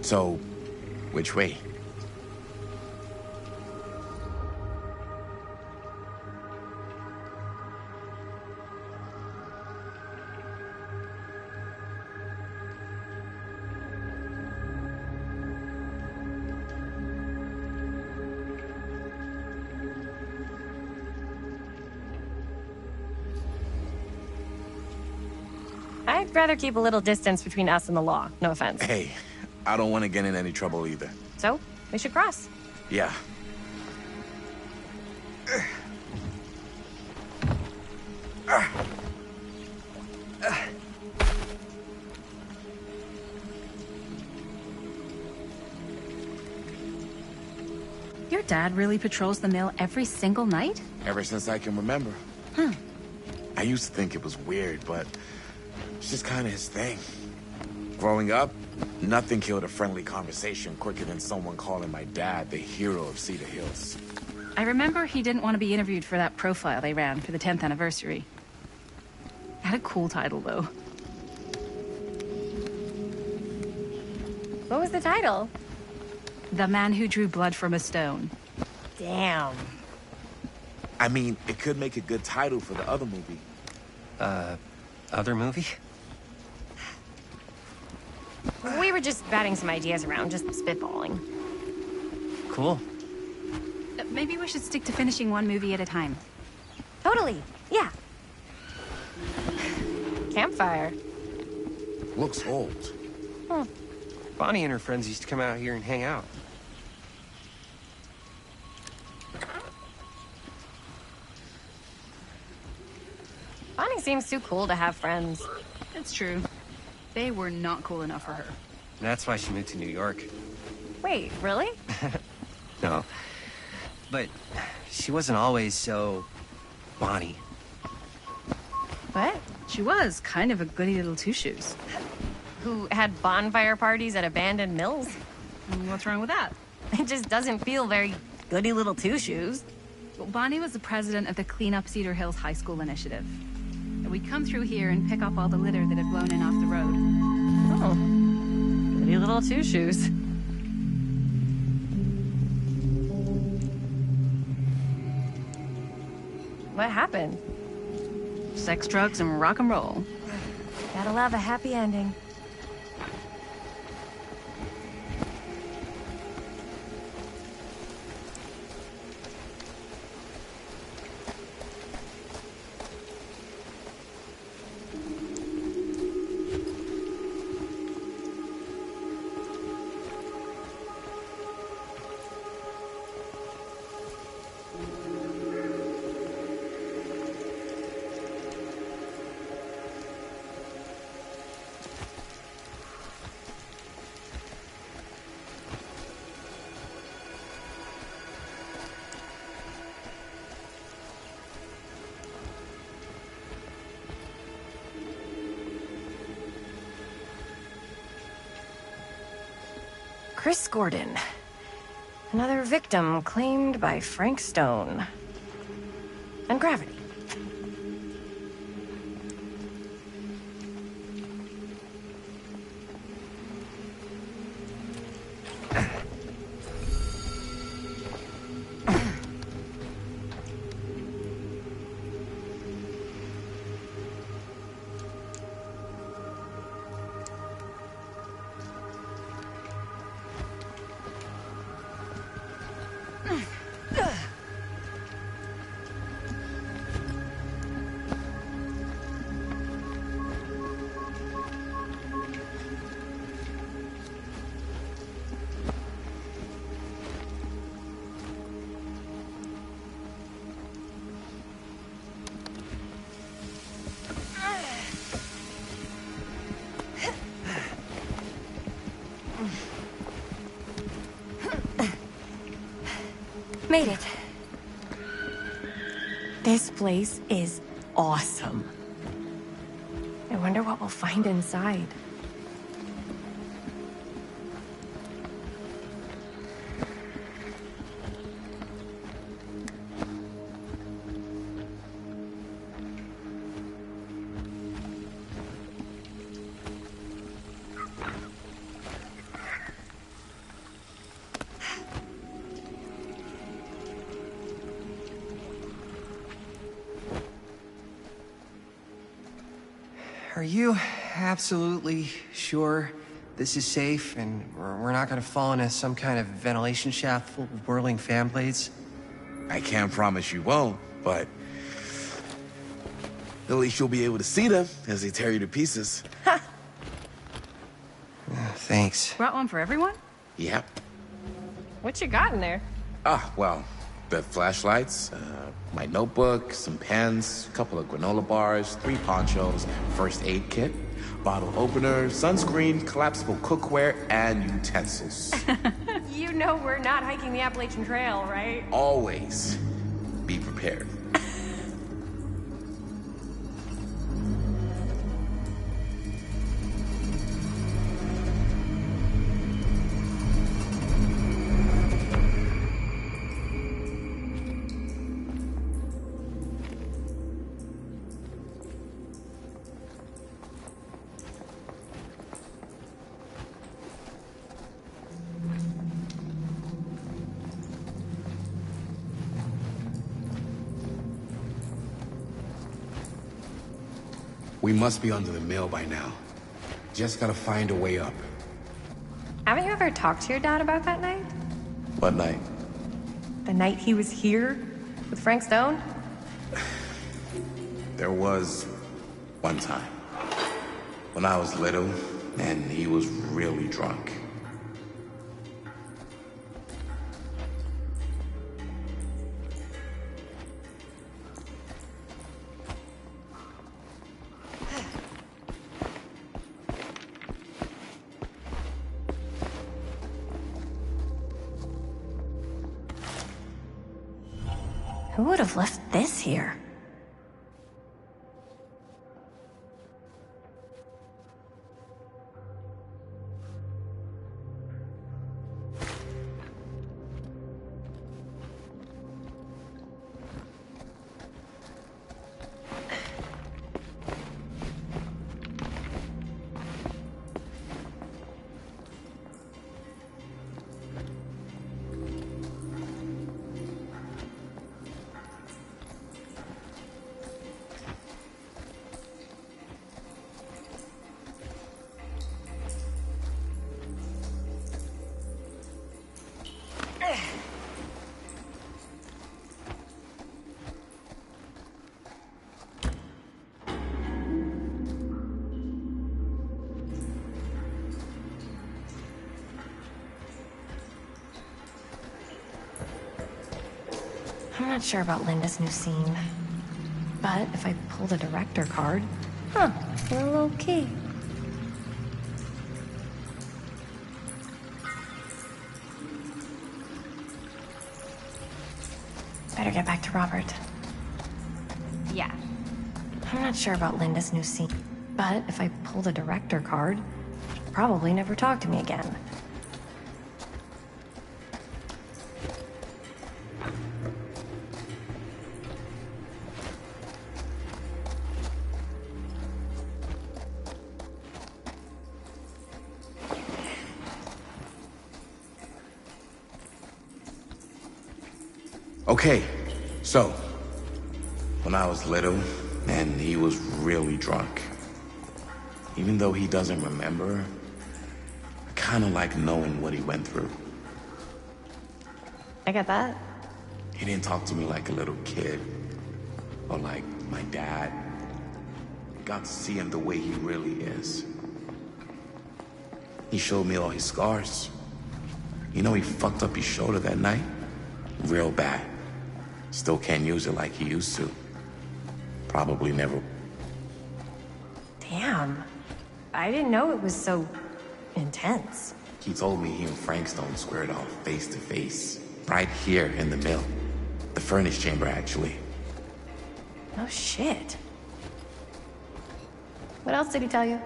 So, which way? I'd rather keep a little distance between us and the law. No offense. Hey, I don't want to get in any trouble either. So, we should cross. Yeah. Your dad really patrols the mill every single night? Ever since I can remember. Huh. I used to think it was weird, but it's just kind of his thing. Growing up, nothing killed a friendly conversation quicker than someone calling my dad the hero of Cedar Hills. I remember he didn't want to be interviewed for that profile they ran for the 10th anniversary. Had a cool title, though. What was the title? The Man Who Drew Blood from a Stone. Damn. I mean, it could make a good title for the other movie. Other movie? We were just batting some ideas around, just spitballing. Cool. Maybe we should stick to finishing one movie at a time. Totally. Yeah. Campfire. Looks old. Hmm. Bonnie and her friends used to come out here and hang out. Bonnie seems too cool to have friends. It's true. They were not cool enough for her. That's why she moved to New York. Wait, really? No. But she wasn't always so... Bonnie. What? She was kind of a goody little two-shoes. Who had bonfire parties at abandoned mills? What's wrong with that? It just doesn't feel very goody little two-shoes. Well, Bonnie was the president of the Clean Up Cedar Hills High School Initiative. And we'd come through here and pick up all the litter that had blown in off the road. Oh. Goody little two-shoes. What happened? Sex, drugs, and rock and roll. Gotta love a happy ending. Chris Gordon. Another victim claimed by Frank Stone. And Gravity. Made it. This place is awesome. I wonder what we'll find inside. Are you absolutely sure this is safe and we're not gonna fall into some kind of ventilation shaft full of whirling fan blades? I can't promise you won't, but At least you'll be able to see them as they tear you to pieces. Thanks. Brought one for everyone? Yep. What you got in there? Well, the flashlights, my notebook, some pens, a couple of granola bars, 3 ponchos, first aid kit, bottle opener, sunscreen, collapsible cookware, and utensils. You know we're not hiking the Appalachian Trail, right? Always be prepared. We must be under the mill by now. Just gotta find a way up. Haven't you ever talked to your dad about that night? What night? The night he was here with Frank Stone? There was one time when I was little and he was really drunk. Who would have left this here? I'm not sure about Linda's new scene. But if I pull the director card... Huh, we're low-key. Better get back to Robert. Yeah. I'm not sure about Linda's new scene. But if I pull the director card, she'll probably never talk to me again. Okay, so, when I was little, and he was really drunk. Even though he doesn't remember, I kinda like knowing what he went through. I get that. He didn't talk to me like a little kid, or like my dad. I got to see him the way he really is. He showed me all his scars. You know he fucked up his shoulder that night? Real bad. Still can't use it like he used to. Probably never. Damn. I didn't know it was so intense. He told me he and Frank Stone squared off face to face. Right here in the mill. The furnace chamber, actually. Oh, shit. What else did he tell you?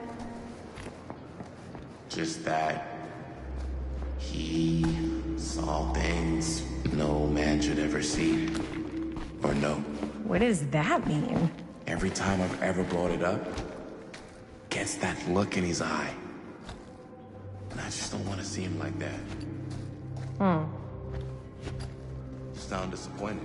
Just that he saw things no man should ever see or know. What does that mean? Every time I've ever brought it up, gets that look in his eye. And I just don't want to see him like that. You sound disappointed.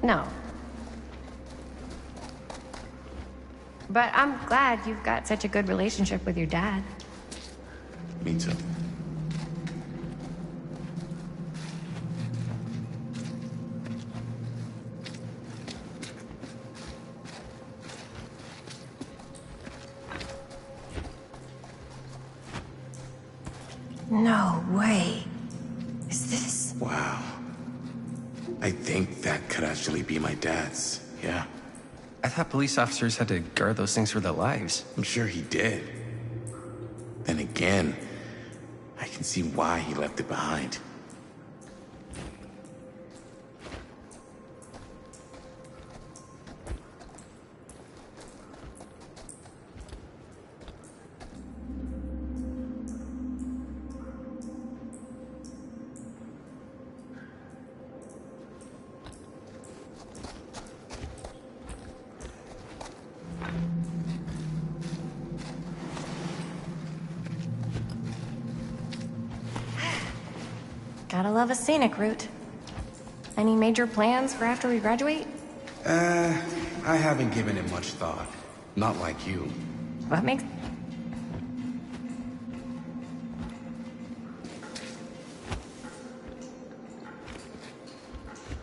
No. But I'm glad you've got such a good relationship with your dad. Me too. No way. Is this... Wow. I think that could actually be my dad's. Yeah. I thought police officers had to guard those things for their lives. I'm sure he did. Then again, I can see why he left it behind. Gotta love a scenic route. Any major plans for after we graduate? I haven't given it much thought. Not like you. What makes...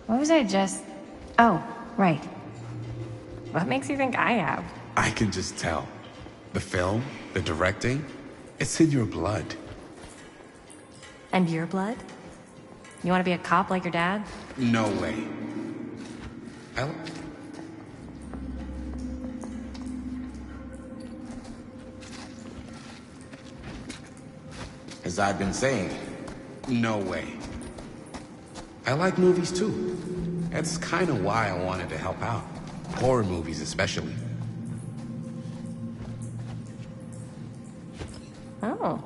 What was I just... Oh, right. What makes you think I have? I can just tell. The film, the directing, it's in your blood. And your blood? You want to be a cop like your dad? No way. As I've been saying, No way. I like movies too. That's kind of why I wanted to help out. Horror movies especially. Oh.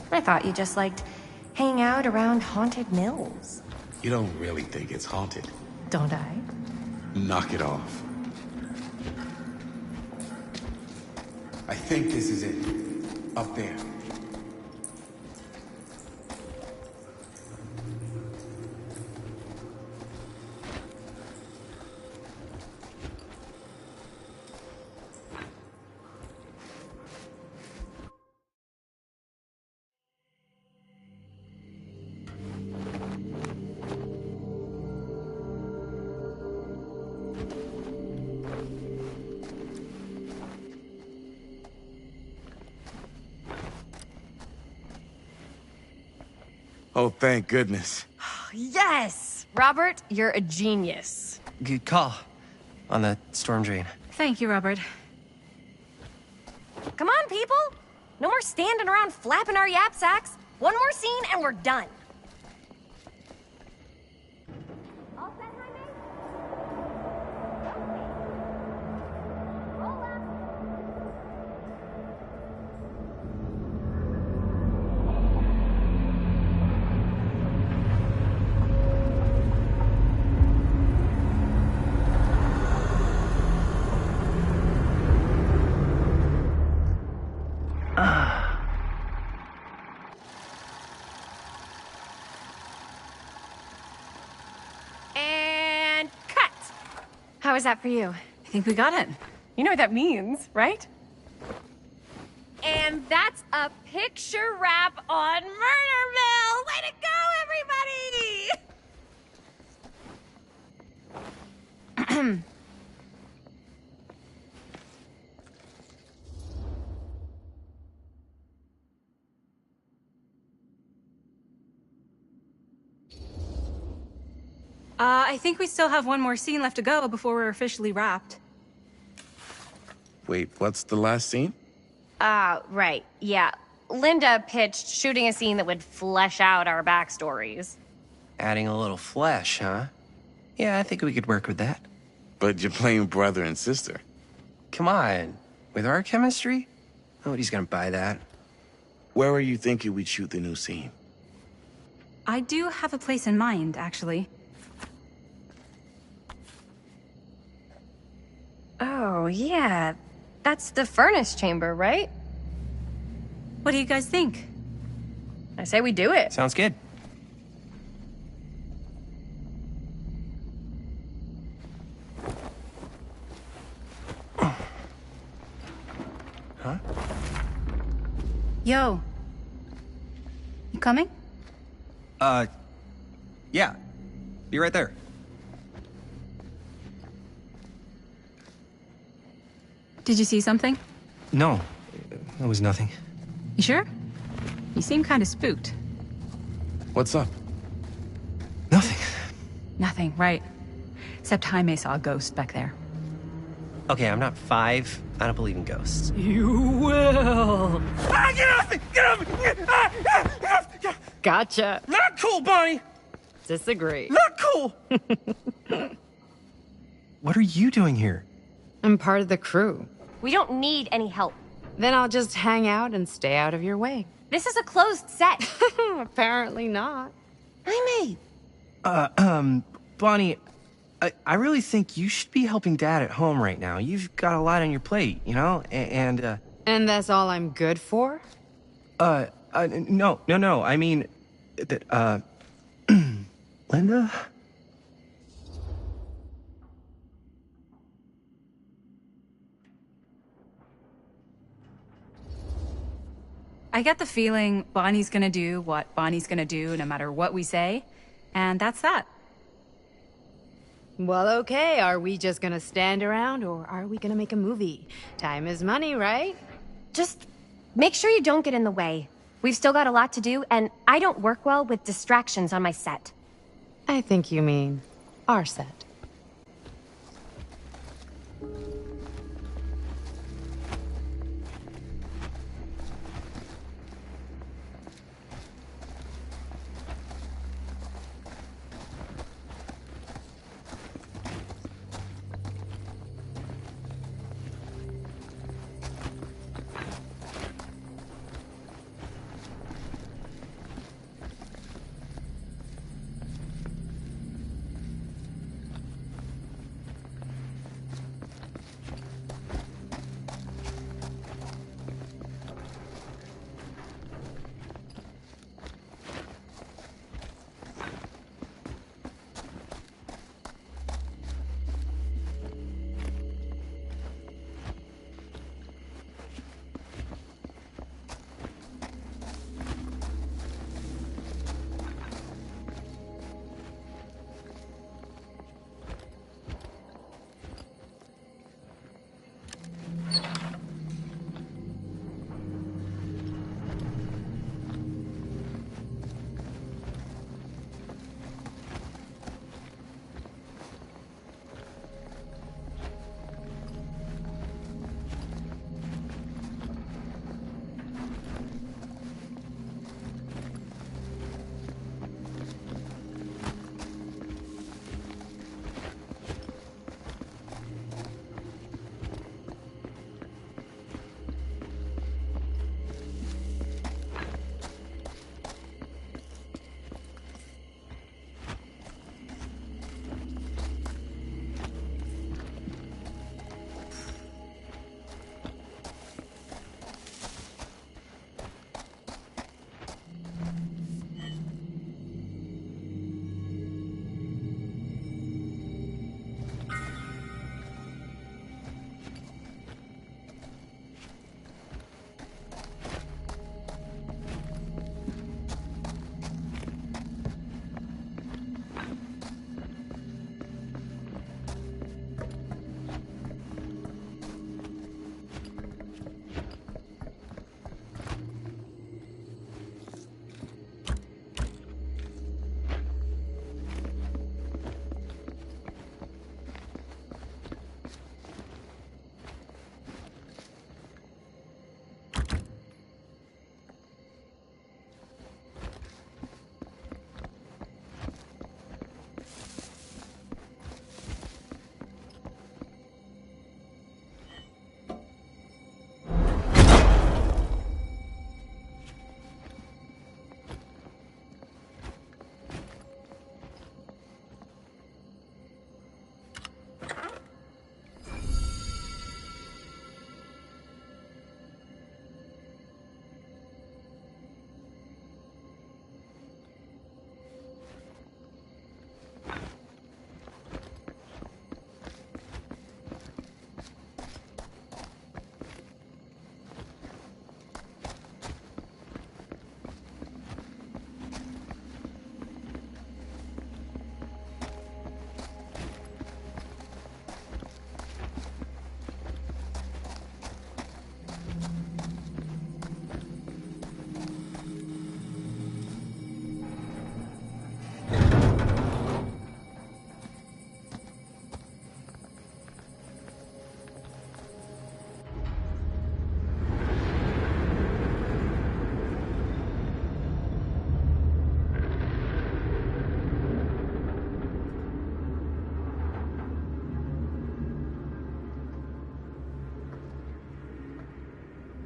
I thought you just liked hanging out around haunted mills. You don't really think it's haunted. Don't I? Knock it off. I think this is it. Up there. oh, thank goodness. Yes! Robert, you're a genius. Good call on the storm drain. Thank you, Robert. Come on, people! No more standing around flapping our yap sacks. One more scene and we're done. And cut! How was that for you? I think we got it. You know what that means, right? And that's a picture wrap on Murder Mill! Way to go, everybody! I think we still have one more scene left to go before we're officially wrapped. Wait, what's the last scene? Right. Yeah. Linda pitched shooting a scene that would flesh out our backstories. Adding a little flesh, huh? Yeah, I think we could work with that. But you're playing brother and sister. Come on. With our chemistry? Nobody's gonna buy that. Where are you thinking we'd shoot the new scene? I do have a place in mind, actually. Oh, yeah. That's the furnace chamber, right? What do you guys think? I say we do it. Sounds good. Yo. You coming? Yeah. Be right there. Did you see something? No, it was nothing. You sure? You seem kind of spooked. What's up? Nothing, right. Except Jaime saw a ghost back there. Okay, I'm not 5. I don't believe in ghosts. You will. Ah, get off me! Get off me! Gotcha. Not cool, Bonnie! Disagree. Not cool! What are you doing here? I'm part of the crew. We don't need any help. Then I'll just hang out and stay out of your way. This is a closed set. Apparently not. Jaime! Bonnie, I really think you should be helping Dad at home right now. You've got a lot on your plate, you know? And that's all I'm good for? No. I mean, that, Linda? I get the feeling Bonnie's gonna do what Bonnie's gonna do no matter what we say, and that's that. Well, okay. Are we just gonna stand around, or are we gonna make a movie? Time is money, right? Just make sure you don't get in the way. We've still got a lot to do, and I don't work well with distractions on my set. I think you mean our set.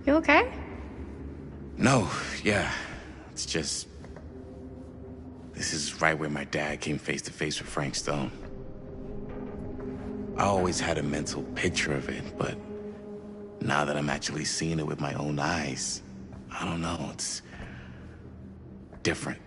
You okay? No, yeah. It's just... This is right where my dad came face to face with Frank Stone. I always had a mental picture of it, but now that I'm actually seeing it with my own eyes, I don't know, it's different.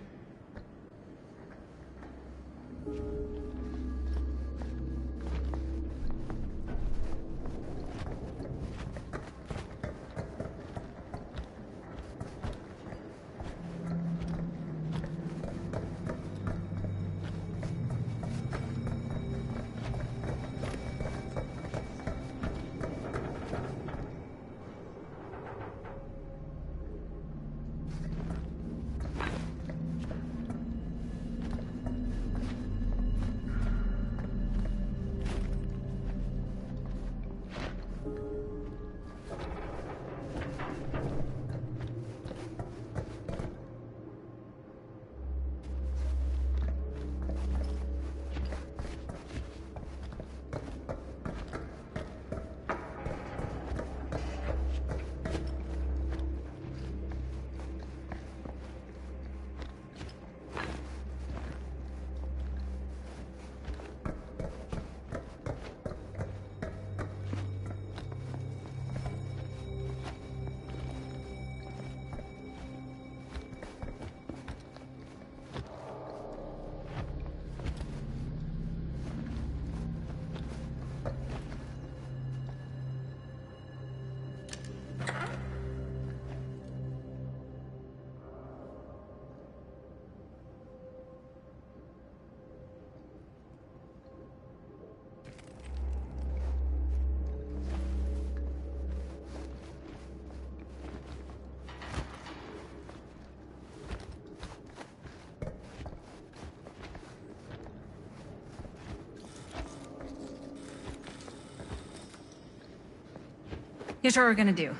Here's what we're gonna do.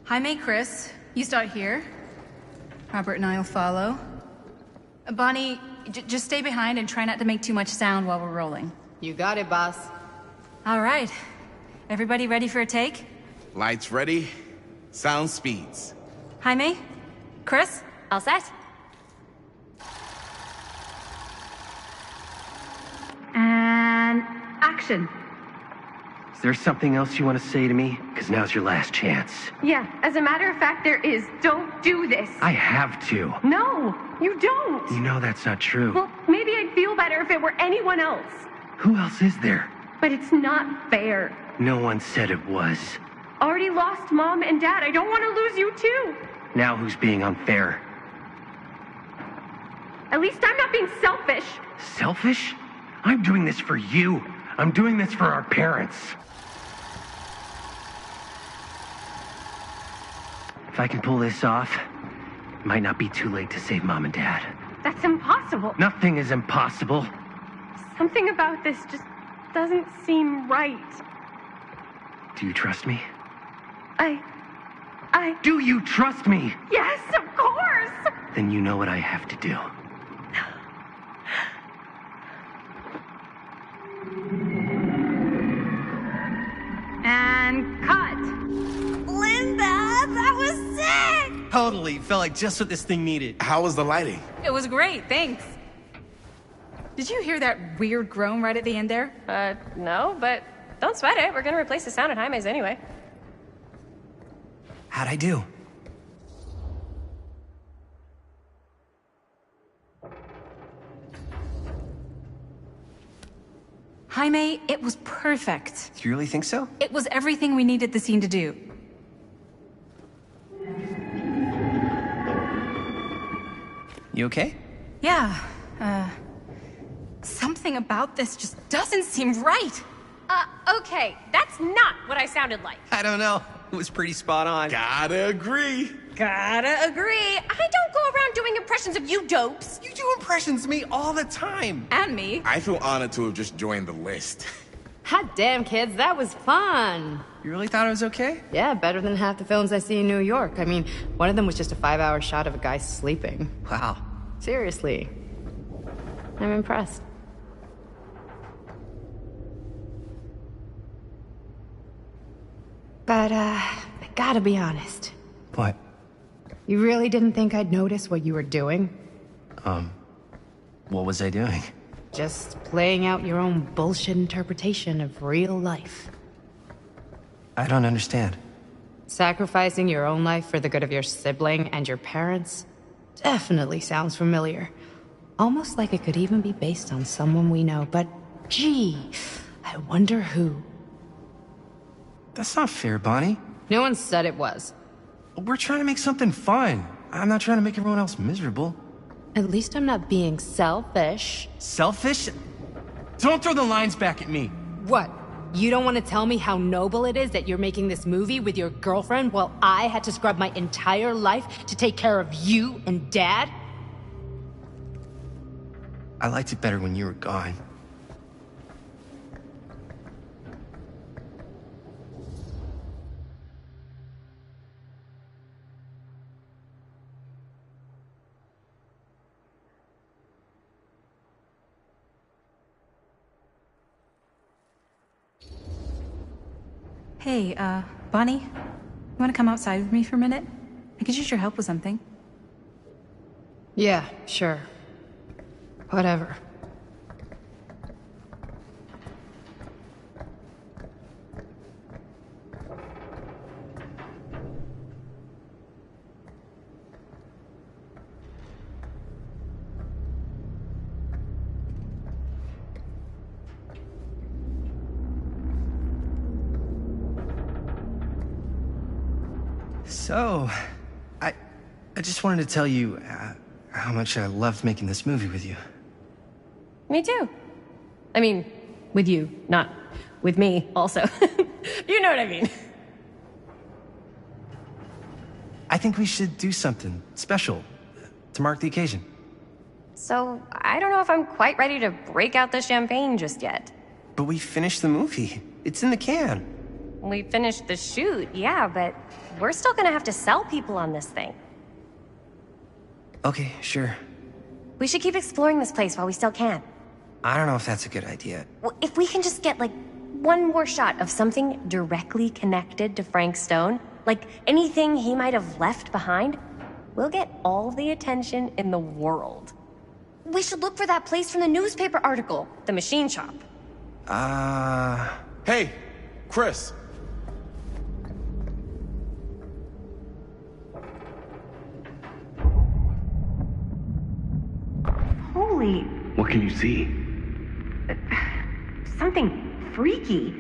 Jaime, Chris, you start here. Robert and I'll follow. Bonnie, just stay behind and try not to make too much sound while we're rolling. You got it, boss. All right. Everybody ready for a take? Lights ready, sound speeds. Jaime? Chris? All set? And action. Is there something else you want to say to me? Because now's your last chance. Yeah, as a matter of fact, there is. Don't do this. I have to. No, you don't. You know that's not true. Well, maybe I'd feel better if it were anyone else. Who else is there? But it's not fair. No one said it was. Already lost Mom and Dad. I don't want to lose you too. Now who's being unfair? At least I'm not being selfish. Selfish? I'm doing this for you. I'm doing this for our parents. If I can pull this off, it might not be too late to save Mom and Dad. That's impossible. Nothing is impossible. Something about this just doesn't seem right. Do you trust me? Do you trust me? Yes, of course! Then you know what I have to do. And cut. Linda, that was sick! Totally. Felt like just what this thing needed. How was the lighting? It was great, thanks. Did you hear that weird groan right at the end there? No, but don't sweat it. We're gonna replace the sound at Jaime's anyway. How'd I do? Jaime, it was perfect. Do you really think so? It was everything we needed the scene to do. You okay? Yeah, something about this just doesn't seem right. Okay, that's not what I sounded like. I don't know. It was pretty spot on. Gotta agree. Gotta agree. I don't go around doing impressions of you dopes. You do impressions of me all the time. And me. I feel honored to have just joined the list. Hot damn, kids, that was fun. You really thought it was okay? Yeah, better than half the films I see in New York. I mean, one of them was just a 5-hour shot of a guy sleeping. Wow. Seriously. I'm impressed. But, the gotta be honest. What? You really didn't think I'd notice what you were doing? What was I doing? Just playing out your own bullshit interpretation of real life. I don't understand. Sacrificing your own life for the good of your sibling and your parents definitely sounds familiar. Almost like it could even be based on someone we know, but gee, I wonder who. That's not fair, Bonnie. No one said it was. We're trying to make something fun. I'm not trying to make everyone else miserable. At least I'm not being selfish. Selfish? Don't throw the lines back at me. What? You don't want to tell me how noble it is that you're making this movie with your girlfriend while I had to scrub my entire life to take care of you and Dad? I liked it better when you were gone. Hey, Bonnie? You wanna come outside with me for a minute? I could use your help with something. Yeah, sure. Whatever. So, I just wanted to tell you how much I loved making this movie with you. Me too. I mean, with you, not with me, also. You know what I mean. I think we should do something special to mark the occasion. So, I don't know if I'm quite ready to break out the champagne just yet. But we finished the movie. It's in the can. We finished the shoot, yeah, but we're still gonna have to sell people on this thing. Okay, sure. We should keep exploring this place while we still can. I don't know if that's a good idea. Well, if we can just get, like, one more shot of something directly connected to Frank Stone, like anything he might have left behind, we'll get all the attention in the world. We should look for that place from the newspaper article, the machine shop. Hey, Chris. Holy... What can you see? something freaky.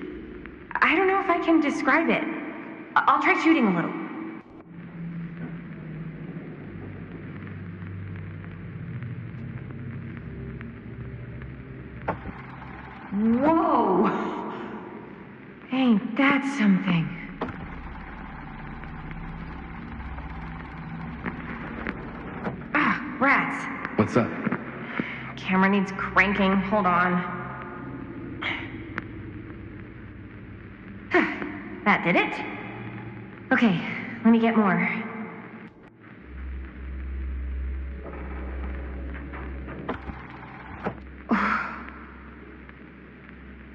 I don't know if I can describe it. I'll try shooting a little. Whoa! Ain't that something? Ah, rats. What's up? Camera needs cranking. Hold on. That did it. Okay, let me get more.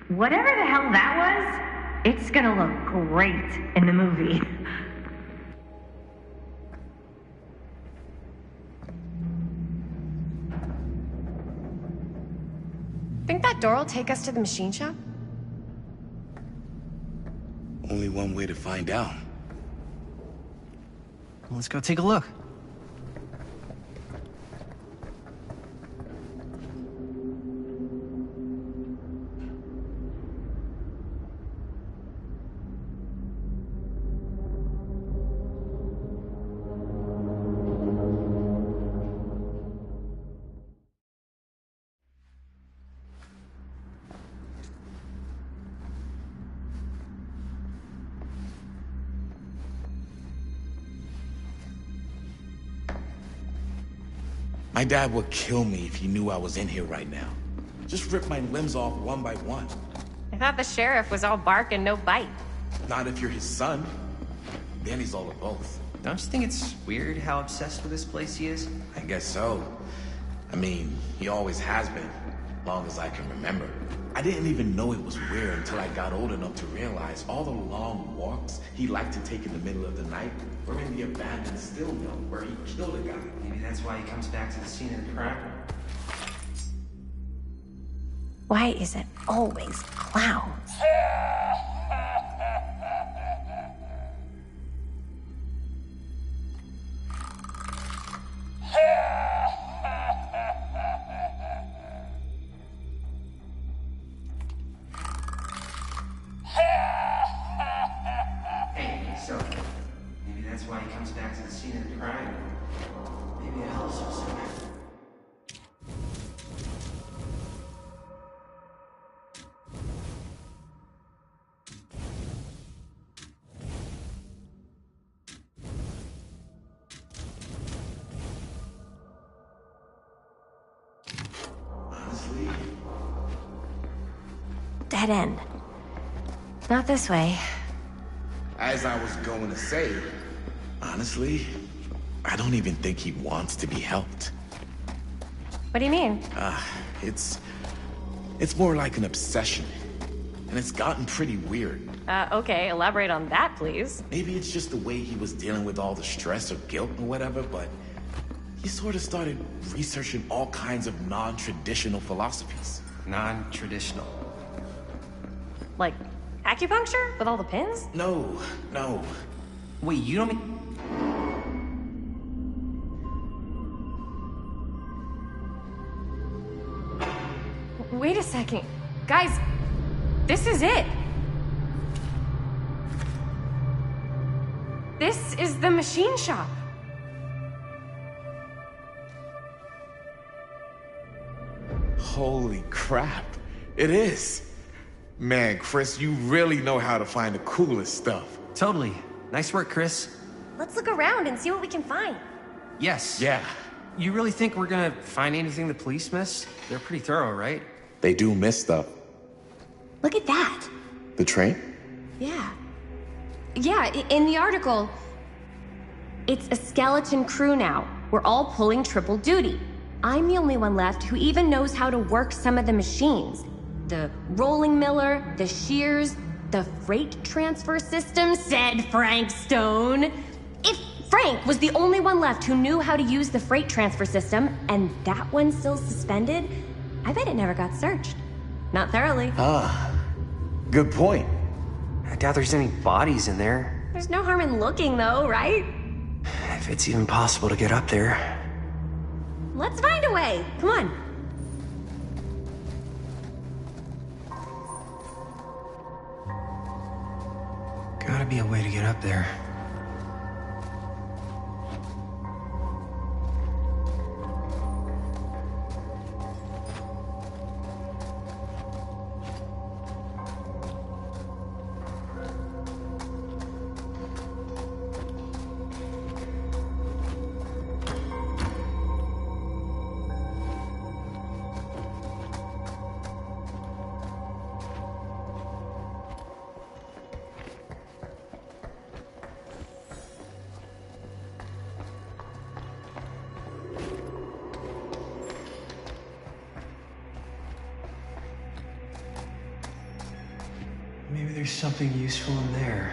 Whatever the hell that was, it's gonna look great in the movie. Think that door will take us to the machine shop? Only one way to find out. Let's go take a look. My dad would kill me if he knew I was in here right now. Just rip my limbs off one by one. I thought the sheriff was all bark and no bite. Not if you're his son. Then he's all of both. Don't you think it's weird how obsessed with this place he is? I guess so. I mean, he always has been. long as I can remember. I didn't even know it was weird until I got old enough to realize all the long walks he liked to take in the middle of the night were in the abandoned steel mill where he killed a guy. Maybe that's why he comes back to the scene of the crime. Why is it always clowns? Hey, so maybe that's why he comes back to the scene of the crime. Maybe it helps him somehow. Dead end. Not this way. As I was going to say, honestly, I don't even think he wants to be helped. What do you mean? It's more like an obsession. And it's gotten pretty weird. Okay, elaborate on that, please. Maybe it's just the way he was dealing with all the stress or guilt or whatever, but he sort of started researching all kinds of non-traditional philosophies. Non-traditional? Like acupuncture with all the pins? No. Wait, you don't mean... Wait a second. Guys, this is it. This is the machine shop. Holy crap. It is. Man, Chris, you really know how to find the coolest stuff. Totally. Nice work, Chris. Let's look around and see what we can find. Yes. Yeah. You really think we're gonna find anything the police miss? They're pretty thorough, right? They do miss stuff. Look at that. The train? Yeah. Yeah, in the article, it's a skeleton crew now. We're all pulling triple duty. I'm the only one left who even knows how to work some of the machines. The rolling miller, the shears, the freight transfer system, said Frank Stone. If Frank was the only one left who knew how to use the freight transfer system, and that one's still suspended, I bet it never got searched. Not thoroughly. Good point. I doubt there's any bodies in there. There's no harm in looking, though, right? If it's even possible to get up there. Let's find a way. Come on. Gotta be a way to get up there. Maybe there's something useful in there.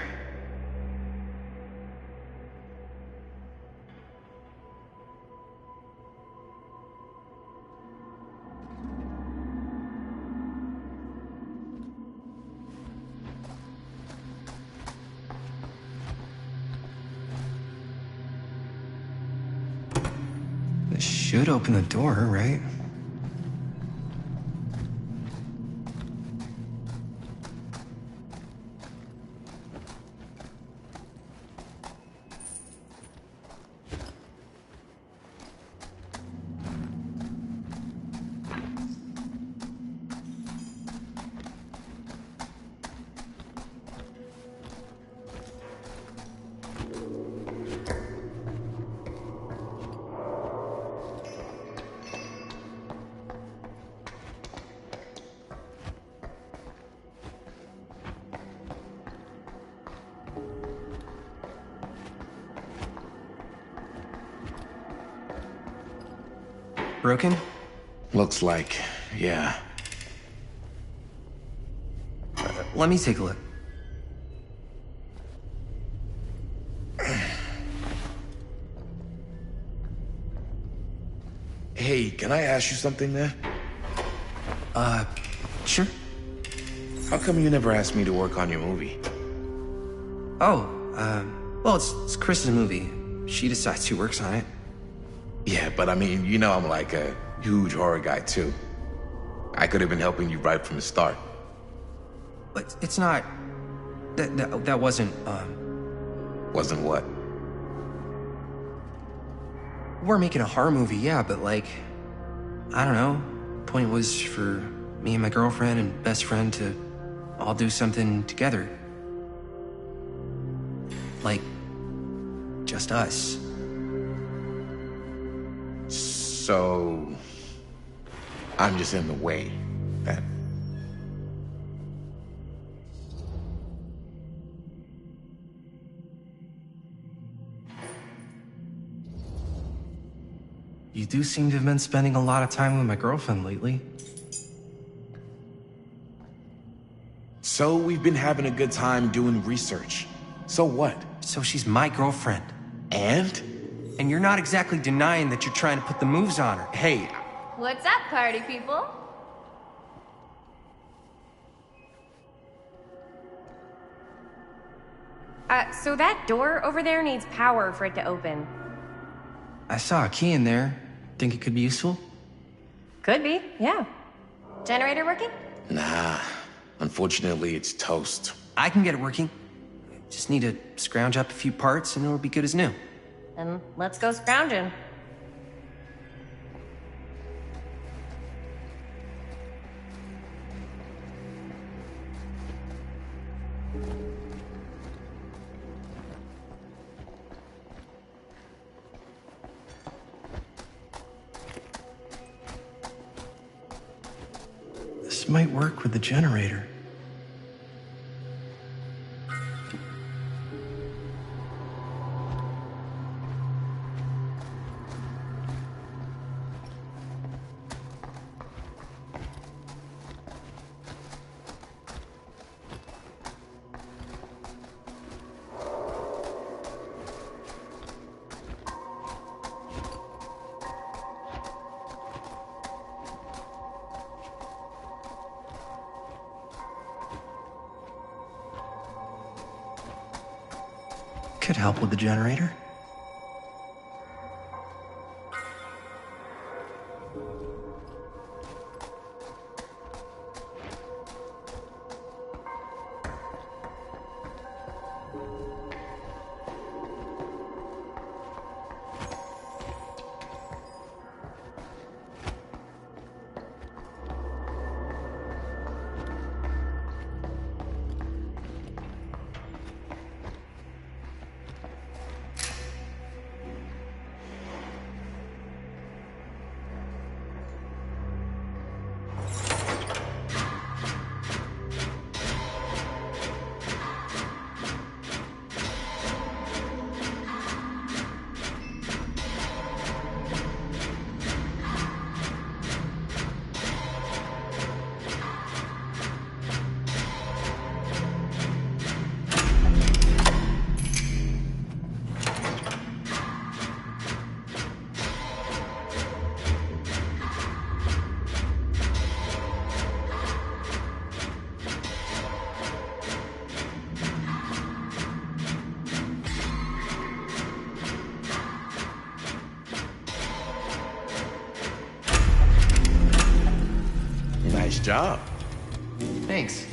This should open the door, right? Broken? Looks like. Yeah. Let me take a look. Hey, can I ask you something, man? Sure. How come you never asked me to work on your movie? Oh, well, it's Chris's movie. She decides who works on it. Yeah, but I mean, you know I'm like a huge horror guy, too. I could have been helping you right from the start. But it's not... That wasn't, Wasn't what? We're making a horror movie, yeah, but like... I don't know. Point was for me and my girlfriend and best friend to all do something together. Like... just us. So... I'm just in the way, then. You do seem to have been spending a lot of time with my girlfriend lately. So we've been having a good time doing research. So what? So she's my girlfriend. And? And you're not exactly denying that you're trying to put the moves on her. Hey, What's up, party people? So that door over there needs power for it to open. I saw a key in there. Think it could be useful? Could be, yeah. Generator working? Nah. Unfortunately, it's toast. I can get it working. Just need to scrounge up a few parts and it'll be good as new. Then let's go scrounging. This might work with the generator. Could help with the generator. Nice job. Thanks.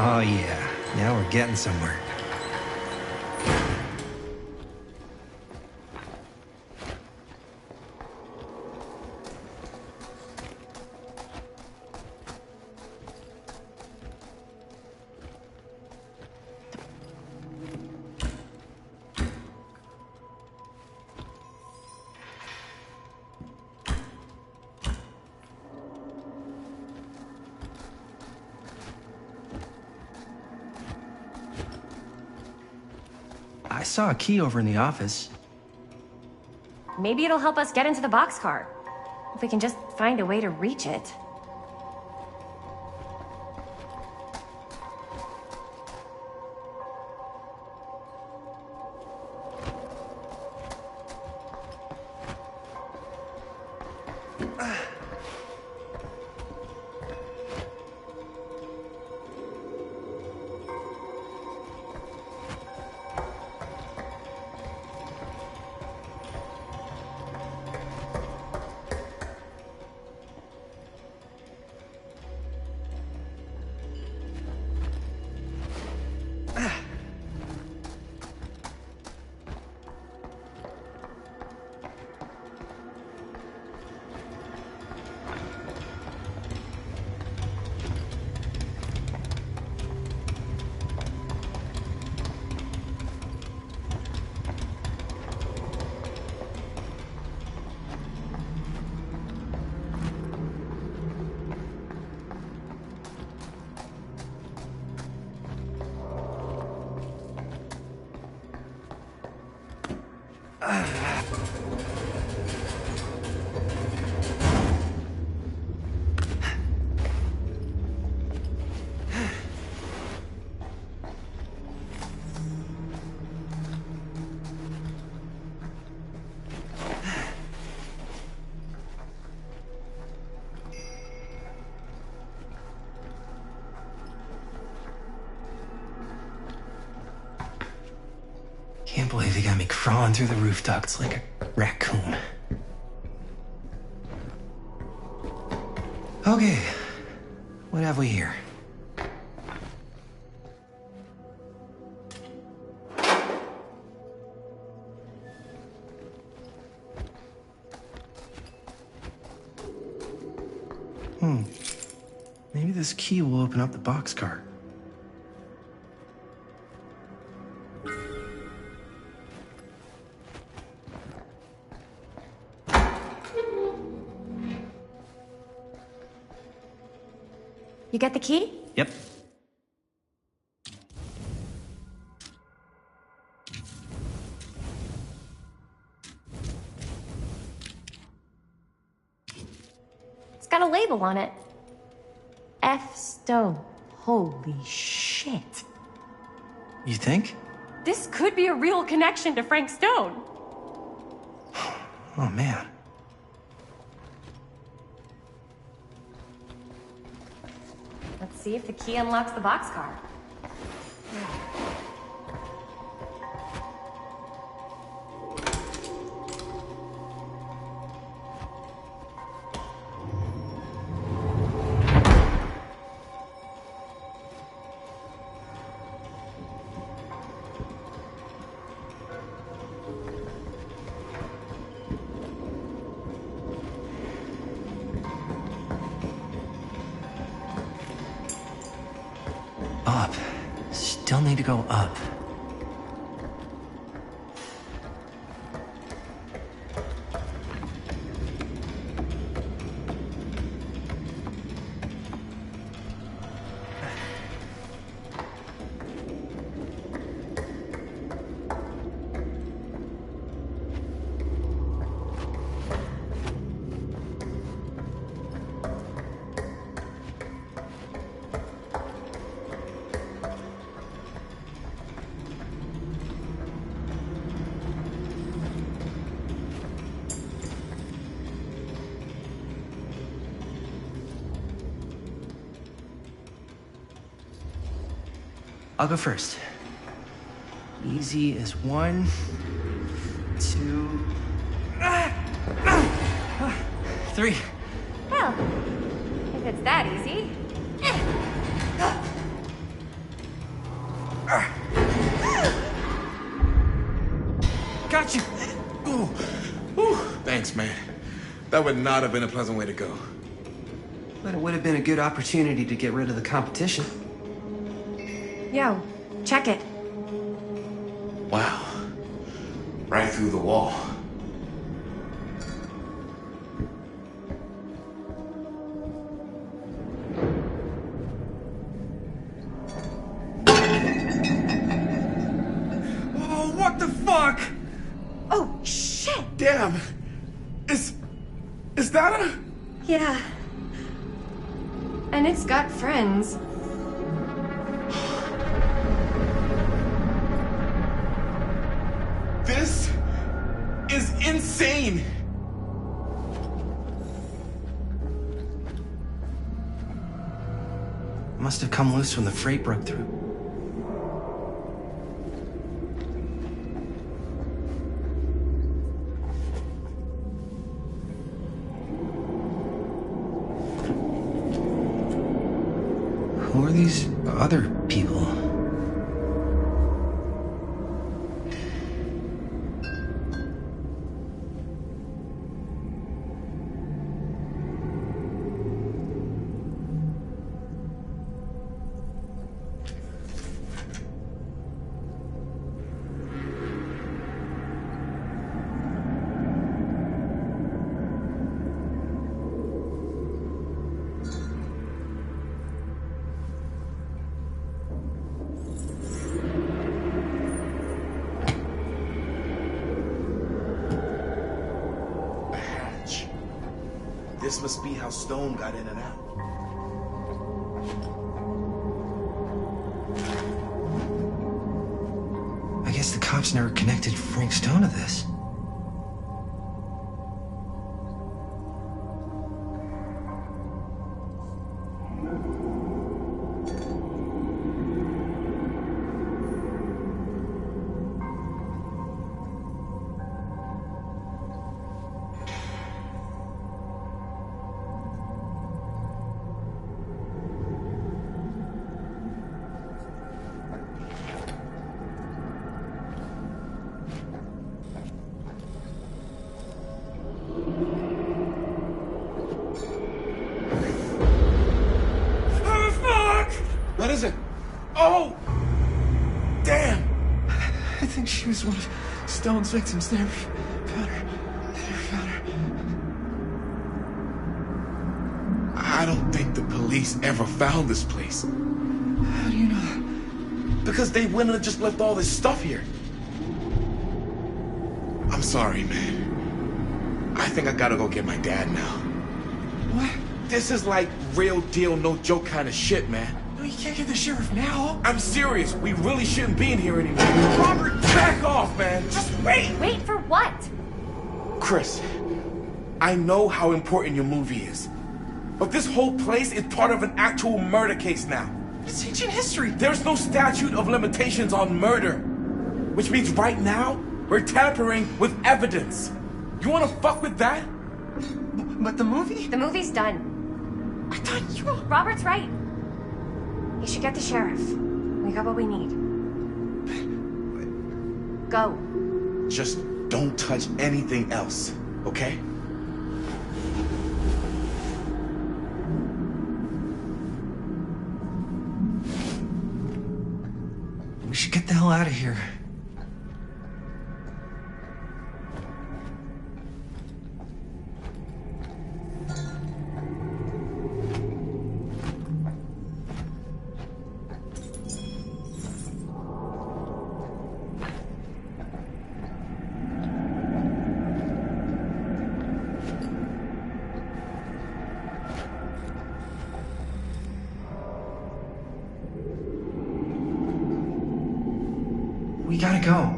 Oh yeah, now we're getting somewhere. I saw a key over in the office. Maybe it'll help us get into the boxcar. If we can just find a way to reach it. Can't believe they got me crawling through the roof ducts like a raccoon. Okay, what have we here? Maybe this key will open up the boxcar. You get the key? Yep. It's got a label on it. F. Stone. Holy shit. You think? This could be a real connection to Frank Stone. Oh, man. Let's see if the key unlocks the boxcar. Up. Still need to go up. I'll go first. Easy as 1, 2, 3. Well, if it's that easy. Got you! Ooh. Ooh. Thanks, man. That would not have been a pleasant way to go. But it would have been a good opportunity to get rid of the competition. Yo, check it. Wow. Right through the wall. Oh, what Damn. Is that a... Yeah. And it's got friends. This is insane. Must have come loose when the freight broke through. Who are these other people? This must be how Stone got in and out. I guess the cops never connected Frank Stone to this. What is it? Oh! Damn! I think she was one of Stone's victims. They never found her. They never found her. I don't think the police ever found this place. How do you know that? Because they wouldn't have just left all this stuff here. I'm sorry, man. I think I gotta go get my dad now. What? This is like real deal, no joke kind of shit, man. No, you can't get the sheriff now. I'm serious. We really shouldn't be in here anymore. Robert, back off, man. Just wait. Wait for what? Chris, I know how important your movie is. But this whole place is part of an actual murder case now. It's ancient history. There's no statute of limitations on murder. Which means right now, we're tampering with evidence. You wanna fuck with that? But the movie? The movie's done. I thought you... Robert's right. You should get the sheriff. We got what we need. Go. Just don't touch anything else, okay? We should get the hell out of here. We gotta go.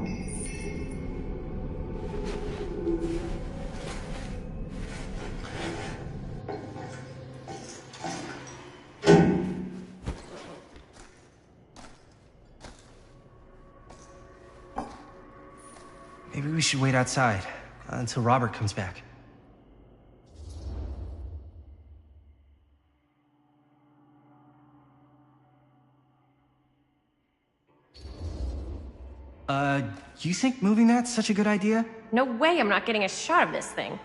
Maybe we should wait outside until Robert comes back. You think moving that's such a good idea? No way I'm not getting a shot of this thing.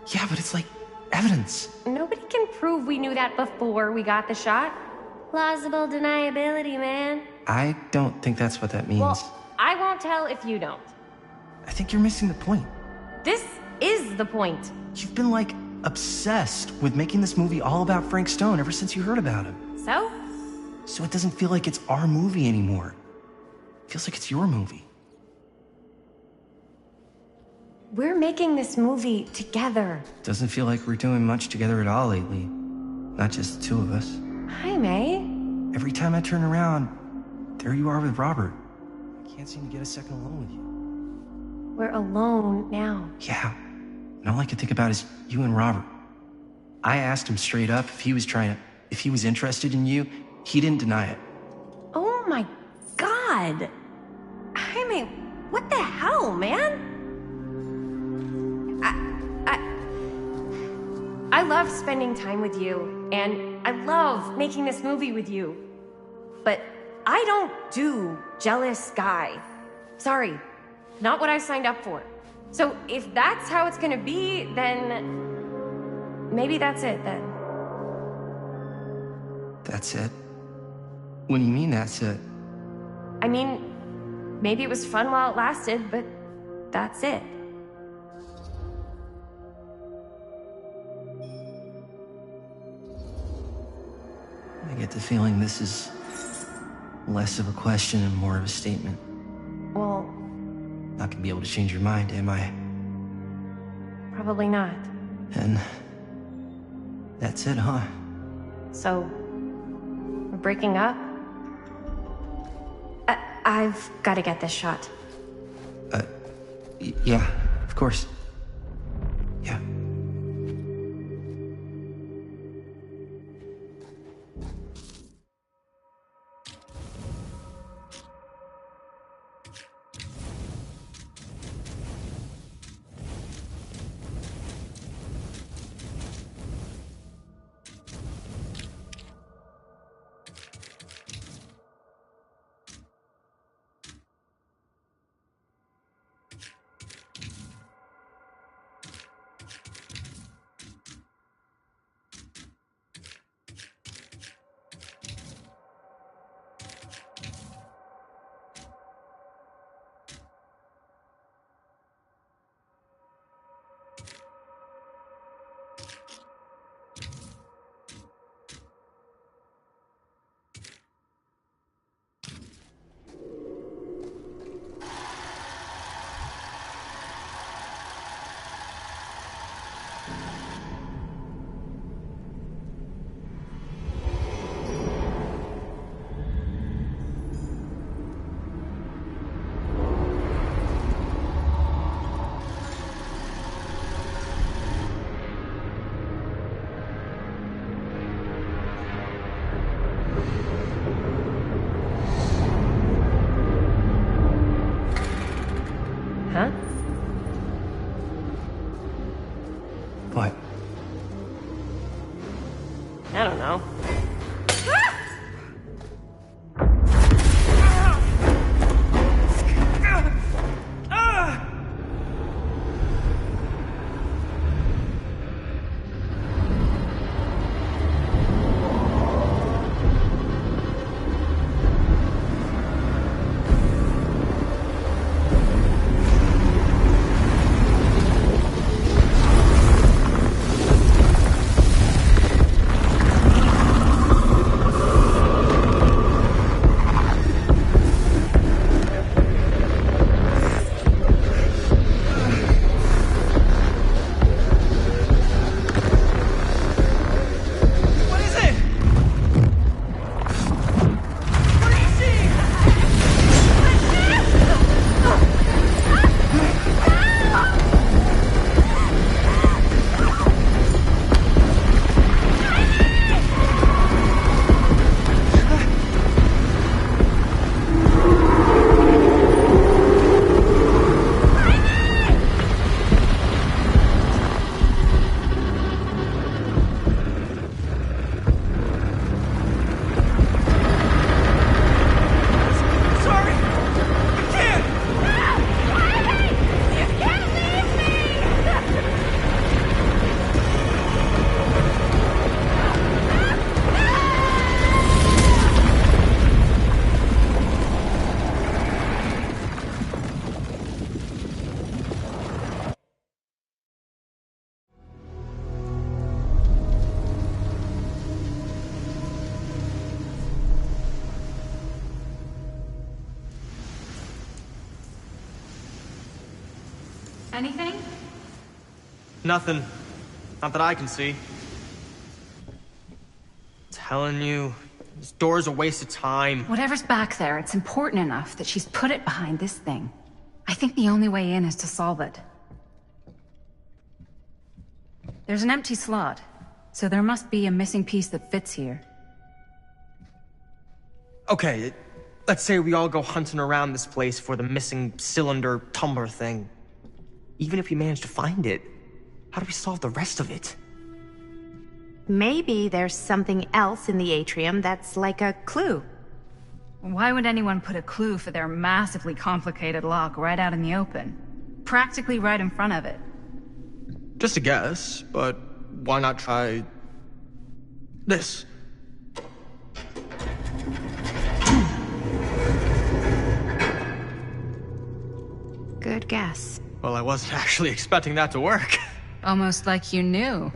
Yeah, but it's like evidence. Nobody can prove we knew that before we got the shot. Plausible deniability, man. I don't think that's what that means. Well, I won't tell if you don't. I think you're missing the point. This is the point. You've been, like, obsessed with making this movie all about Frank Stone ever since you heard about him. So? So it doesn't feel like it's our movie anymore. It feels like it's your movie. we're making this movie together. Doesn't feel like we're doing much together at all lately. Not just the two of us. Hi, May. Every time I turn around, there you are with Robert. I can't seem to get a second alone with you. We're alone now. Yeah. And all I can think about is you and Robert. I asked him straight up if he was interested in you. He didn't deny it. Oh my God. Jaime, what the hell, man? I love spending time with you, and I love making this movie with you. But I don't do jealous guy. Sorry, not what I signed up for. So if that's how it's gonna be, then maybe that's it then. That's it? What do you mean that's it? I mean, maybe it was fun while it lasted, but that's it. I get the feeling this is less of a question and more of a statement. Well, Not gonna be able to change your mind, am I? probably not. And that's it, huh? So, we're breaking up? I've got to get this shot. Yeah, of course. Yeah. Huh? What? I don't know. Anything? Nothing. Not that I can see. Telling you, this door's a waste of time. Whatever's back there, it's important enough that she's put it behind this thing. I think the only way in is to solve it. There's an empty slot, so there must be a missing piece that fits here. Okay, let's say we all go hunting around this place for the missing cylinder tumbler thing. Even if we manage to find it, how do we solve the rest of it? Maybe there's something else in the atrium that's like a clue. Why would anyone put a clue for their massively complicated lock right out in the open? Practically right in front of it. Just a guess, but why not try this? Good guess. Well, I wasn't actually expecting that to work. Almost like you knew.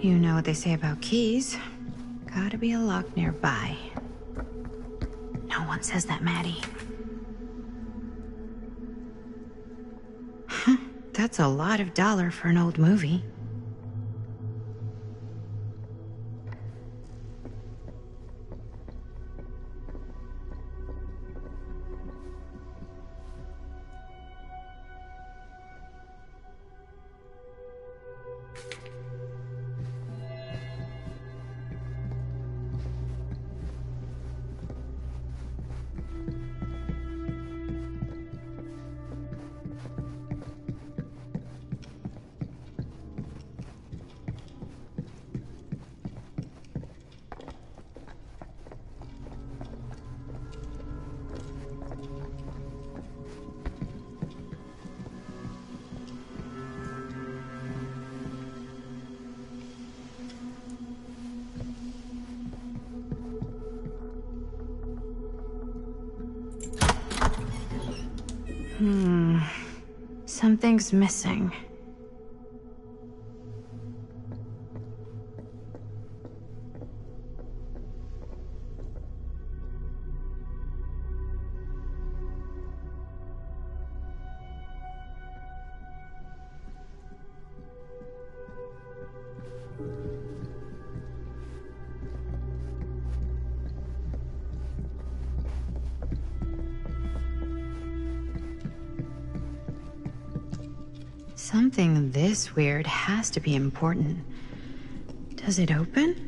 You know what they say about keys. Gotta be a lock nearby. No one says that, Maddie. Huh, that's a lot of dollar for an old movie. Something's missing. Something this weird has to be important. Does it open?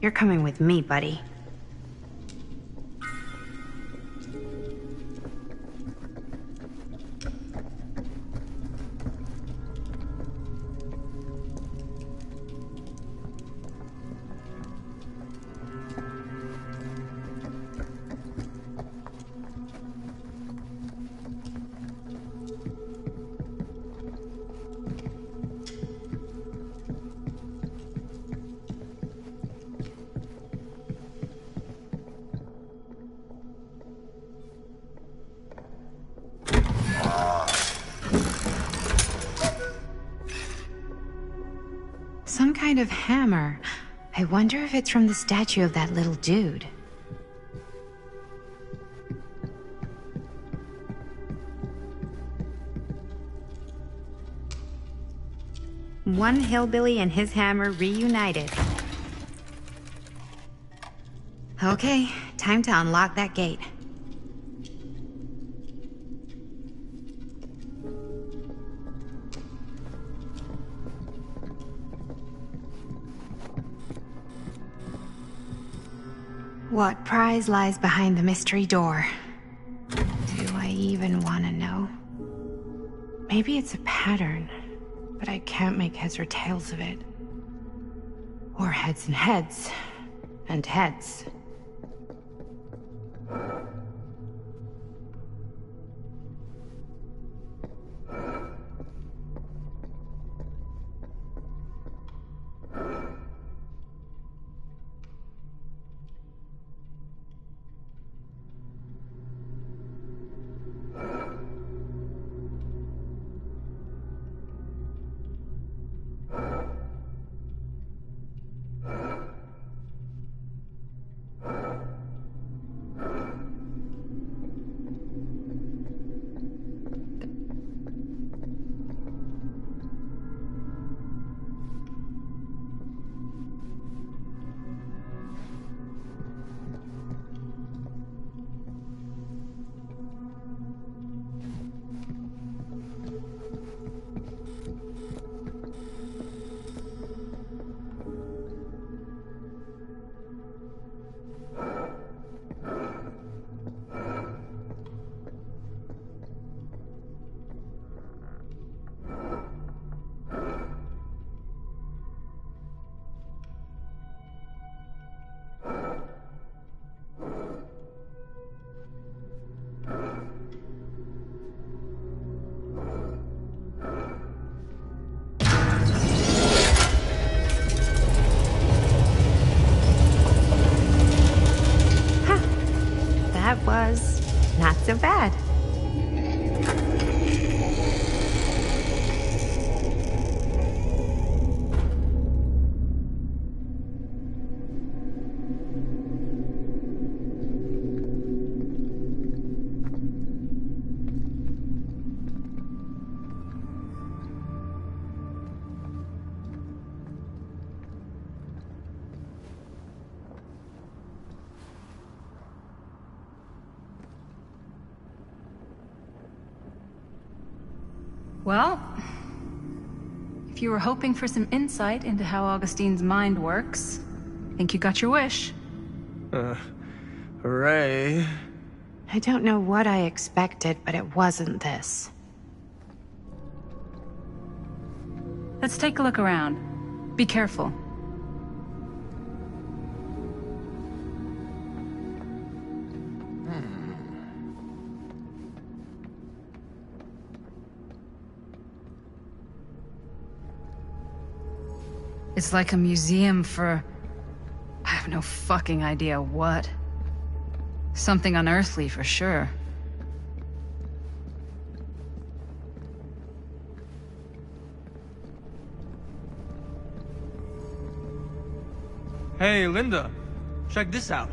You're coming with me, buddy. Some kind of hammer. I wonder if it's from the statue of that little dude. One hillbilly and his hammer reunited. Okay, time to unlock that gate. What prize lies behind the mystery door? Do I even want to know? Maybe it's a pattern, but I can't make heads or tails of it. Or heads and heads, and heads. That was not so bad. Well, if you were hoping for some insight into how Augustine's mind works, I think you got your wish. Ray. I don't know what I expected, but it wasn't this. Let's take a look around. Be careful. It's like a museum for... I have no fucking idea what. Something unearthly for sure. Hey, Linda. Check this out.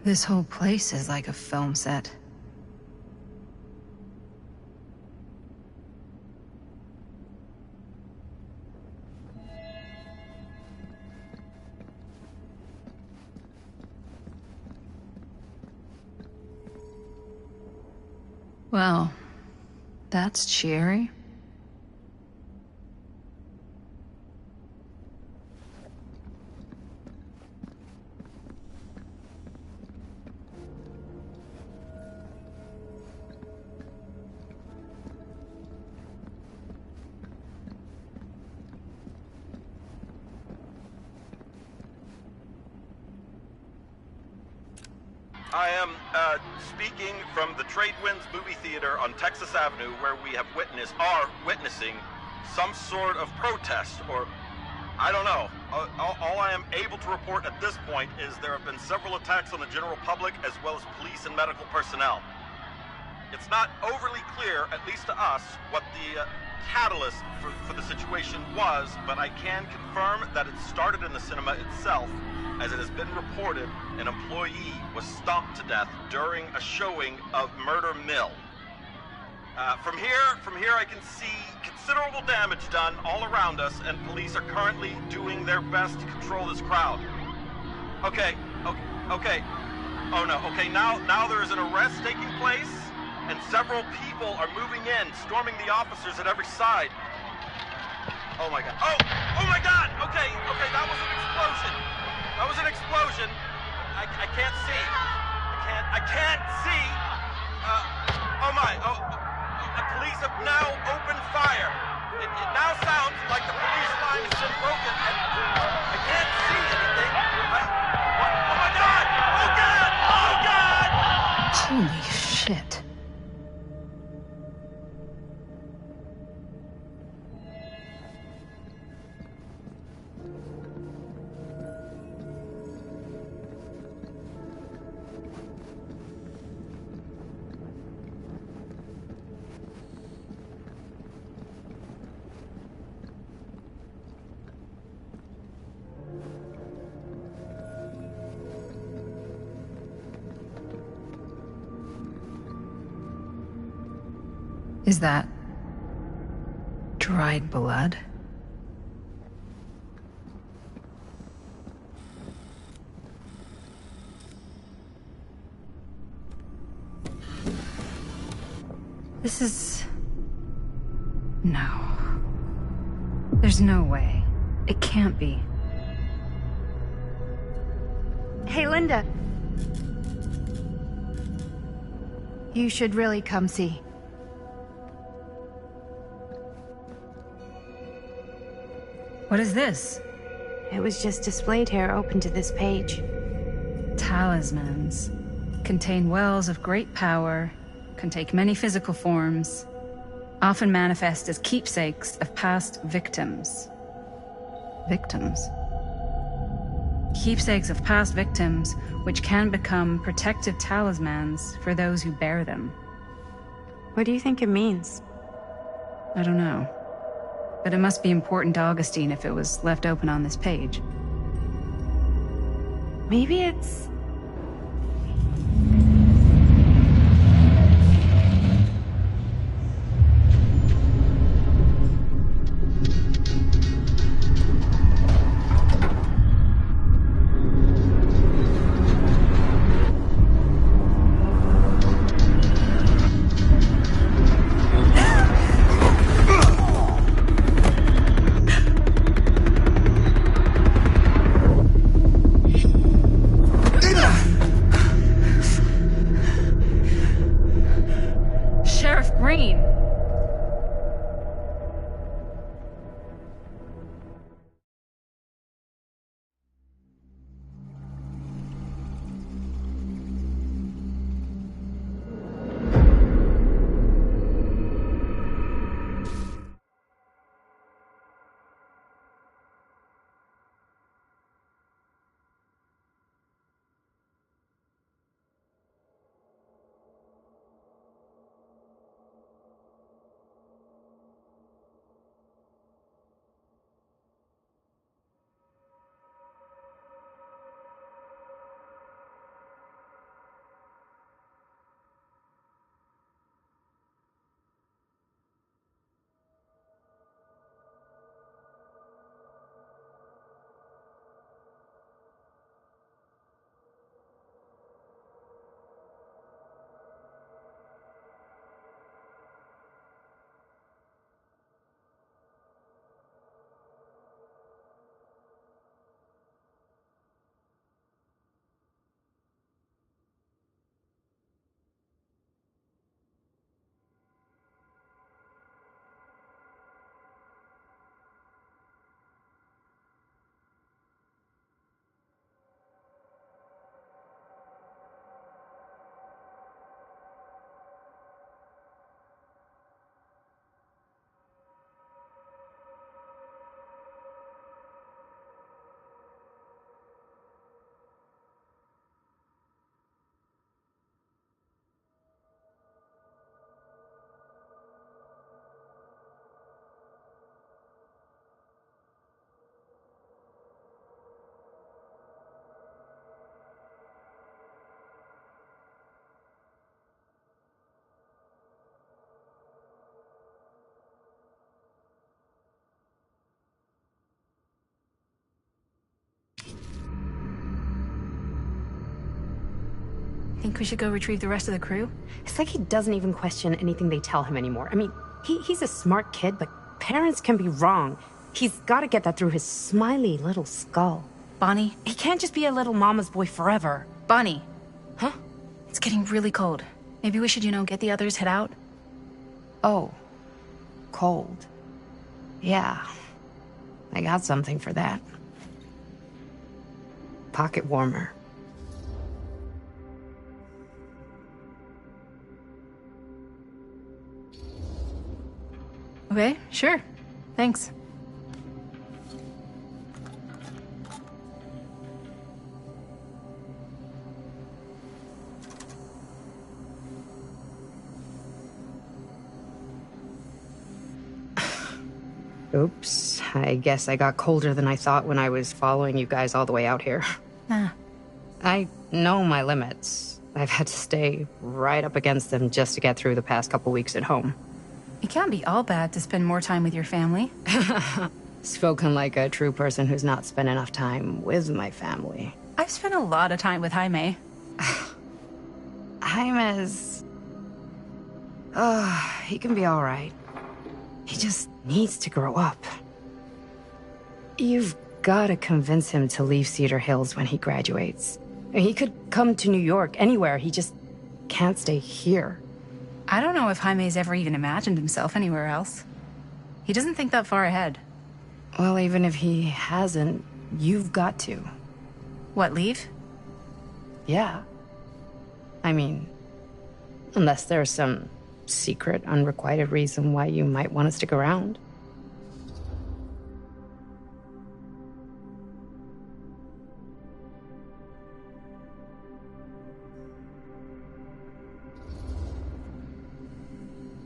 This whole place is like a film set. Well, that's cheery. I am speaking from the Trade Winds Movie Theater on Texas Avenue, where we are witnessing some sort of protest, or I don't know. All I am able to report at this point is there have been several attacks on the general public as well as police and medical personnel. It's not overly clear, at least to us, what the catalyst for the situation was, but I can confirm that it started in the cinema itself. As it has been reported, an employee was stomped to death during a showing of Murder Mill. From here I can see considerable damage done all around us, and police are currently doing their best to control this crowd. Okay. Oh no, okay, now there is an arrest taking place, and several people are moving in, storming the officers at every side. Oh my god. Oh my god! Okay, that was an explosion. That was an explosion. I can't see. I can't see. The police have now opened fire. It now sounds like the police line has been broken, and I can't see anything. Oh my god! Oh god! Oh god! Holy shit. Is that dried blood? This is... No. There's no way. It can't be. Hey, Linda. You should really come see. What is this? It was just displayed here, open to this page. Talismans contain wells of great power, can take many physical forms, often manifest as keepsakes of past victims. Victims? Keepsakes of past victims, which can become protective talismans for those who bear them. What do you think it means? I don't know. But it must be important to Augustine if it was left open on this page. Maybe it's... Think we should go retrieve the rest of the crew? It's like he doesn't even question anything they tell him anymore. I mean, he's a smart kid, but parents can be wrong. He's got to get that through his smiley little skull. Bonnie? He can't just be a little mama's boy forever. Bonnie. Huh? It's getting really cold. Maybe we should, get the others, head out? Oh. Cold. Yeah. I got something for that. Pocket warmer. Okay, sure. Thanks. Oops. I guess I got colder than I thought when I was following you guys all the way out here. Nah. I know my limits. I've had to stay right up against them just to get through the past couple weeks at home. It can't be all bad to spend more time with your family. Spoken like a true person who's not spent enough time with my family. I've spent a lot of time with Jaime. Jaime's... he can be alright. He just needs to grow up. You've gotta convince him to leave Cedar Hills when he graduates. He could come to New York, anywhere. He just can't stay here. I don't know if Jaime's ever even imagined himself anywhere else. He doesn't think that far ahead. Well, even if he hasn't, you've got to. What, leave? Yeah. I mean, unless there's some secret, unrequited reason why you might want to stick around.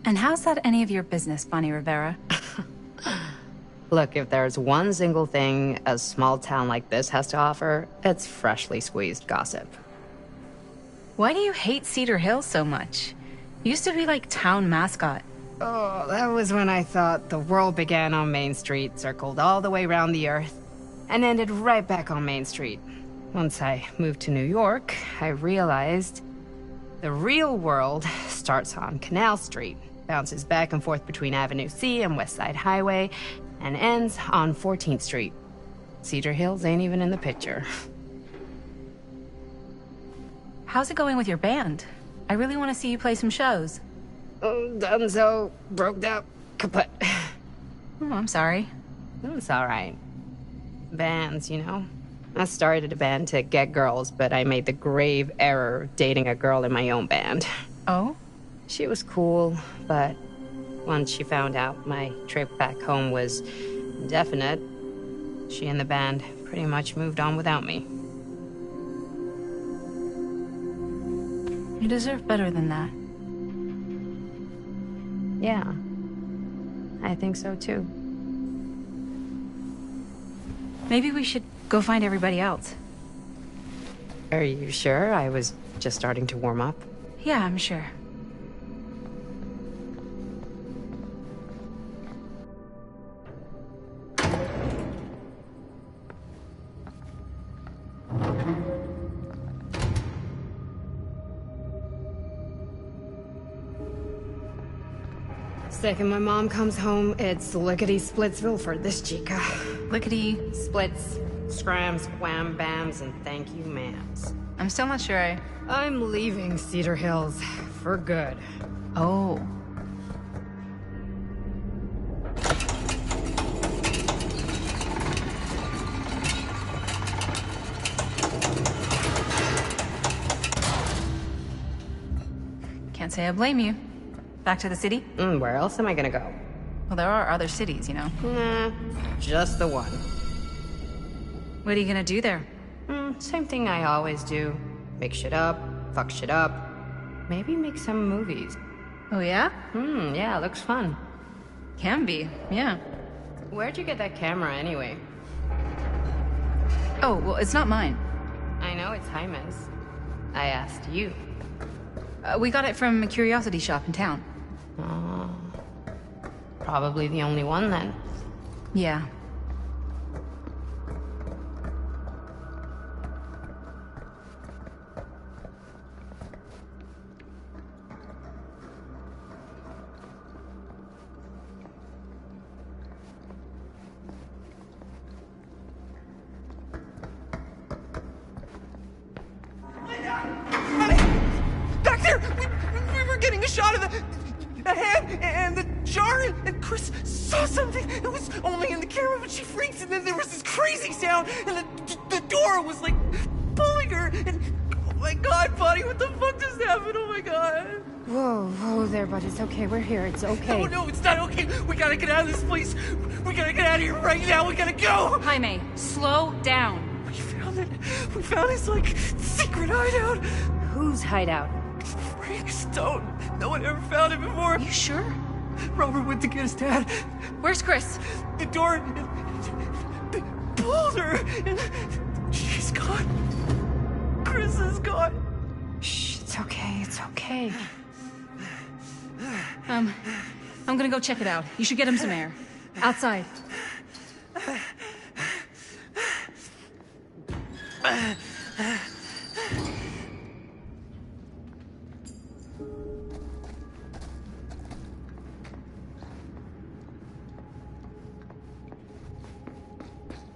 And how's that any of your business, Bonnie Rivera? Look, if there's one single thing a small town like this has to offer, it's freshly squeezed gossip. Why do you hate Cedar Hills so much? You used to be like town mascot. Oh, that was when I thought the world began on Main Street, circled all the way around the earth, and ended right back on Main Street. Once I moved to New York, I realized the real world starts on Canal Street, bounces back and forth between Avenue C and West Side Highway, and ends on 14th Street. Cedar Hills ain't even in the picture. How's it going with your band? I really want to see you play some shows. Oh, donezo, broke up, kaput. Oh, I'm sorry. It's all right. Bands, you know. I started a band to get girls, but I made the grave error of dating a girl in my own band. Oh? She was cool, but once she found out my trip back home was indefinite, she and the band pretty much moved on without me. You deserve better than that. Yeah. I think so too. Maybe we should go find everybody else. Are you sure? I was just starting to warm up. Yeah, I'm sure. Second my mom comes home, it's lickety-splitsville for this chica. Lickety... Splits, scrams, wham bams, and thank you ma'ams. I'm still not sure I'm leaving Cedar Hills for good. Oh. Can't say I blame you. Back to the city? Where else am I gonna go? Well, there are other cities, you know. Nah, just the one. What are you gonna do there? Same thing I always do. Make shit up, fuck shit up. Maybe make some movies. Oh, yeah? Yeah, looks fun. Can be, yeah. Where'd you get that camera anyway? Oh, well, it's not mine. I know it's Jaime's. I asked you. We got it from a curiosity shop in town. Probably the only one then. Yeah. shot of the hand and the jar, and Chris saw something. It was only in the camera, but she freaks, and then there was this crazy sound, and the door was like pulling her, and oh my God, buddy, what the fuck just happened? Oh my God. Whoa there, bud. It's okay. We're here. It's okay. No, it's not okay. We gotta get out of this place. We gotta get out of here right now. We gotta go. Jaime, slow down. We found it. We found his, like, secret hideout. Whose hideout? Freaks don't. No one ever found it before. You sure? Robert went to get his dad. Where's Chris? The door pulled her, and she's gone. Chris is gone. Shh, it's okay. It's okay. I'm gonna go check it out. You should get him some air. Outside.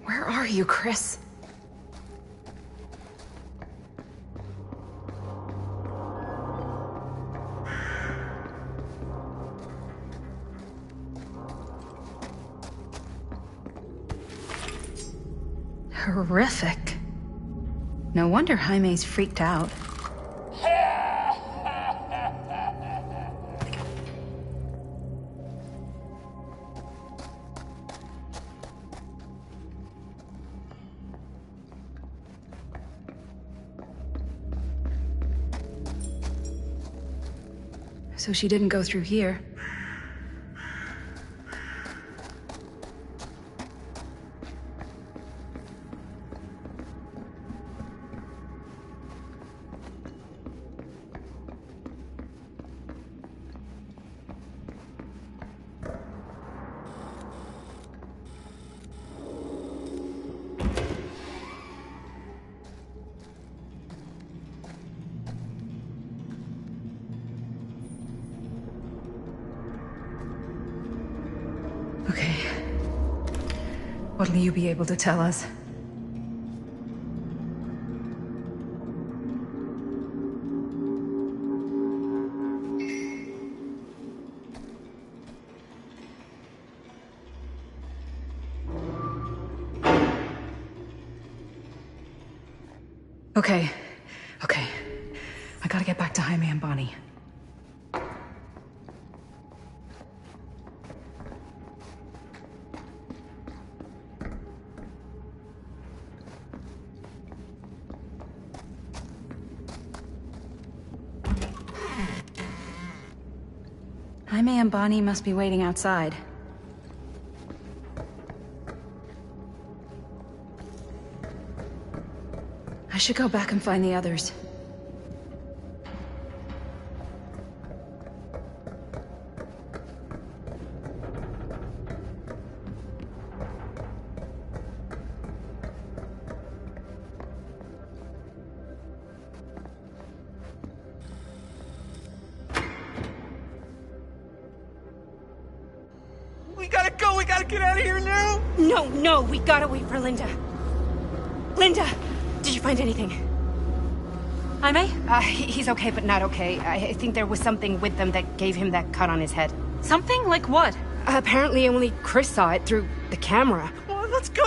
Where are you, Chris? Horrific. No wonder Jaime's freaked out. So she didn't go through here. Okay. What'll you be able to tell us? Okay. I gotta get back to Jaime and Bonnie. Jaime and Bonnie must be waiting outside. I should go back and find the others. We gotta go. We gotta get out of here now. No, we gotta wait for Linda. Linda, did you find anything? Jaime? He's okay, but not okay. I think there was something with them that gave him that cut on his head. Something? Like what? Apparently only Chris saw it through the camera. Well, let's go.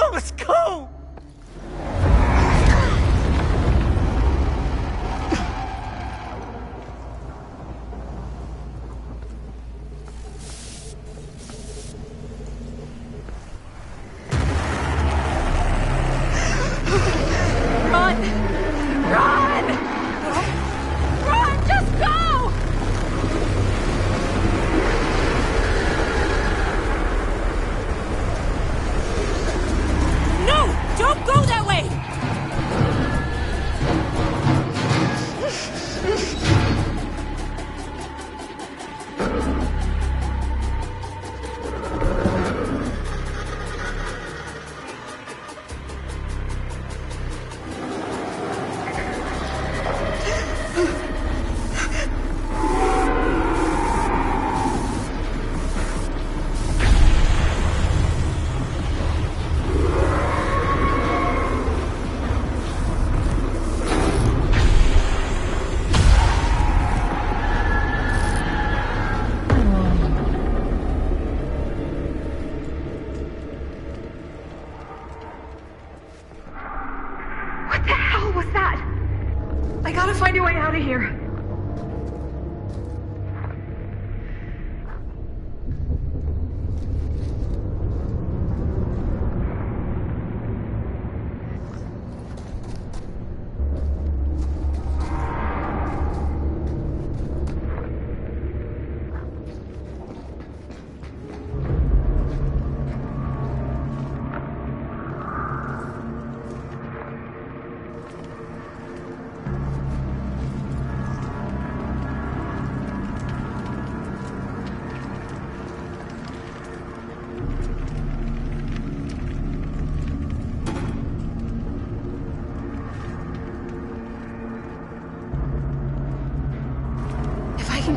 here.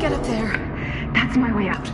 Get up there. That's my way out.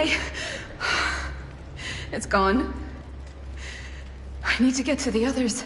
okay? It's gone. I need to get to the others.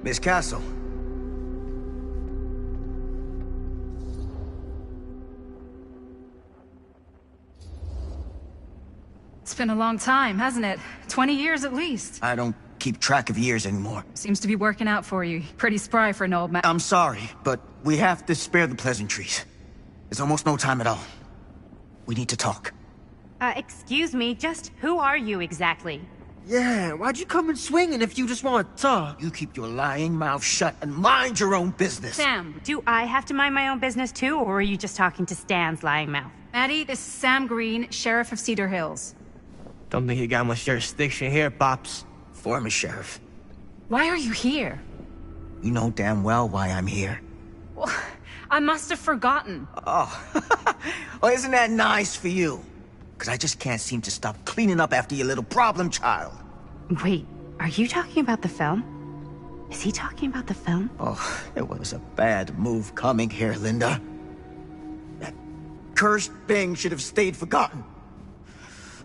Miss Castle. It's been a long time, hasn't it? 20 years at least. I don't keep track of years anymore. Seems to be working out for you. Pretty spry for an old man. I'm sorry, but we have to spare the pleasantries. There's almost no time at all. We need to talk. Excuse me, just who are you exactly? Yeah, why'd you come in swinging if you just want to talk? You keep your lying mouth shut and mind your own business. Sam, do I have to mind my own business too, or are you just talking to Stan's lying mouth? Maddie, this is Sam Green, Sheriff of Cedar Hills. Don't think you got much jurisdiction here, Pops. Former sheriff. Why are you here? You know damn well why I'm here. Well, I must have forgotten. Oh, well, isn't that nice for you? Because I just can't seem to stop cleaning up after your little problem child. Wait, are you talking about the film? Is he talking about the film? Oh, it was a bad move coming here, Linda. That cursed thing should have stayed forgotten.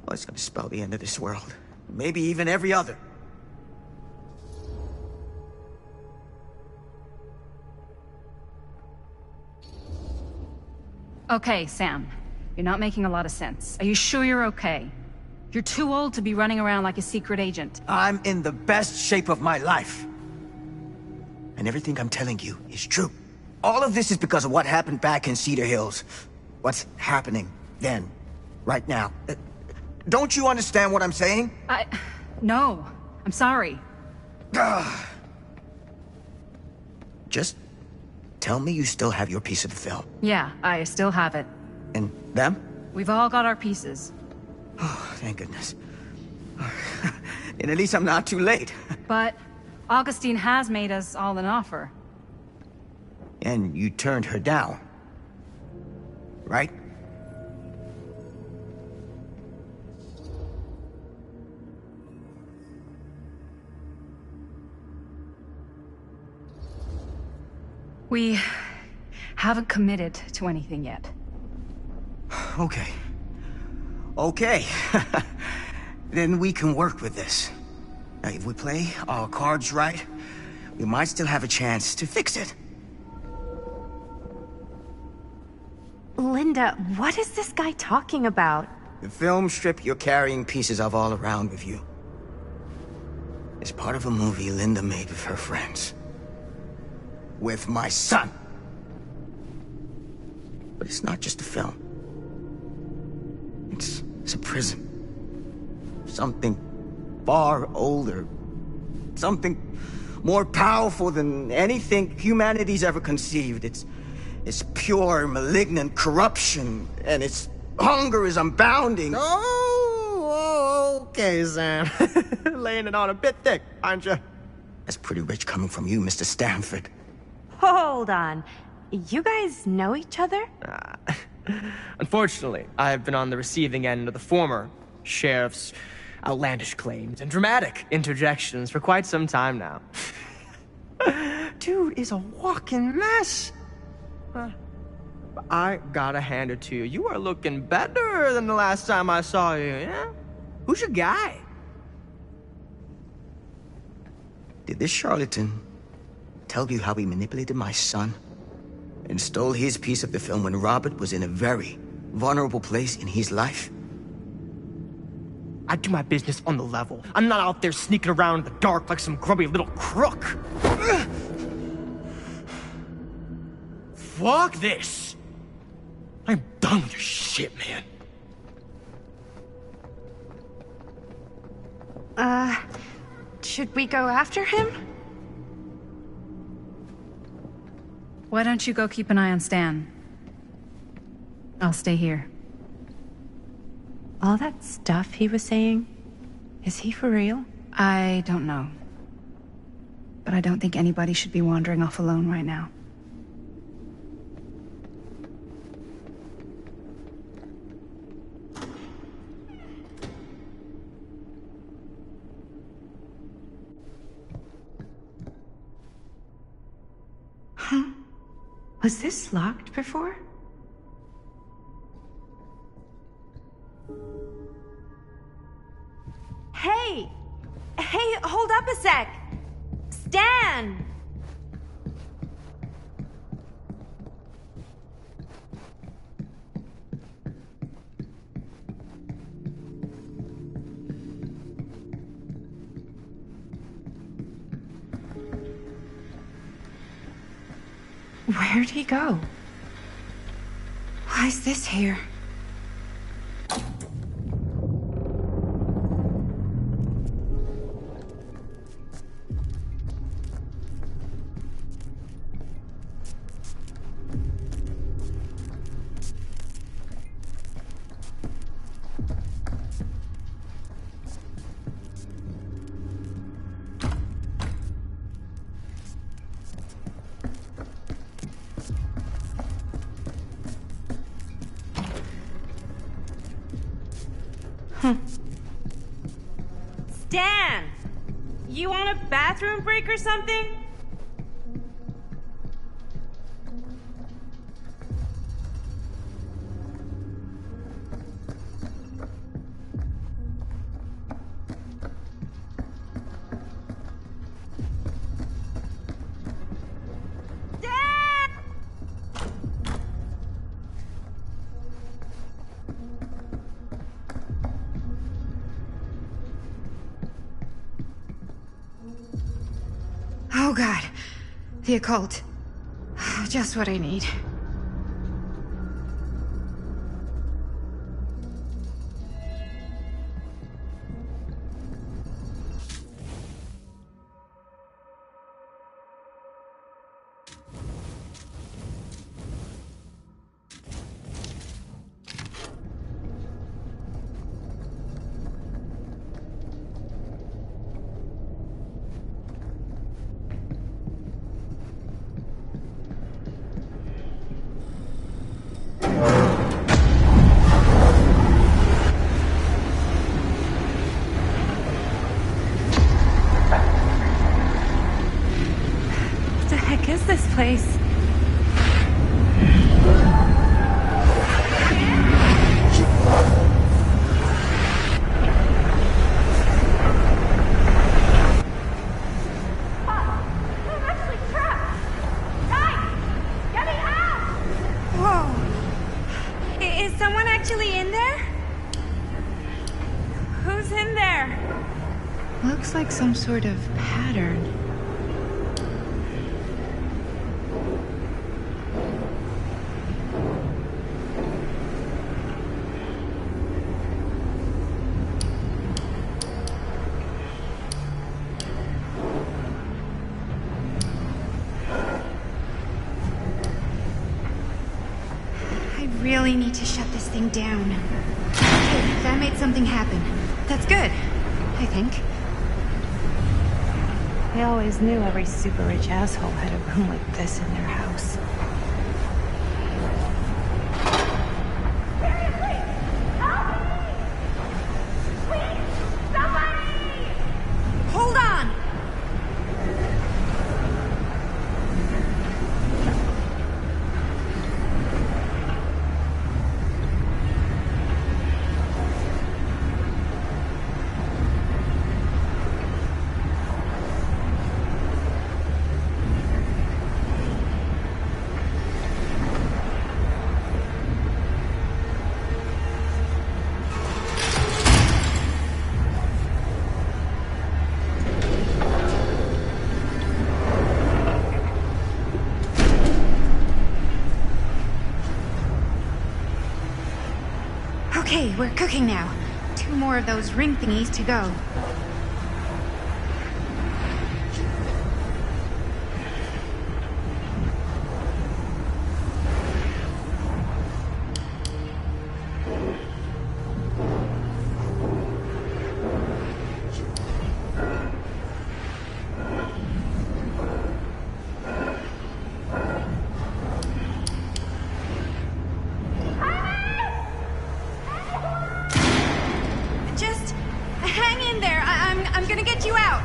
Well, it's gonna spell the end of this world. Maybe even every other. Okay, Sam. You're not making a lot of sense. Are you sure you're okay? You're too old to be running around like a secret agent. I'm in the best shape of my life. And everything I'm telling you is true. All of this is because of what happened back in Cedar Hills. What's happening then, right now. Don't you understand what I'm saying? No. I'm sorry. Just tell me you still have your piece of the film. Yeah, I still have it. And them? We've all got our pieces. Oh, thank goodness. And at least I'm not too late. But Augustine has made us all an offer. And you turned her down, right? We haven't committed to anything yet. Okay. Okay. Then we can work with this. Now, if we play our cards right, we might still have a chance to fix it. Linda, what is this guy talking about? The film strip you're carrying pieces of all around with you is part of a movie Linda made with her friends. With my son. But it's not just a film. It's a prison. Something far older. Something more powerful than anything humanity's ever conceived. It's pure, malignant corruption, and its hunger is unbounding. Oh, okay, Sam. Laying it on a bit thick, aren't you? That's pretty rich coming from you, Mr. Stanford. Hold on. You guys know each other? Unfortunately, I've been on the receiving end of the former sheriff's outlandish claims and dramatic interjections for quite some time now. Dude is a walking mess. I gotta hand it to you. You are looking better than the last time I saw you, yeah? Who's your guy? Did this charlatan tell you how he manipulated my son and stole his piece of the film when Robert was in a very vulnerable place in his life? I do my business on the level. I'm not out there sneaking around in the dark like some grubby little crook. Fuck this. I'm done with your shit, man. Should we go after him? Why don't you go keep an eye on Stan? I'll stay here. All that stuff he was saying, is he for real? I don't know. But I don't think anybody should be wandering off alone right now. Huh? Was this locked before? Hey! Hey, hold up a sec! Stan! Where'd he go? Why is this here? Stan! You want a bathroom break or something? Oh god. The occult. Just what I need. someone actually in there? Who's in there? Looks like some sort of pattern. I really need to shut this thing down. Okay, that made something happen. That's good, I think. I always knew every super rich asshole had a room like this in their house. Hold on! Okay, we're cooking now. 2 more of those ring thingies to go. Just hang in there. I'm gonna get you out.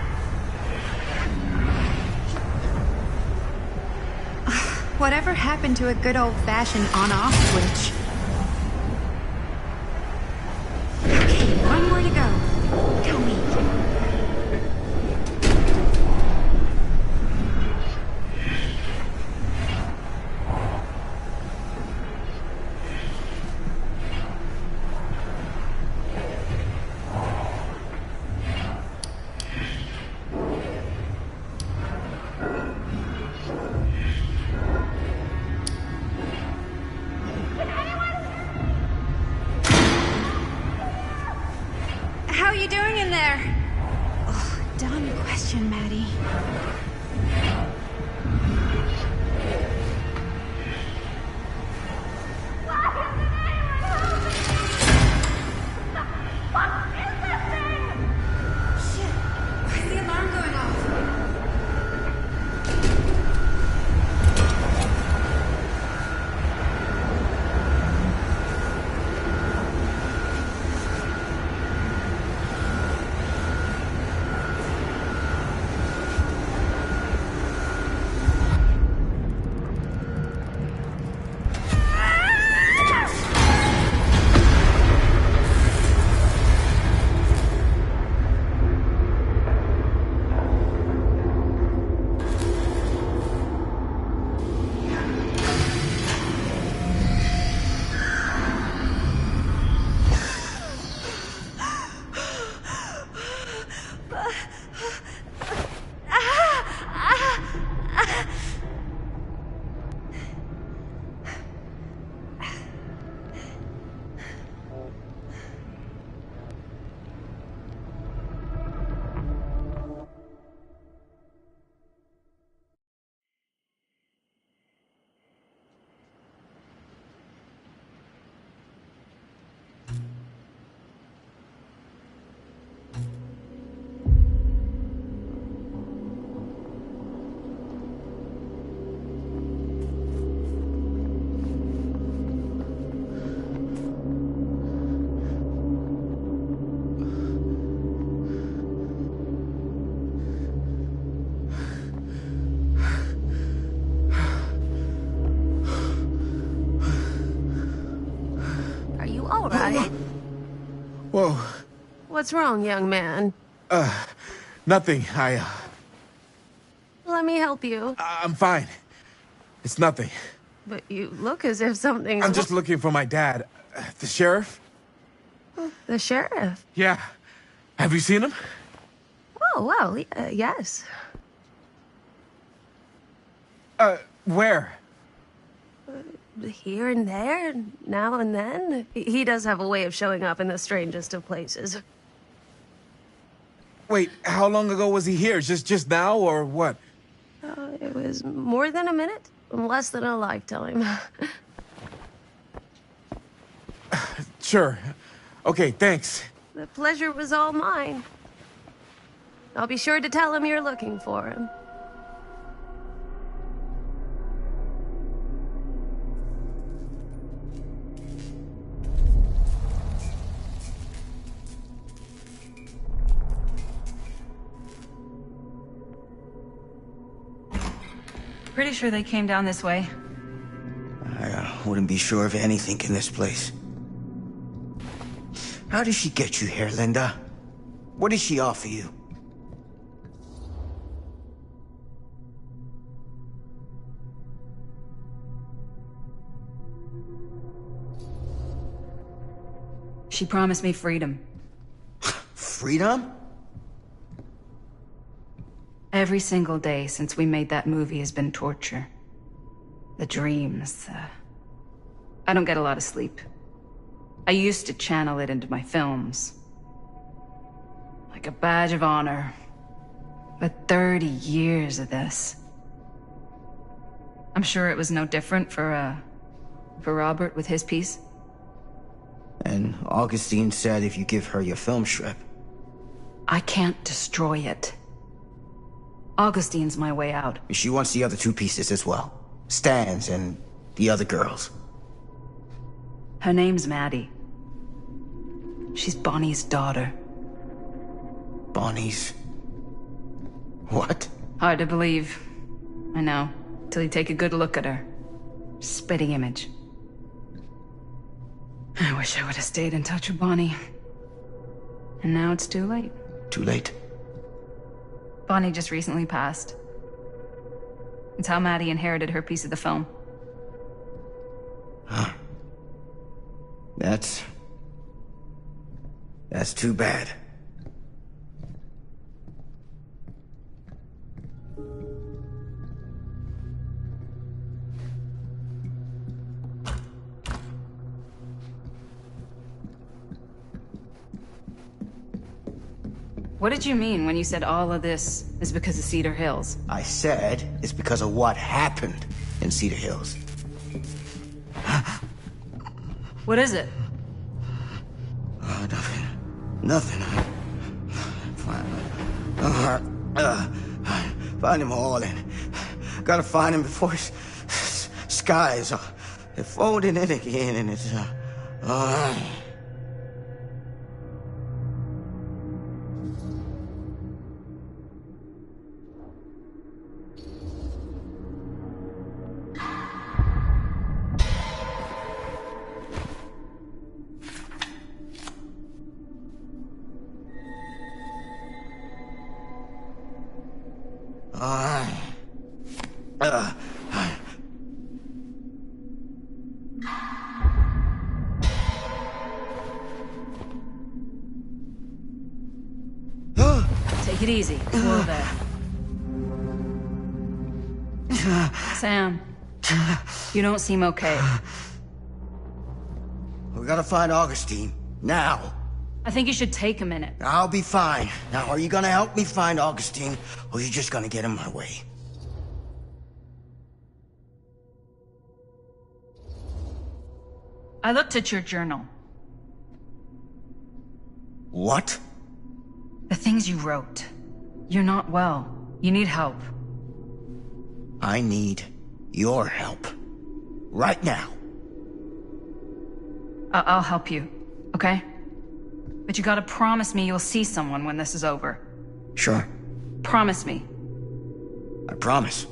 Whatever happened to a good old-fashioned on-off switch? Okay, 1 more to go. Tell me. How you doing in there? Oh, dumb question, Maddie. Shit, why's the alarm going off? Whoa. What's wrong, young man? Nothing. Let me help you. I'm fine. It's nothing. But you look as if something's... I'm just looking for my dad. The sheriff? The sheriff? Yeah. Have you seen him? Oh, well, yes. Where? Here and there, now and then. He does have a way of showing up in the strangest of places. Wait, how long ago was he here? Just now, or what? It was more than a minute, less than a lifetime. Sure. Okay, thanks. The pleasure was all mine. I'll be sure to tell him you're looking for him. Pretty sure they came down this way. I wouldn't be sure of anything in this place. How did she get you here, Linda? What did she offer you? She promised me freedom. Freedom? Every single day since we made that movie has been torture. The dreams, I don't get a lot of sleep. I used to channel it into my films. Like a badge of honor. But 30 years of this. I'm sure it was no different for Robert with his piece. And Augustine said if you give her your film strip. I can't destroy it. Augustine's my way out. She wants the other two pieces as well. Stan's and the other girls. Her name's Maddie. She's Bonnie's daughter. Bonnie's... what? Hard to believe. I know. Till you take a good look at her. Spitting image. I wish I would have stayed in touch with Bonnie. And now it's too late. Too late? Bonnie just recently passed. It's how Maddie inherited her piece of the film. Huh. That's too bad. What did you mean when you said all of this is because of Cedar Hills? I said it's because of what happened in Cedar Hills. What is it? Nothing. Nothing. Find him all in. Gotta find him before his skies are folding in again and it's Take it easy. Whoa there. Sam, you don't seem okay. We gotta find Augustine. Now. I think you should take a minute. I'll be fine. Now, are you gonna help me find Augustine, or are you just gonna get in my way? I looked at your journal. What? The things you wrote. You're not well. You need help. I need your help. Right now. I'll help you, okay? But you gotta promise me you'll see someone when this is over. Sure. Promise me. I promise.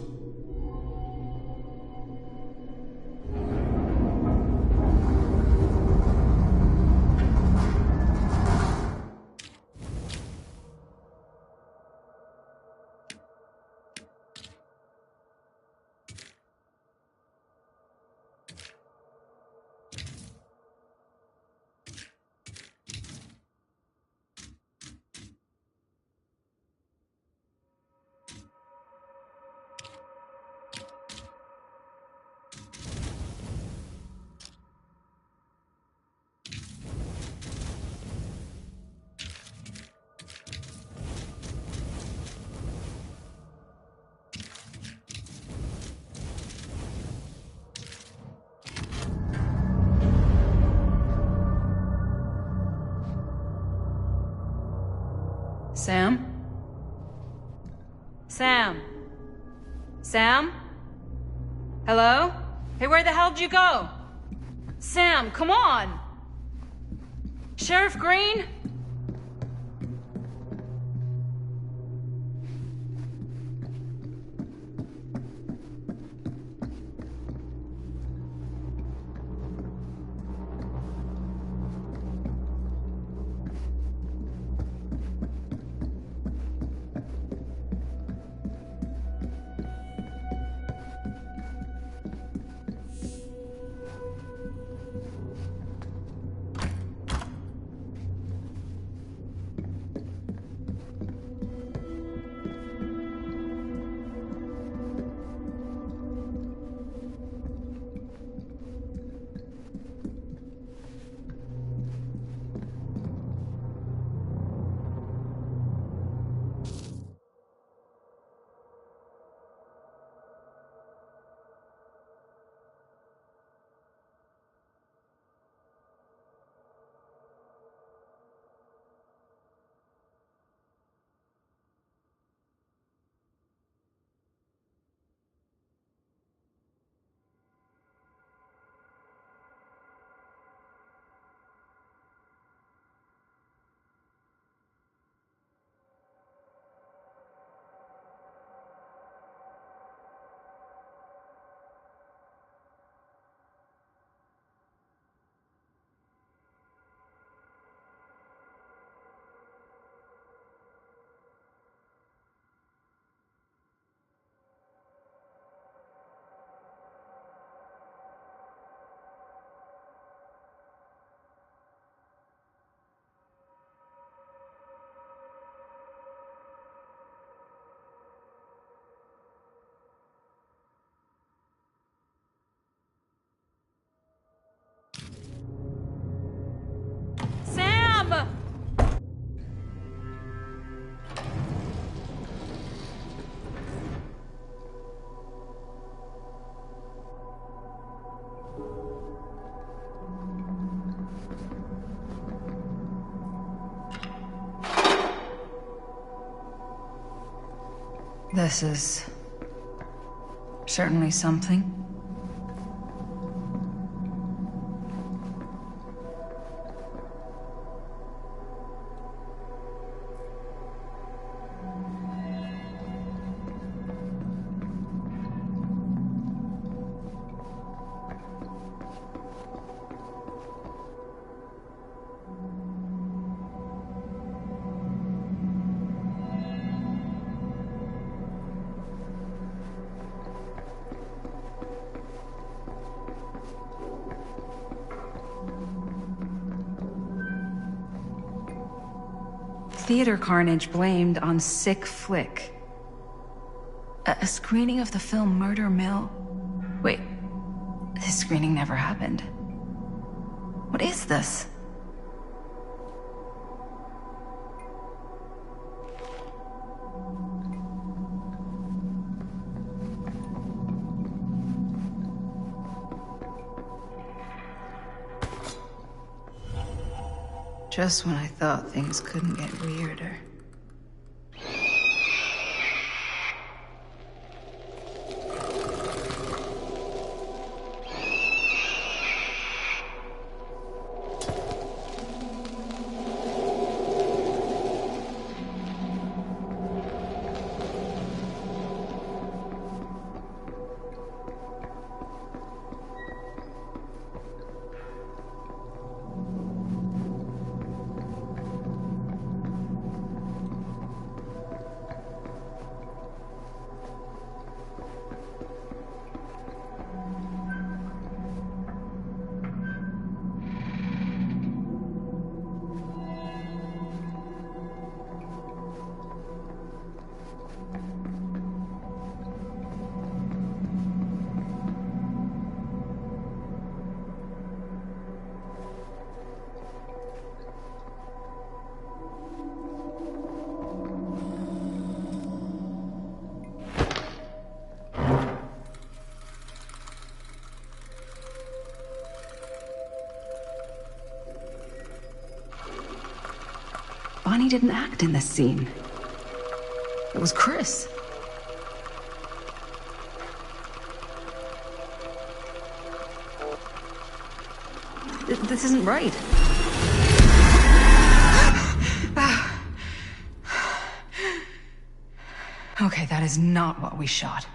Sam? Sam? Sam? Hello? Hey, where the hell did you go? Sam, come on! Sheriff Green? Sam! This is certainly something. Theater carnage blamed on sick flick. A screening of the film Murder Mill? Wait, this screening never happened. What is this? Just when I thought things couldn't get weirder. Bonnie didn't act in this scene. It was Chris. This isn't right. Okay, that is not what we shot.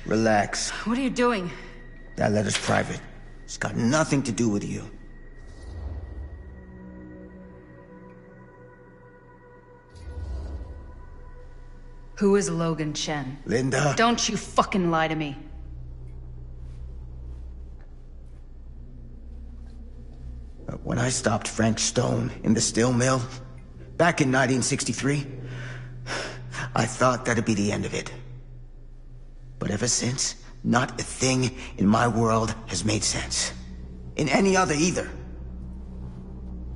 Relax. What are you doing? That letter's private. It's got nothing to do with you. Who is Logan Chen? Linda. Don't you fucking lie to me. When I stopped Frank Stone in the steel mill, back in 1963, I thought that'd be the end of it. But ever since, not a thing in my world has made sense. In any other either.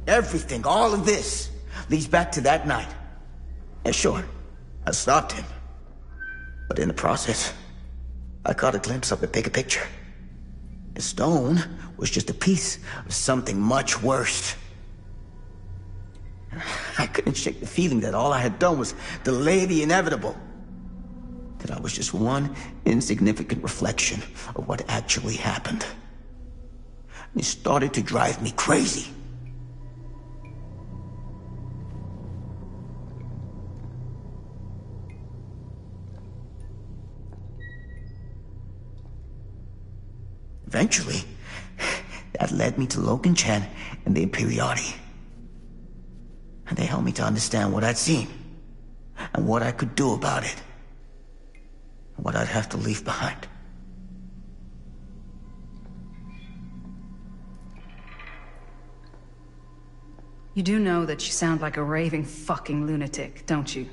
Everything, all of this, leads back to that night. And sure, I stopped him. But in the process, I caught a glimpse of the bigger picture. And Stone was just a piece of something much worse. I couldn't shake the feeling that all I had done was delay the inevitable. That I was just one insignificant reflection of what actually happened. It started to drive me crazy. Eventually, that led me to Logan Chen and the Imperiati. And they helped me to understand what I'd seen, and what I could do about it, and what I'd have to leave behind. You do know that you sound like a raving fucking lunatic, don't you?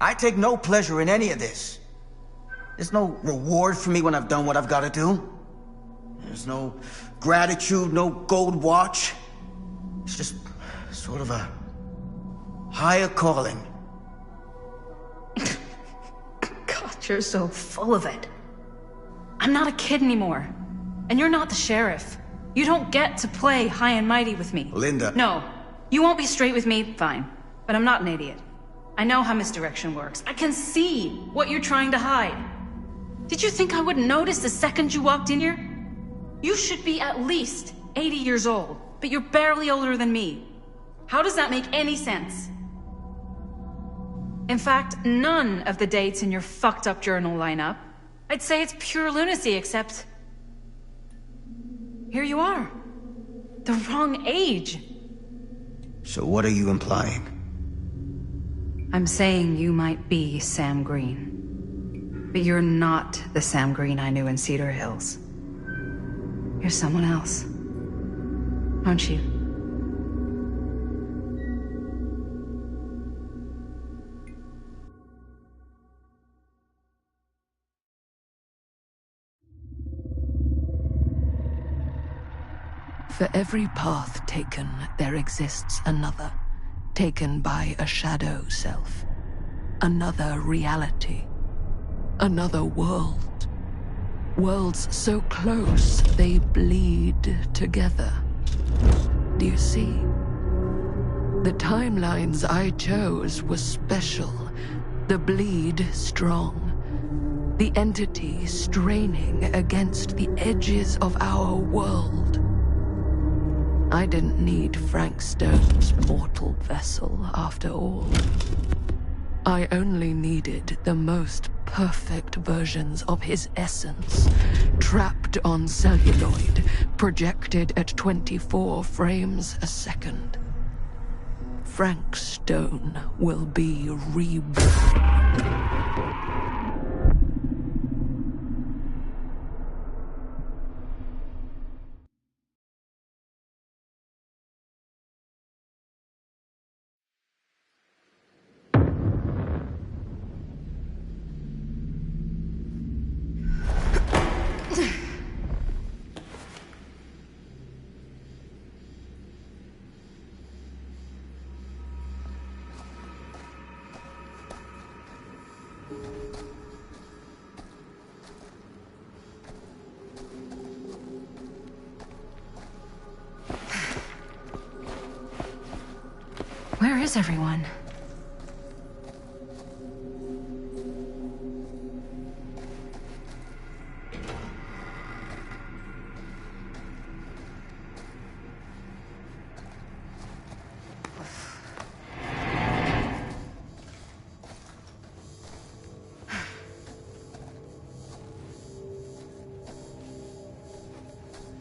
I take no pleasure in any of this. There's no reward for me when I've done what I've got to do. There's no gratitude, no gold watch. It's just sort of a higher calling. God, you're so full of it. I'm not a kid anymore. And you're not the sheriff. You don't get to play high and mighty with me. Linda. No. You won't be straight with me, fine. But I'm not an idiot. I know how misdirection works. I can see what you're trying to hide. Did you think I wouldn't notice the second you walked in here? You should be at least 80 years old, but you're barely older than me. How does that make any sense? In fact, none of the dates in your fucked up journal line up. I'd say it's pure lunacy, except... here you are. the wrong age. So what are you implying? I'm saying you might be Sam Green. But you're not the Sam Green I knew in Cedar Hills. You're someone else. Aren't you? For every path taken, there exists another, taken by a shadow self. Another reality. Another world. Worlds so close, they bleed together. Do you see? The timelines I chose were special. The bleed strong. The entity straining against the edges of our world. I didn't need Frank Stone's mortal vessel, after all. I only needed the most perfect versions of his essence, trapped on celluloid, projected at 24 frames a second. Frank Stone will be reborn. Where is everyone?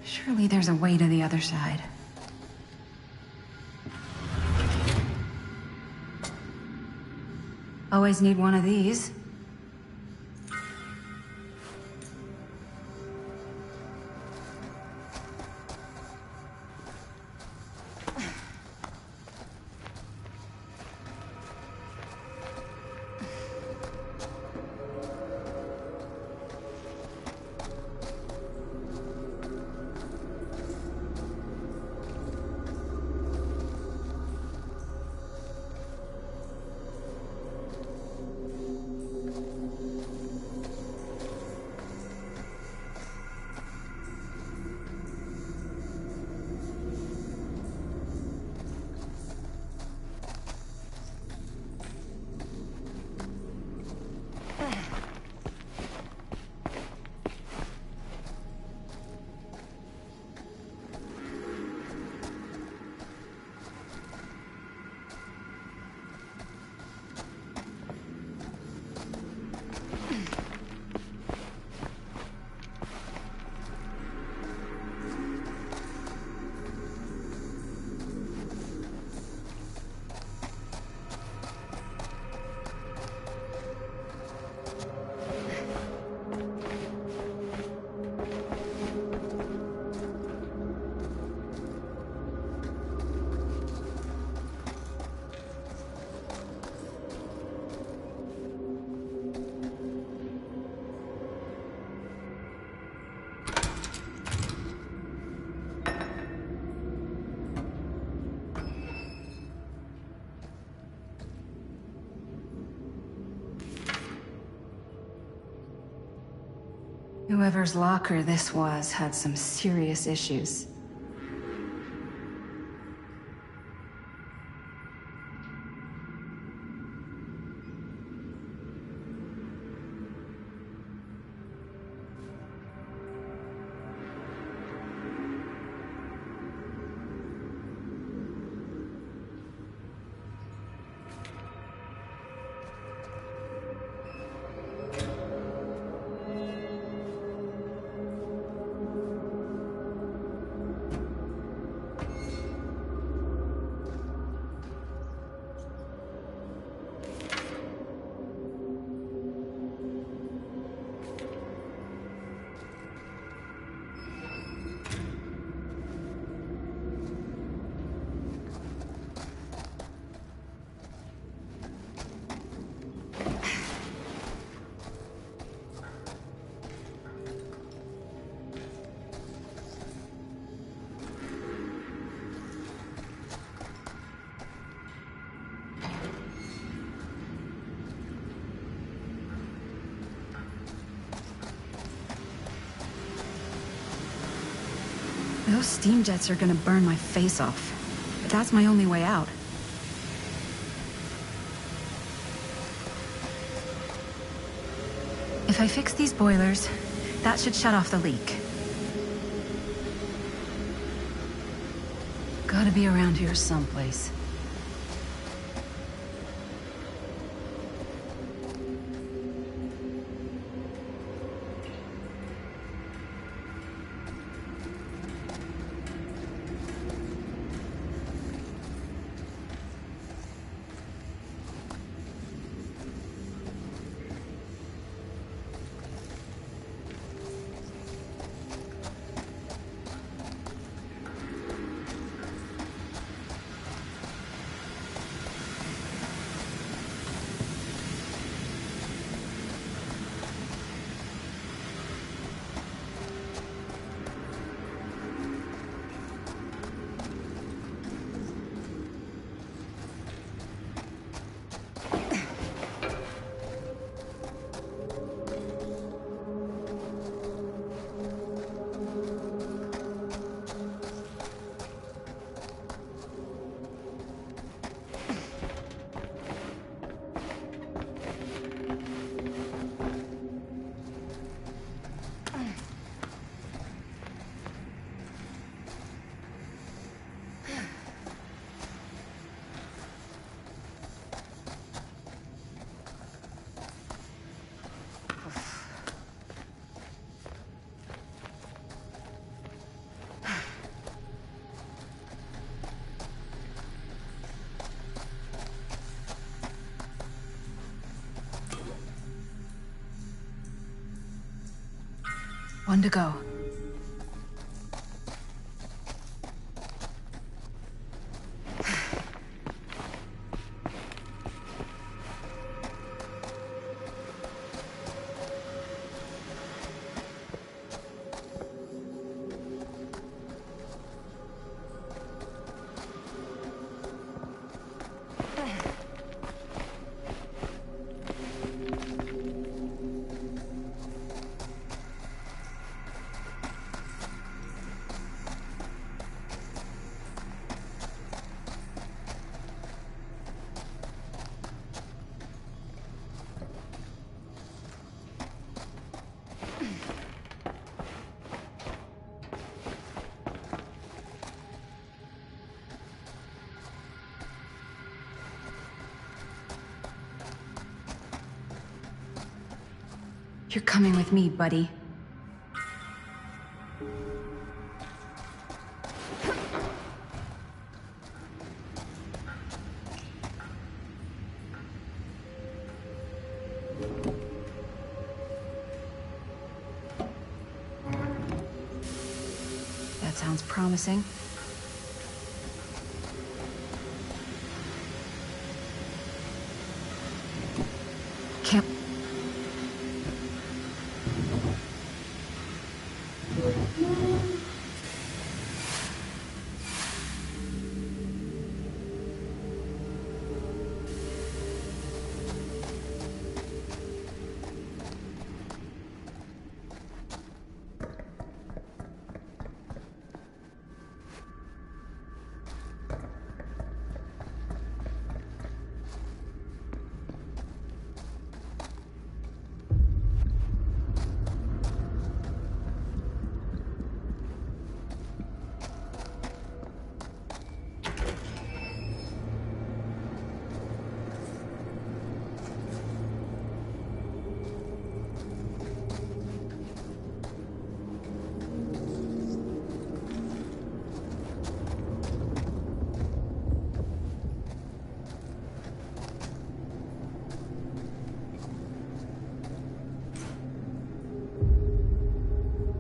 Surely there's a way to the other side. Always need one of these. Whoever's locker this was had some serious issues. Those steam jets are gonna burn my face off. But that's my only way out. If I fix these boilers, that should shut off the leak. Gotta be around here someplace. One to go. You're coming with me, buddy. That sounds promising. Can't...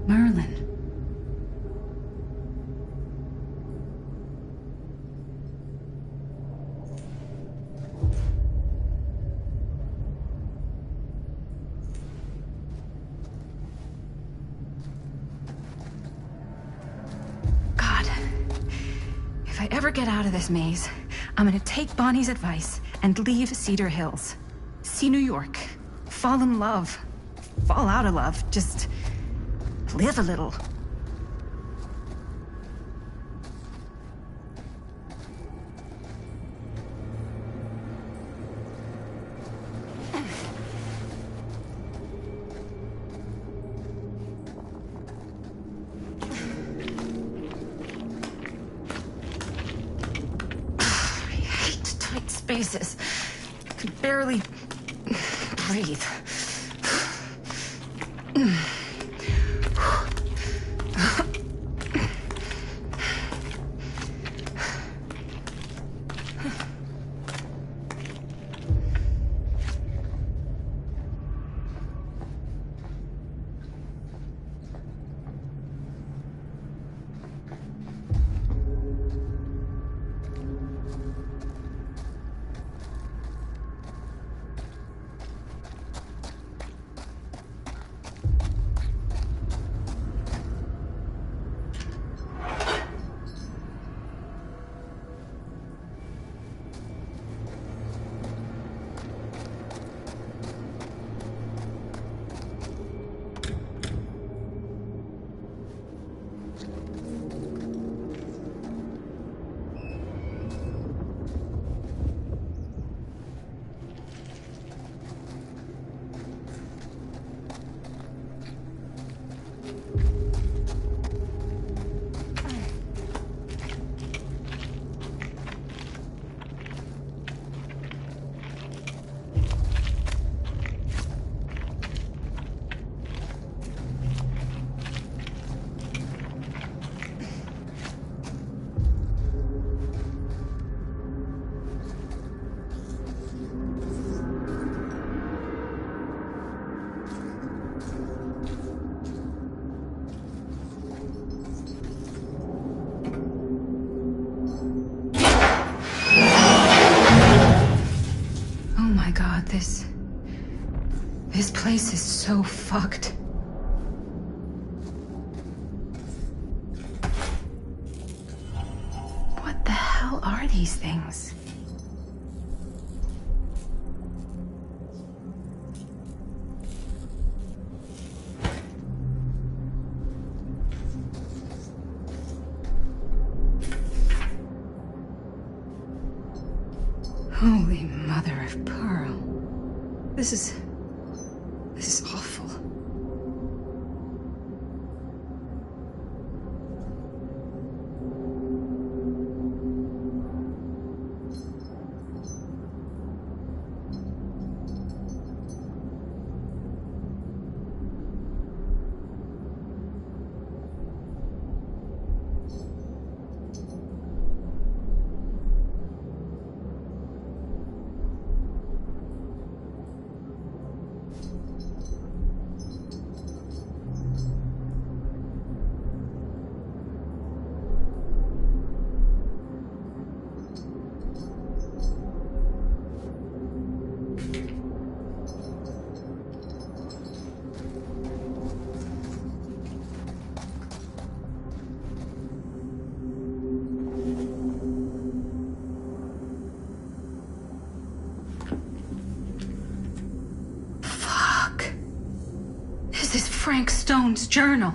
Merlin. God. If I ever get out of this maze, I'm gonna take Bonnie's advice and leave Cedar Hills. See New York. Fall in love. Fall out of love. Just... live a little. spaces. I could barely breathe. This place is so fucked. What the hell are these things? Holy mother of pearl. This is awful. This is Frank Stone's journal.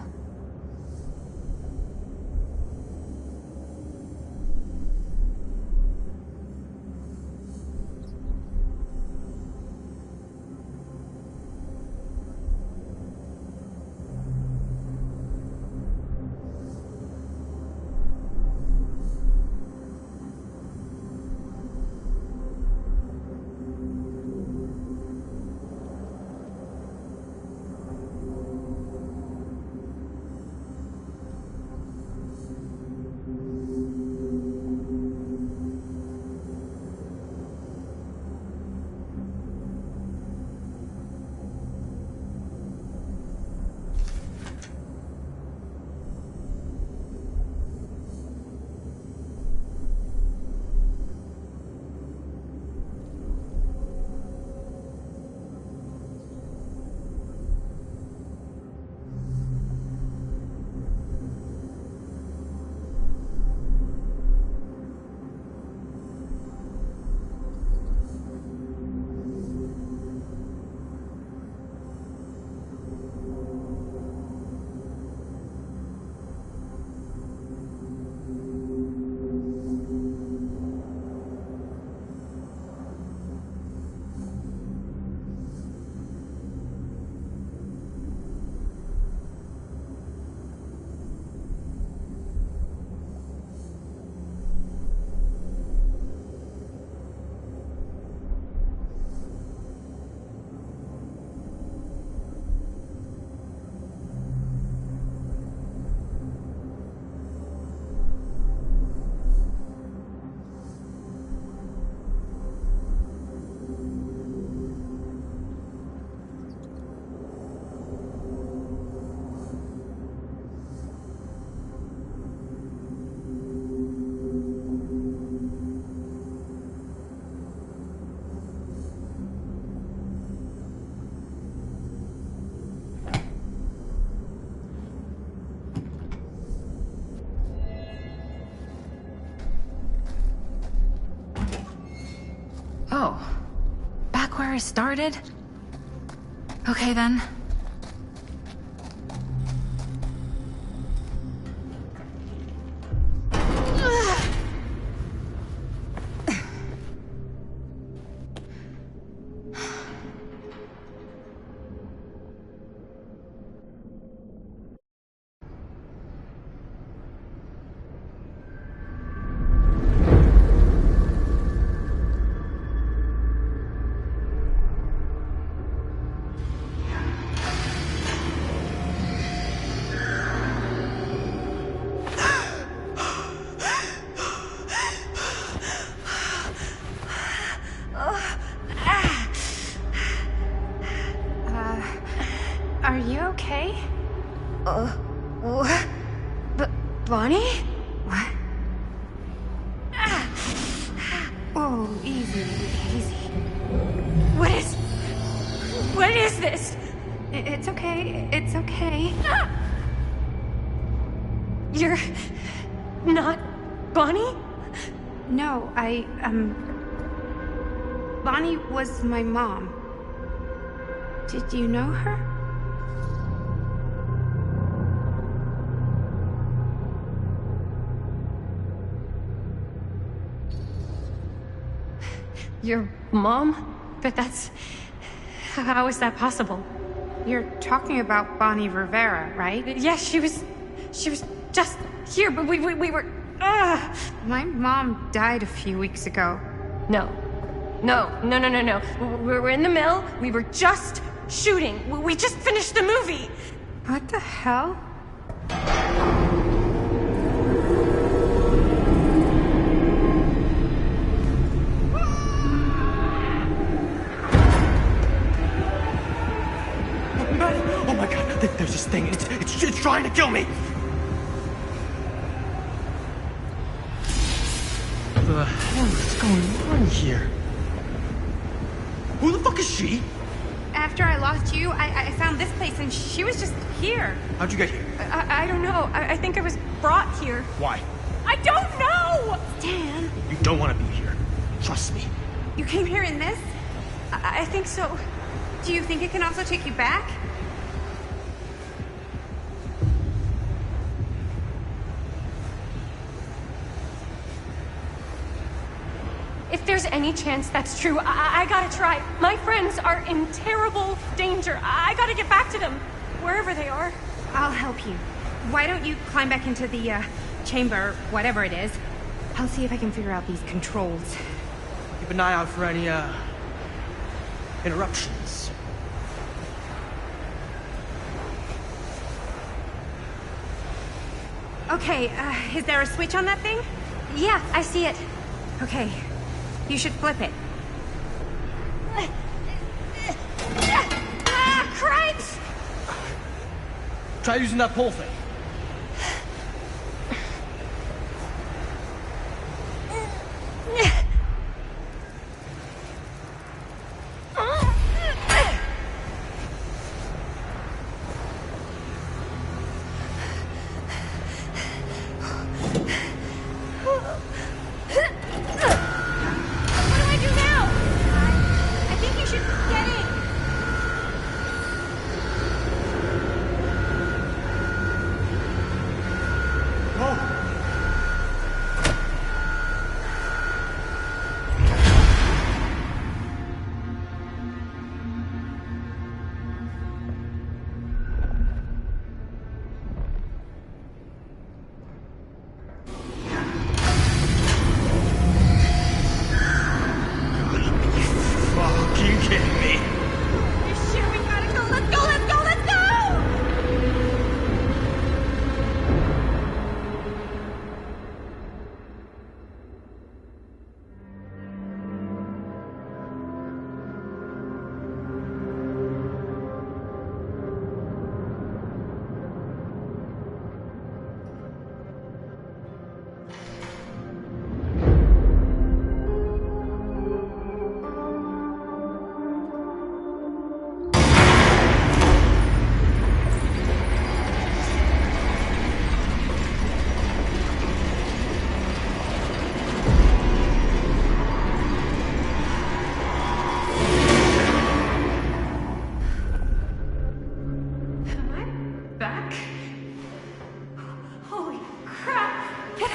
I started? Okay, then. Are you okay? What? Bonnie? What? Oh, easy, easy. What is this? It's okay, it's okay. You're not Bonnie? No, Bonnie was my mom. Did you know her? Your mom? But that's... How is that possible? You're talking about Bonnie Rivera, right? Yes, she was just here, but we were... My mom died a few weeks ago. No. We were in the mill. We were just shooting. We just finished the movie. What the hell? Oh my god, there's this thing. It's trying to kill me. What the hell is going on here? Who the fuck is she? After I lost you, I found this place and she was just here. How'd you get here? I don't know. I think I was brought here. Why? I don't know! Dan. You don't want to be here. Trust me. You came here in this? I think so. Do you think it can also take you back? If there's any chance that's true, I gotta try. My friends are in terrible danger. I gotta get back to them, wherever they are. I'll help you. Why don't you climb back into the, chamber, whatever it is. I'll see if I can figure out these controls. Keep an eye out for any, interruptions. Okay, is there a switch on that thing? Yeah, I see it. Okay, you should flip it. Cripes! Try using that pole thing.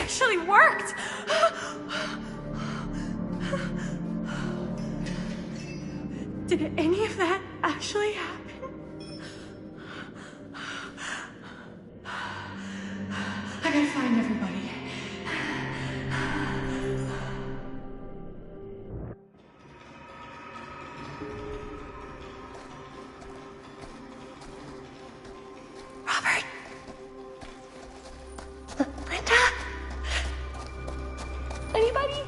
actually worked! Did any of that actually happen? I gotta find everybody. Robert? Linda? Anybody?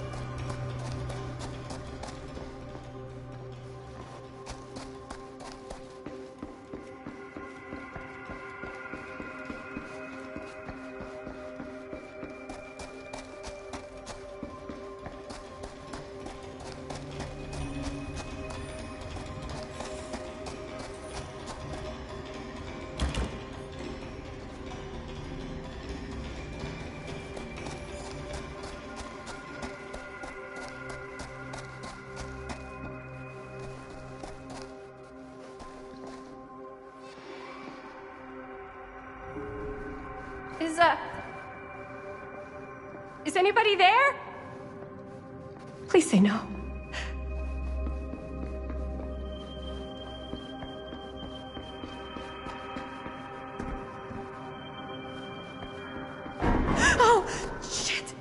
Is anybody there? Please say no. Oh, shit!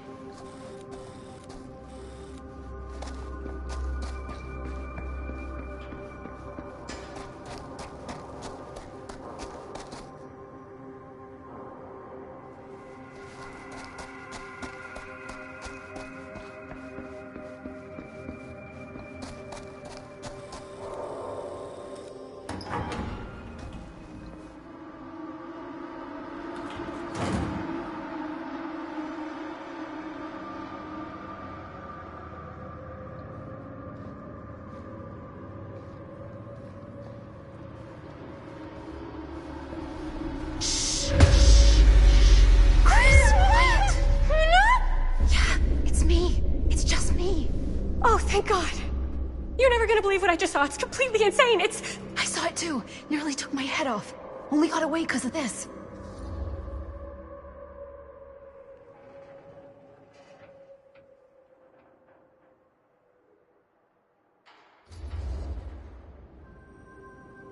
What I just saw. It's completely insane. I saw it too. Nearly took my head off. Only got away because of this.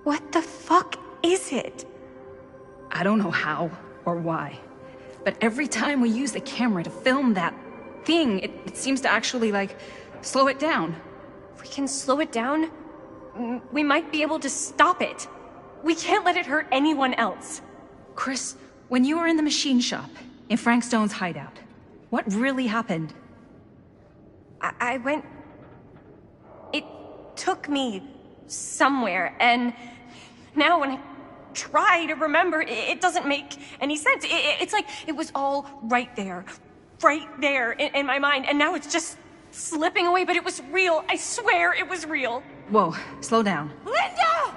What the fuck is it? I don't know how or why, but every time we use the camera to film that thing, it seems to actually, like, slow it down. If we can slow it down, we might be able to stop it. We can't let it hurt anyone else. Chris, when you were in the machine shop, in Frank Stone's hideout, what really happened? I went... It took me somewhere, and now when I try to remember, it doesn't make any sense. It's like it was all right there in my mind, and now it's just slipping away, but it was real. I swear it was real. Whoa, slow down. Linda!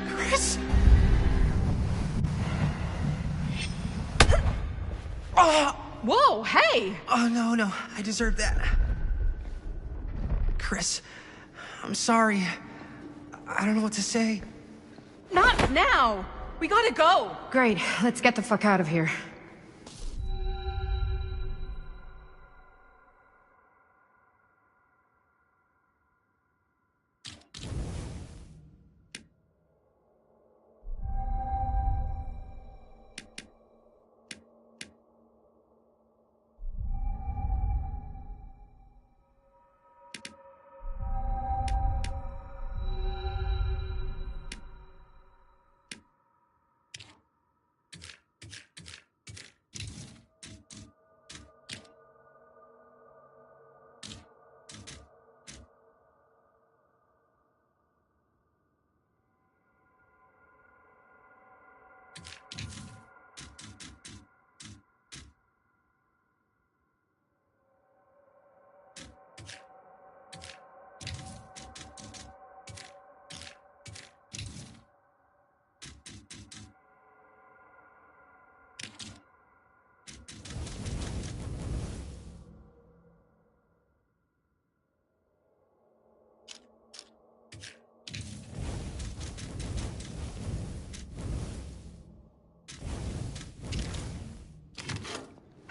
Chris? Oh! Whoa, hey! Oh, no, I deserve that. Chris, I'm sorry. I don't know what to say. Not now! We gotta go! Great, let's get the fuck out of here.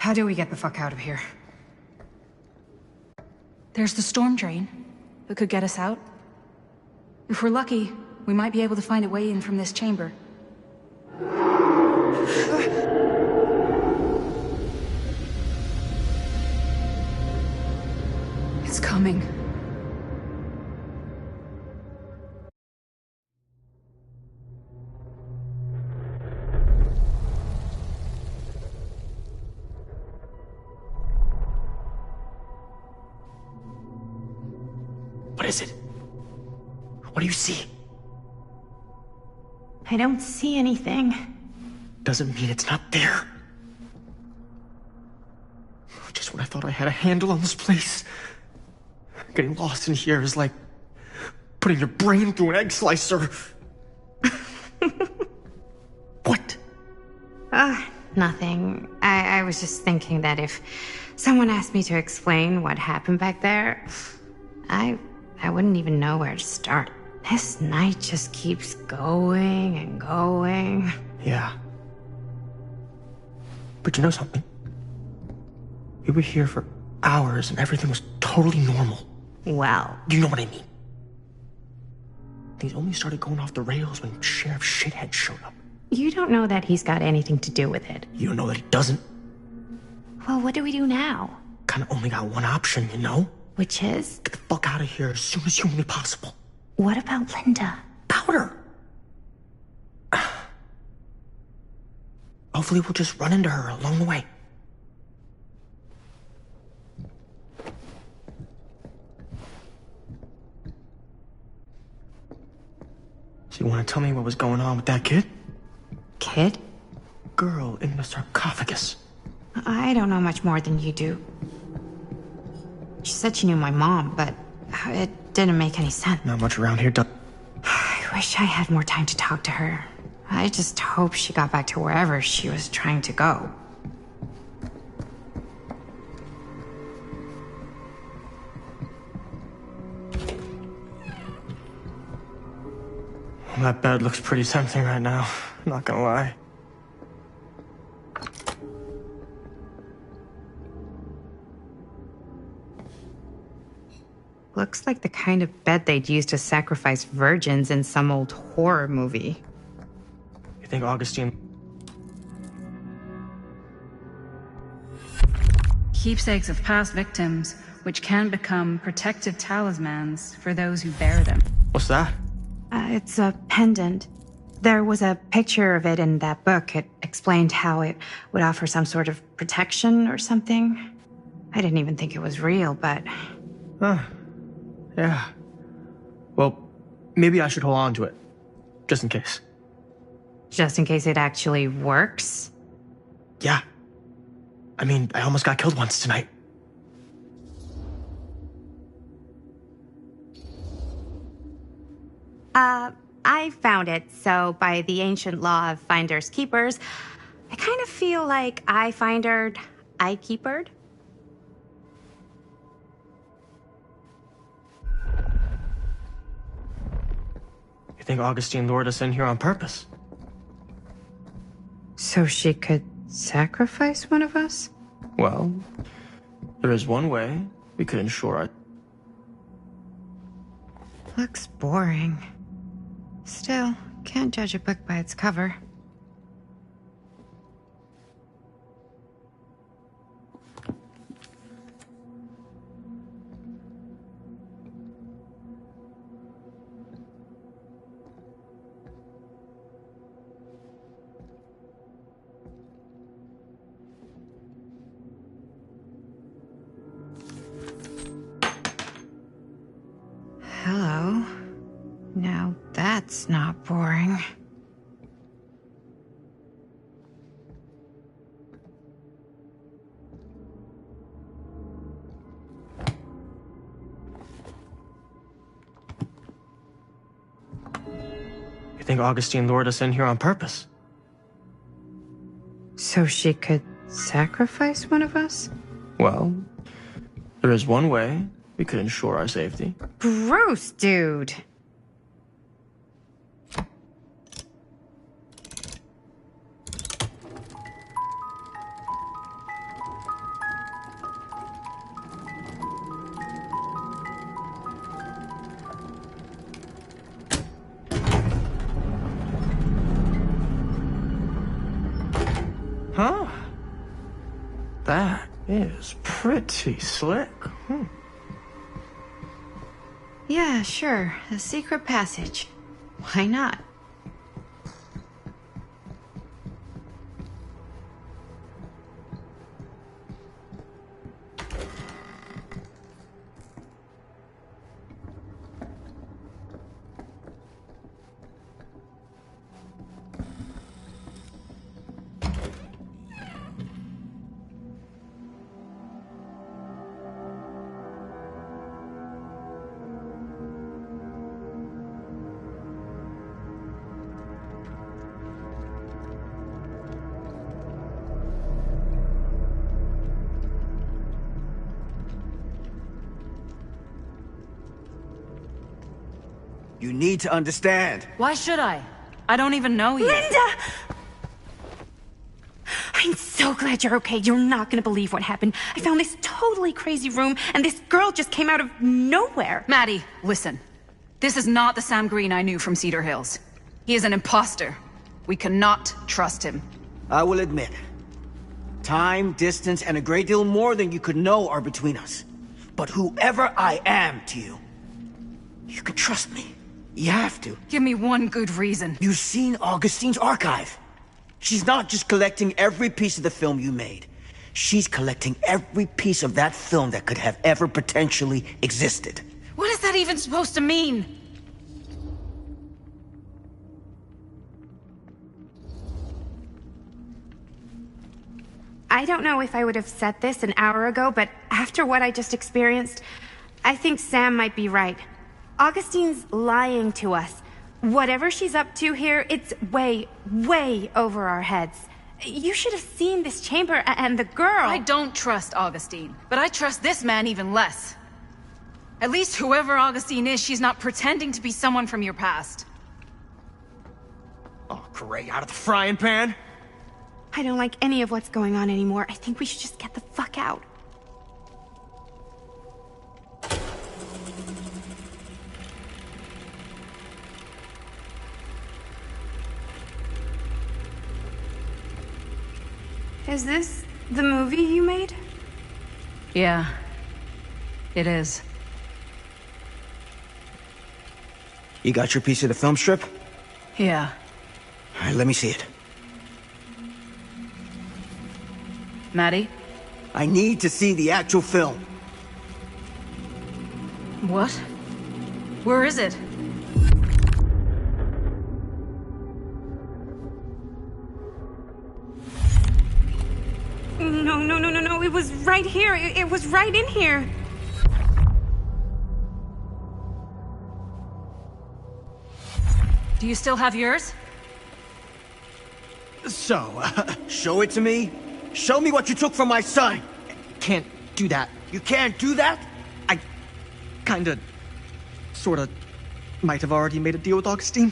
How do we get the fuck out of here? There's the storm drain that could get us out. If we're lucky, we might be able to find a way in from this chamber. It's coming. What is it? What do you see? I don't see anything. Doesn't mean it's not there. Just when I thought I had a handle on this place. Getting lost in here is like putting your brain through an egg slicer. What? Nothing. I was just thinking that if someone asked me to explain what happened back there, I wouldn't even know where to start. This night just keeps going and going. Yeah. But you know something? We were here for hours and everything was totally normal. Well. You know what I mean? Things only started going off the rails when Sheriff Shithead showed up. You don't know that he's got anything to do with it. You don't know that he doesn't? Well, what do we do now? Kinda only got one option, you know? Which is? Get the fuck out of here as soon as humanly possible. What about Linda? Powder! Hopefully we'll just run into her along the way. So you want to tell me what was going on with that kid? Kid? Girl in the sarcophagus. I don't know much more than you do. She said she knew my mom, but it didn't make any sense. Not much around here, I wish I had more time to talk to her. I just hope she got back to wherever she was trying to go. Well, that bed looks pretty tempting right now. I'm not gonna lie. Looks like the kind of bed they'd use to sacrifice virgins in some old horror movie. You think Augustine... Keepsakes of past victims, which can become protective talismans for those who bear them. What's that? It's a pendant. There was a picture of it in that book. It explained how it would offer some sort of protection or something. I didn't even think it was real, but... Huh. Yeah. Well, maybe I should hold on to it. Just in case. Just in case it actually works? Yeah. I mean, I almost got killed once tonight. I found it, so by the ancient law of finders keepers, I kind of feel like I findered, I keepered. You think Augustine lured us in here on purpose? So she could sacrifice one of us? Well, there is one way we could ensure it. Looks boring. Still, can't judge a book by its cover. Hello. Now that's not boring. You think Augustine lured us in here on purpose? So she could sacrifice one of us? Well, there is one way we could ensure our safety. Gross, dude. Huh? That is pretty slick. Yeah, sure. A secret passage. Why not? You need to understand. Why should I? I don't even know you. Linda! I'm so glad you're okay. You're not gonna believe what happened. I found this totally crazy room, and this girl just came out of nowhere. Maddie, listen. This is not the Sam Green I knew from Cedar Hills. He is an imposter. We cannot trust him. I will admit, time, distance, and a great deal more than you could know are between us. But whoever I am to you, you can trust me. You have to. Give me one good reason. You've seen Augustine's archive. She's not just collecting every piece of the film you made. She's collecting every piece of that film that could have ever potentially existed. What is that even supposed to mean? I don't know if I would have said this an hour ago, but after what I just experienced, I think Sam might be right. Augustine's lying to us. Whatever she's up to here, it's way, way over our heads. You should have seen this chamber and the girl. I don't trust Augustine, but I trust this man even less. At least whoever Augustine is, she's not pretending to be someone from your past. Oh, great. Out of the frying pan? I don't like any of what's going on anymore. I think we should just get the fuck out. Is this the movie you made? Yeah, it is. You got your piece of the film strip? Yeah. All right, let me see it. Maddie? I need to see the actual film. What? Where is it? No. It was right here. It was right in here. Do you still have yours? So, show it to me. Show me what you took from my son. Can't do that. You can't do that? I kinda, sorta, might have already made a deal with Augustine.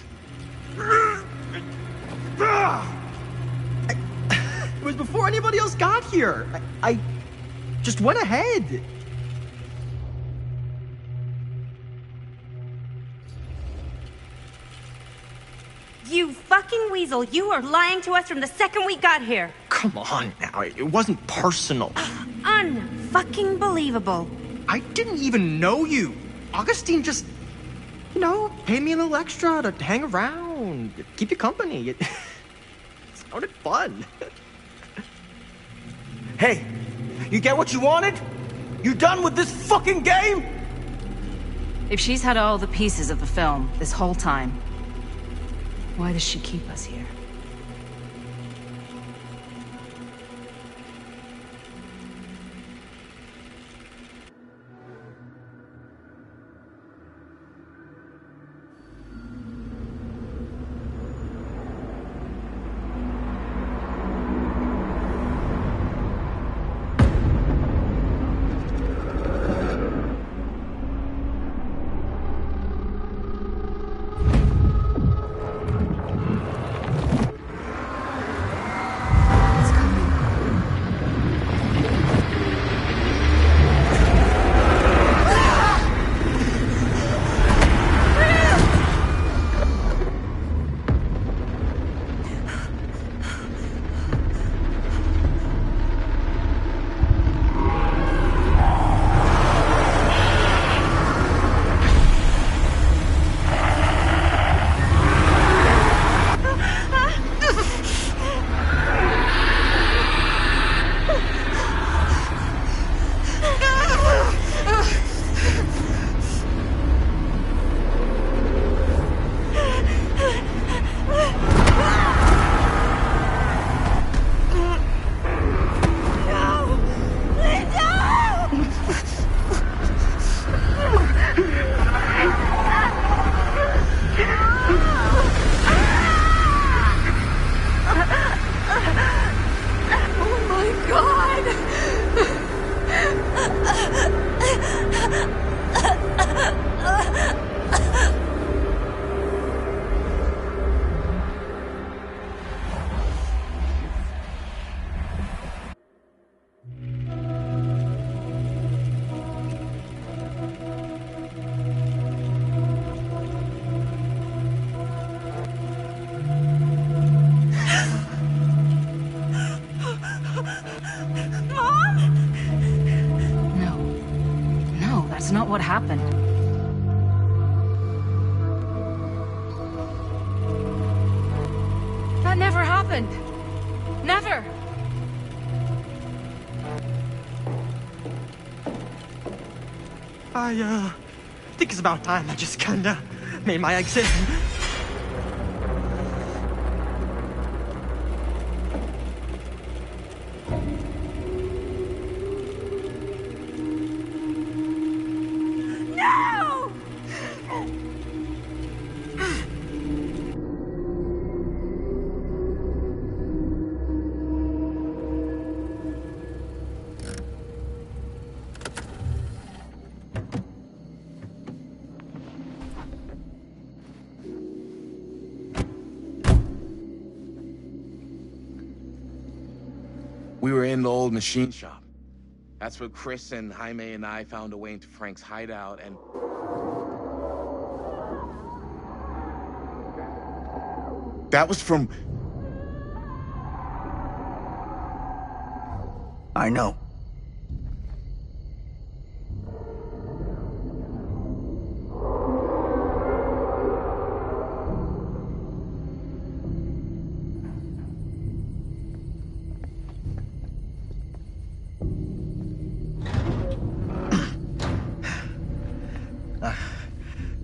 It was before anybody else got here. I just went ahead. You fucking weasel. You are lying to us from the second we got here. Come on now, it wasn't personal. Unfucking believable. I didn't even know you. Augustine just, you know, paid me a little extra to hang around, keep you company. It sounded fun. Hey, you get what you wanted? You done with this fucking game? If she's had all the pieces of the film this whole time, why does she keep us here? what happened. That never happened. Never. I think it's about time I just kinda made my exit. No! We were in the old machine shop. That's where Chris and Jaime and I found a way into Frank's hideout and... That was from... I know.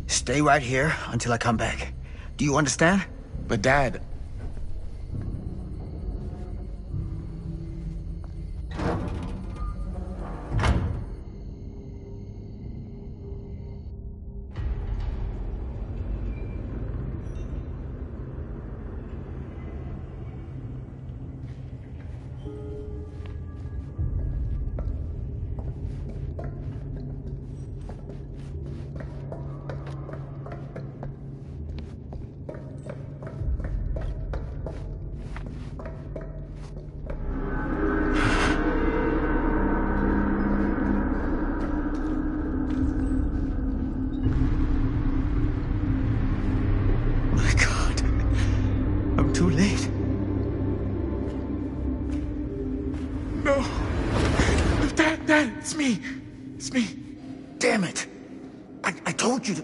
Stay right here until I come back. Do you understand? But Dad... Too late. No. Dad, it's me. It's me. Damn it. I told you to...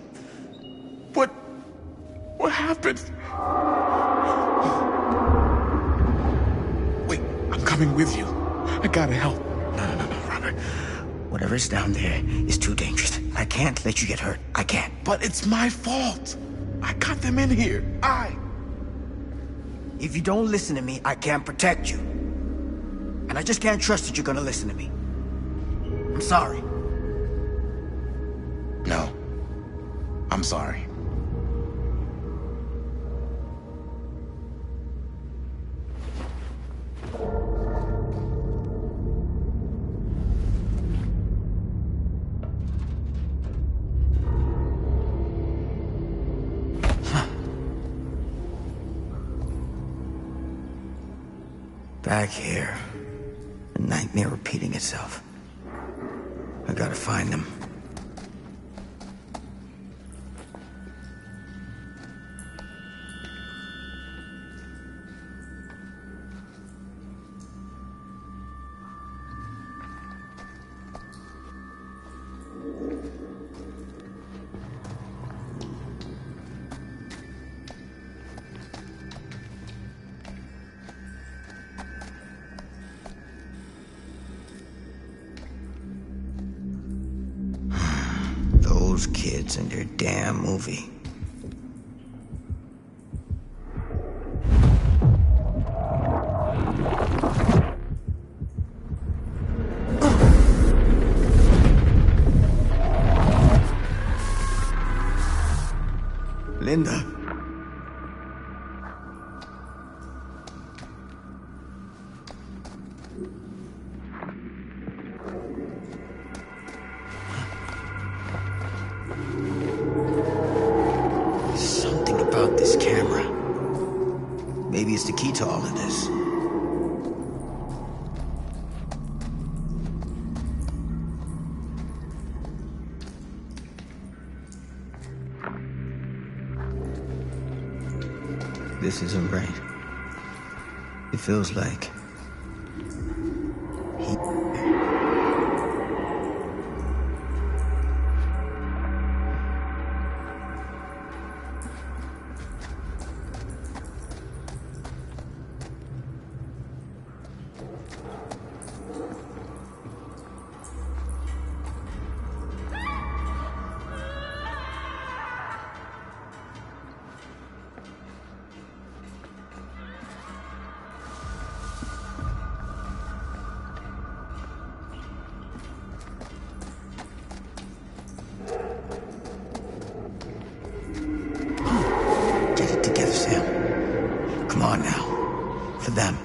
What happened? Wait, I'm coming with you. I gotta help. No, Robert. Whatever's down there is too dangerous. I can't let you get hurt. I can't. But it's my fault. I got them in here. If you don't listen to me, I can't protect you. And I just can't trust that you're gonna listen to me. I'm sorry. No. I'm sorry. Back here. A nightmare repeating itself. I gotta find them. Those kids and their damn movie. Linda. Something about this camera. Maybe it's the key to all of this. This isn't right. It feels like... on now. For them.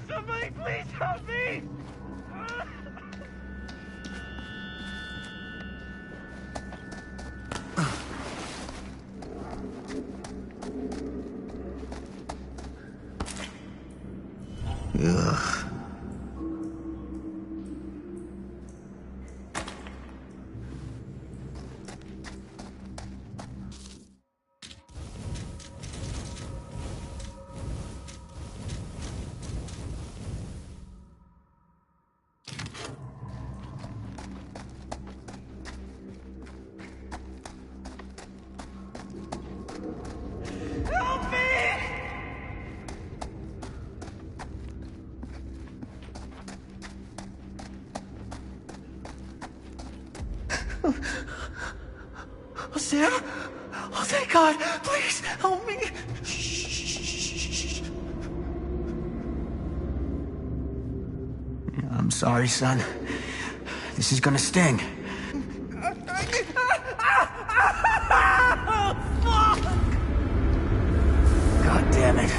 Somebody please help me! Ugh. Help me! Oh, Sam? Oh, thank God. Please, help me. I'm sorry, son. This is gonna sting. God damn it.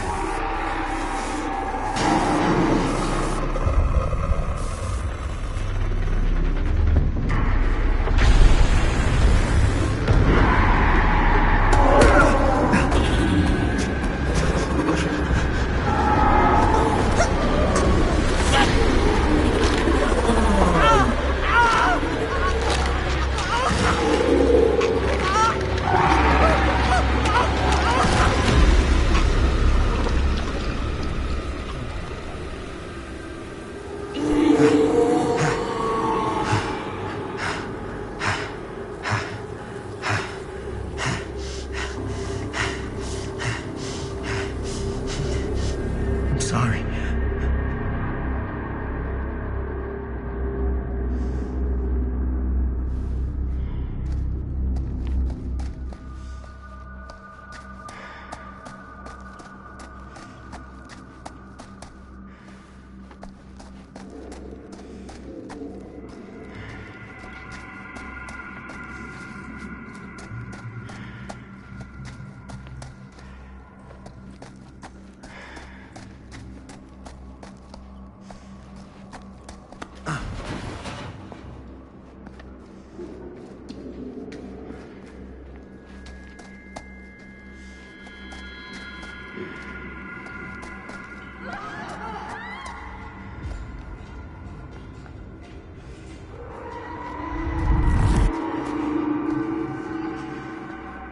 I'm sorry.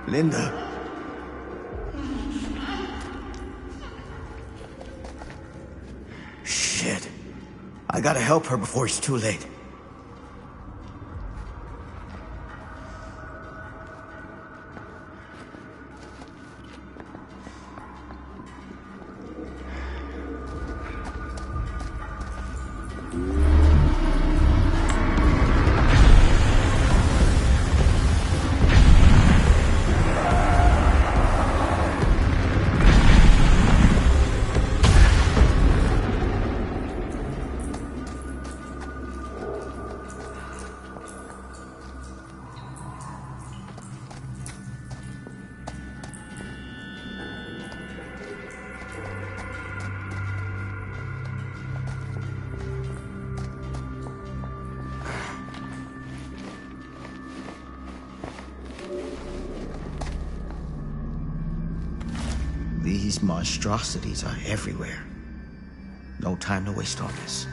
Linda. Shit. I gotta help her before it's too late. These monstrosities are everywhere. No time to waste on this.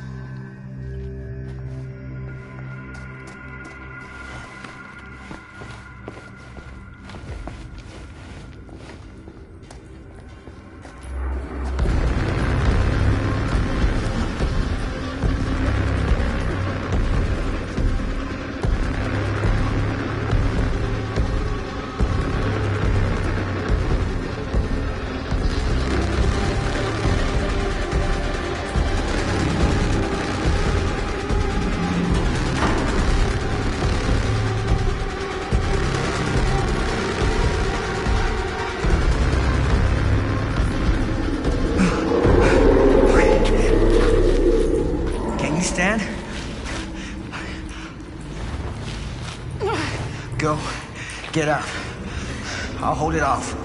go. Get out. I'll hold it off.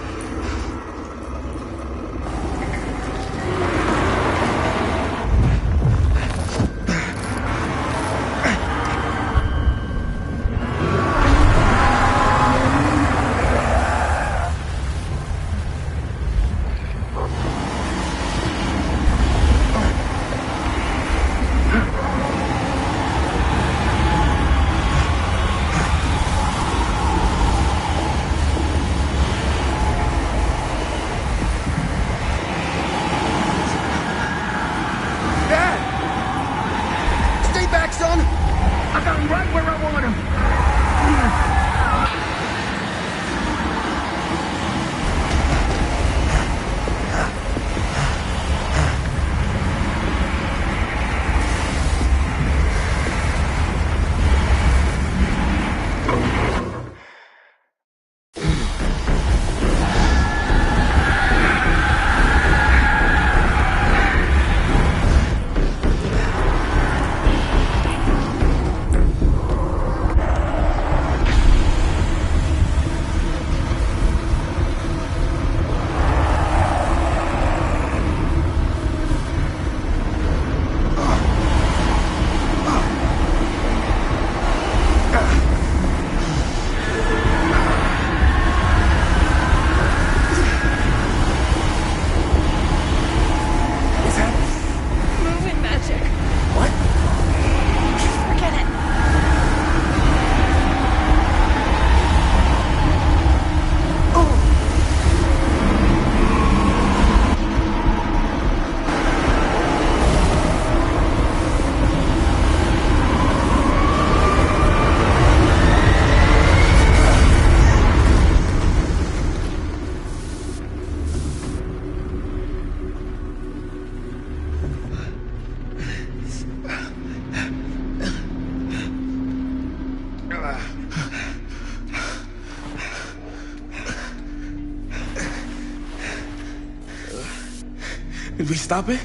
Did we stop it?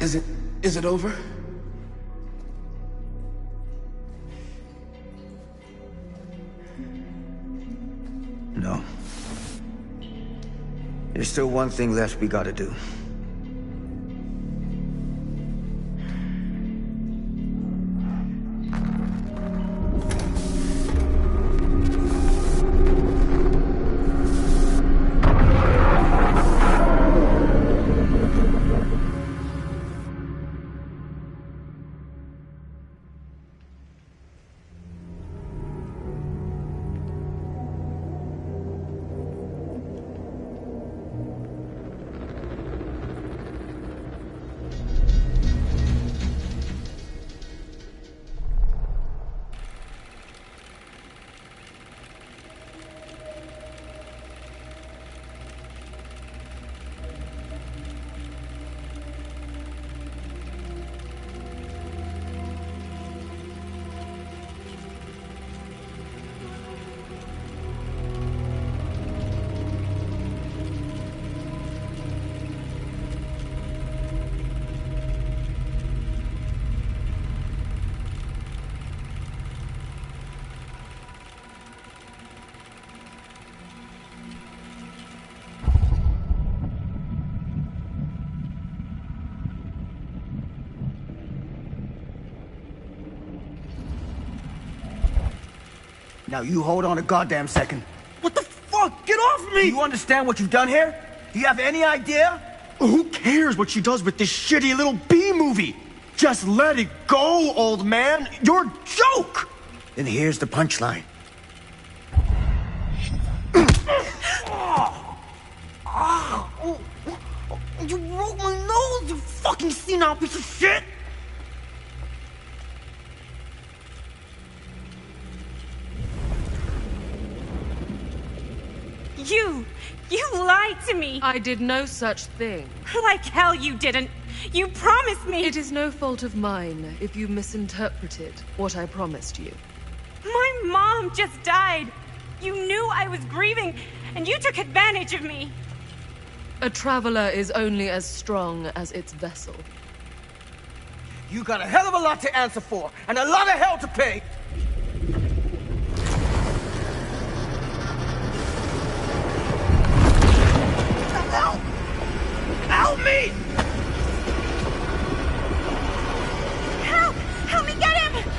Is it over? No. There's still one thing left we gotta do. Now you hold on a goddamn second. What the fuck? Get off me! Do you understand what you've done here? Do you have any idea? Who cares what she does with this shitty little B-movie? Just let it go, old man. You're a joke! Then here's the punchline. You broke my nose, you fucking senile piece of shit! You lied to me! I did no such thing. Like hell you didn't! You promised me! It is no fault of mine if you misinterpreted what I promised you. My mom just died! You knew I was grieving, and you took advantage of me! A traveler is only as strong as its vessel. You got a hell of a lot to answer for, and a lot of hell to pay! Help! Help me! Help! Help me get him!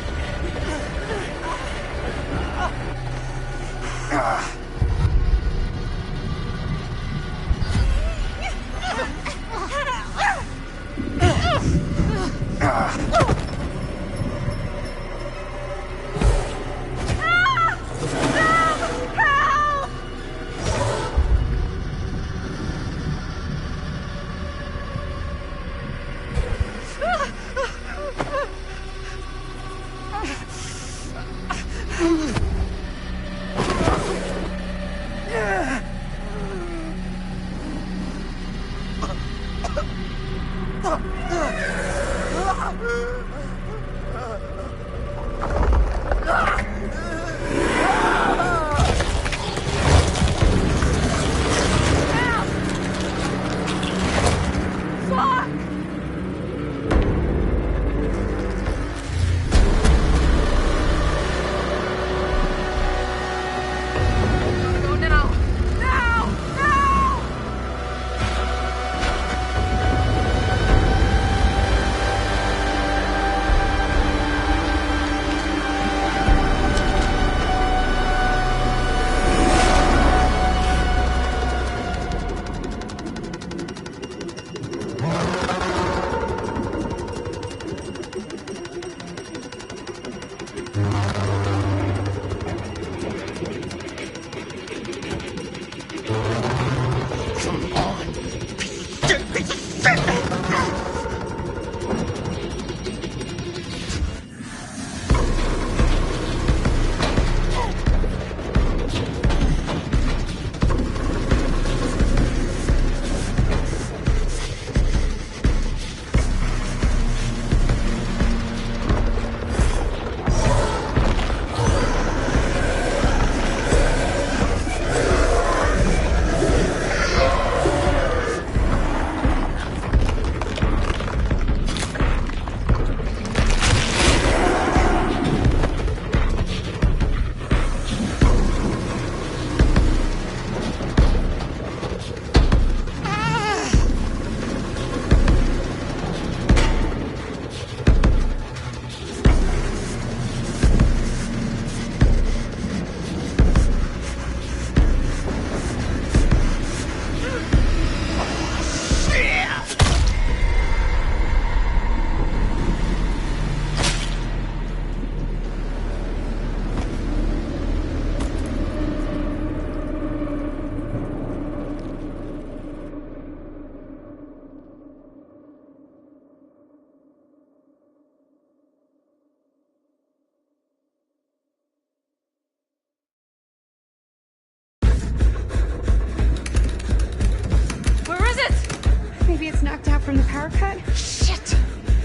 Maybe it's knocked out from the power cut? Shit!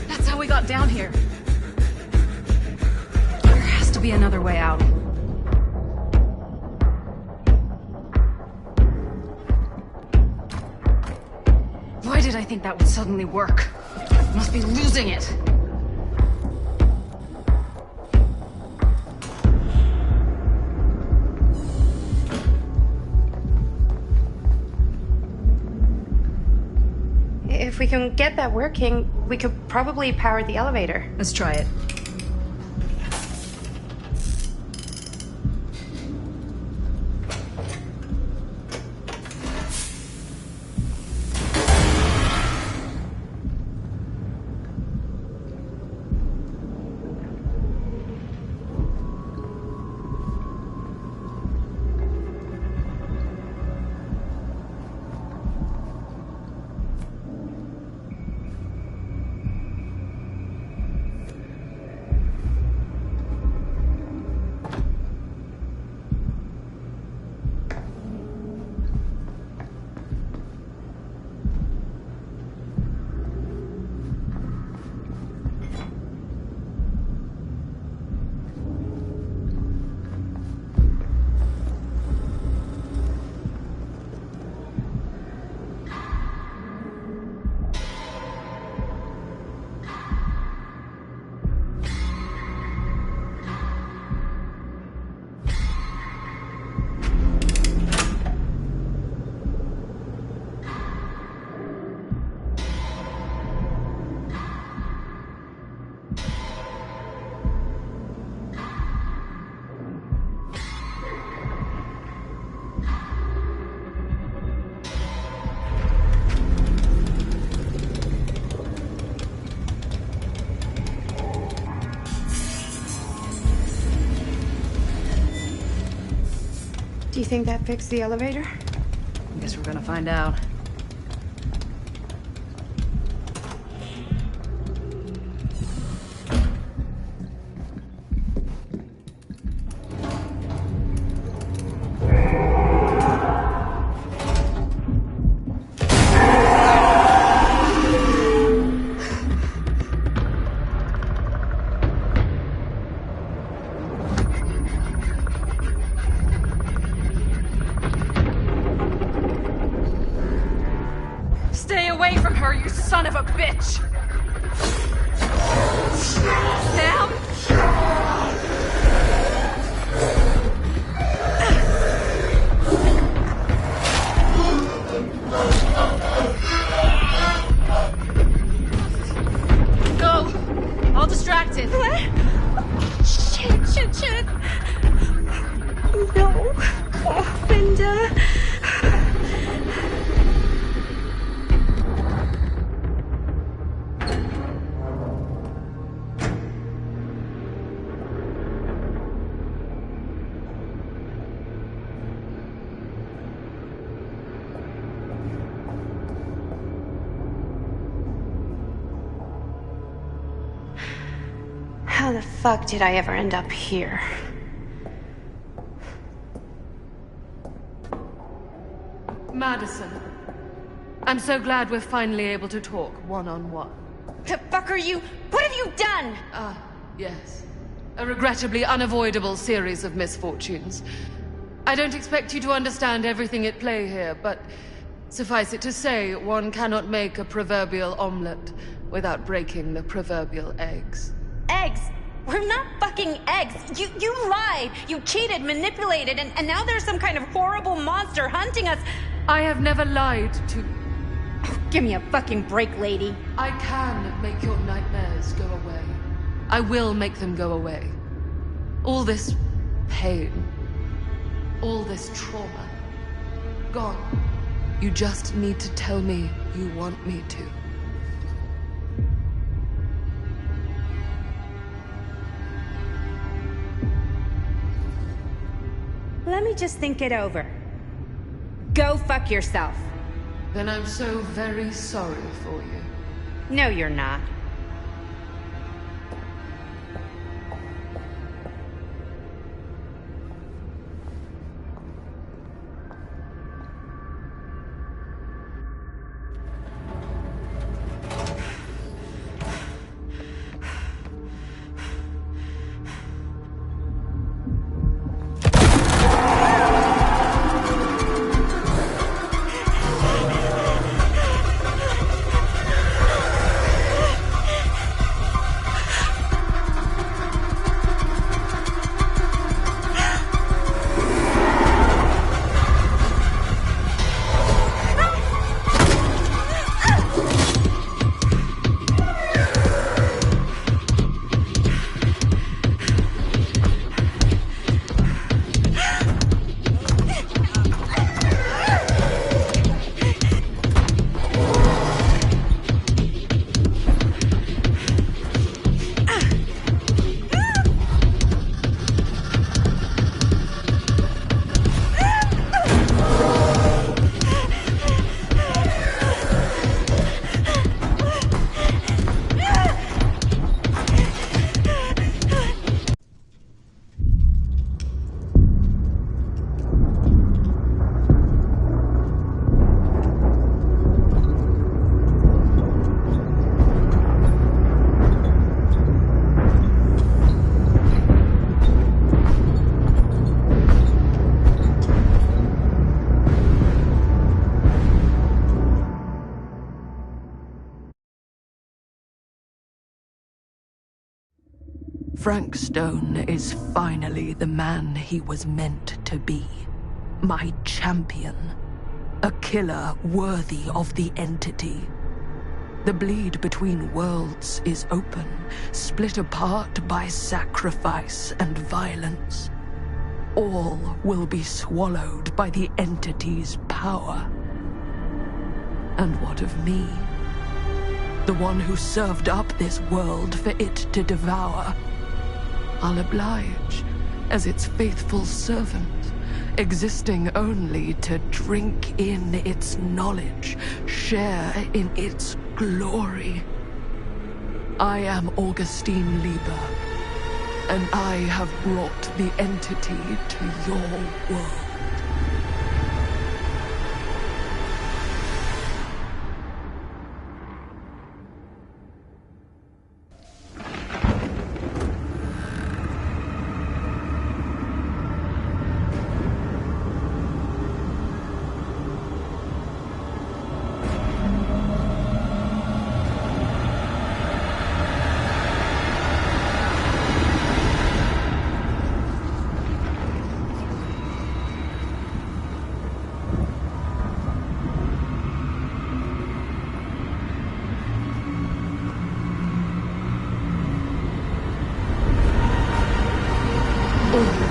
That's how we got down here. There has to be another way out. Why did I think that would suddenly work? Must be losing it. If we can get that working, we could probably power the elevator. Let's try it. Do you think that fixed the elevator? Guess we're gonna find out. Stay away from her, you son of a bitch! Sam? Go! All distracted. What? Shit. No. Oh, Brenda. How the fuck did I ever end up here? Madison, I'm so glad we're finally able to talk one-on-one. The fuck are you? What have you done? Yes. A regrettably unavoidable series of misfortunes. I don't expect you to understand everything at play here, but suffice it to say, one cannot make a proverbial omelette without breaking the proverbial eggs. Eggs? We're not fucking eggs. You lied. You cheated, manipulated, and now there's some kind of horrible monster hunting us. I have never lied to you. Give me a fucking break, lady. I can make your nightmares go away. I will make them go away. All this pain, all this trauma, gone. You just need to tell me you want me to. Let me just think it over. Go fuck yourself. Then I'm so very sorry for you. No, you're not. Frank Stone is finally the man he was meant to be. My champion. A killer worthy of the entity. The bleed between worlds is open, split apart by sacrifice and violence. All will be swallowed by the entity's power. And what of me? The one who served up this world for it to devour. I'll oblige as its faithful servant existing only to drink in its knowledge, share in its glory. I am Augustine Lieber, and I have brought the entity to your world.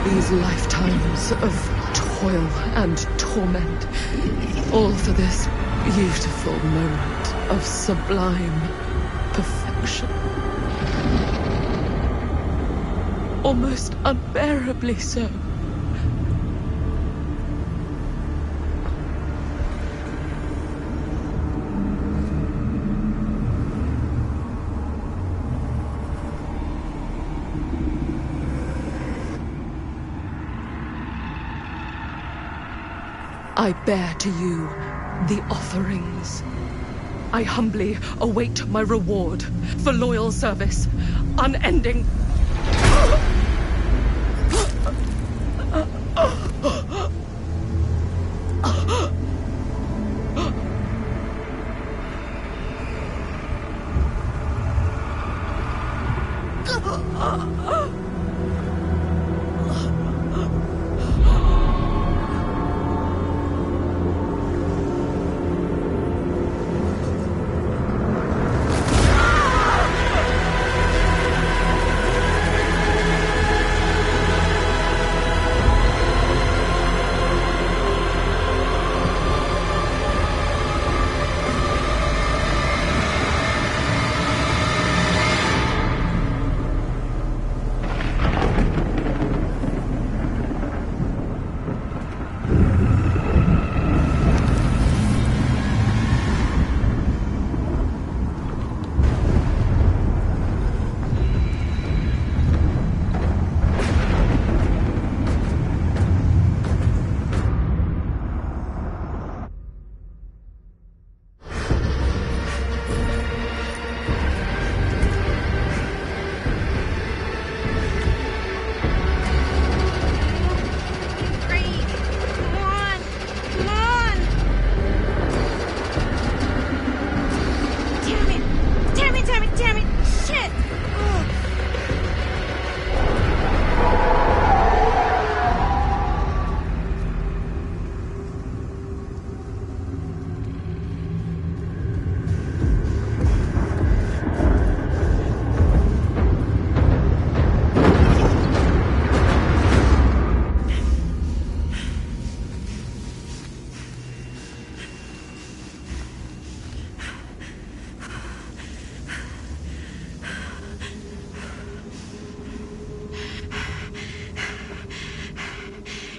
These lifetimes of toil and torment, all for this beautiful moment of sublime perfection. Almost unbearably so. I bear to you the offerings. I humbly await my reward for loyal service, unending.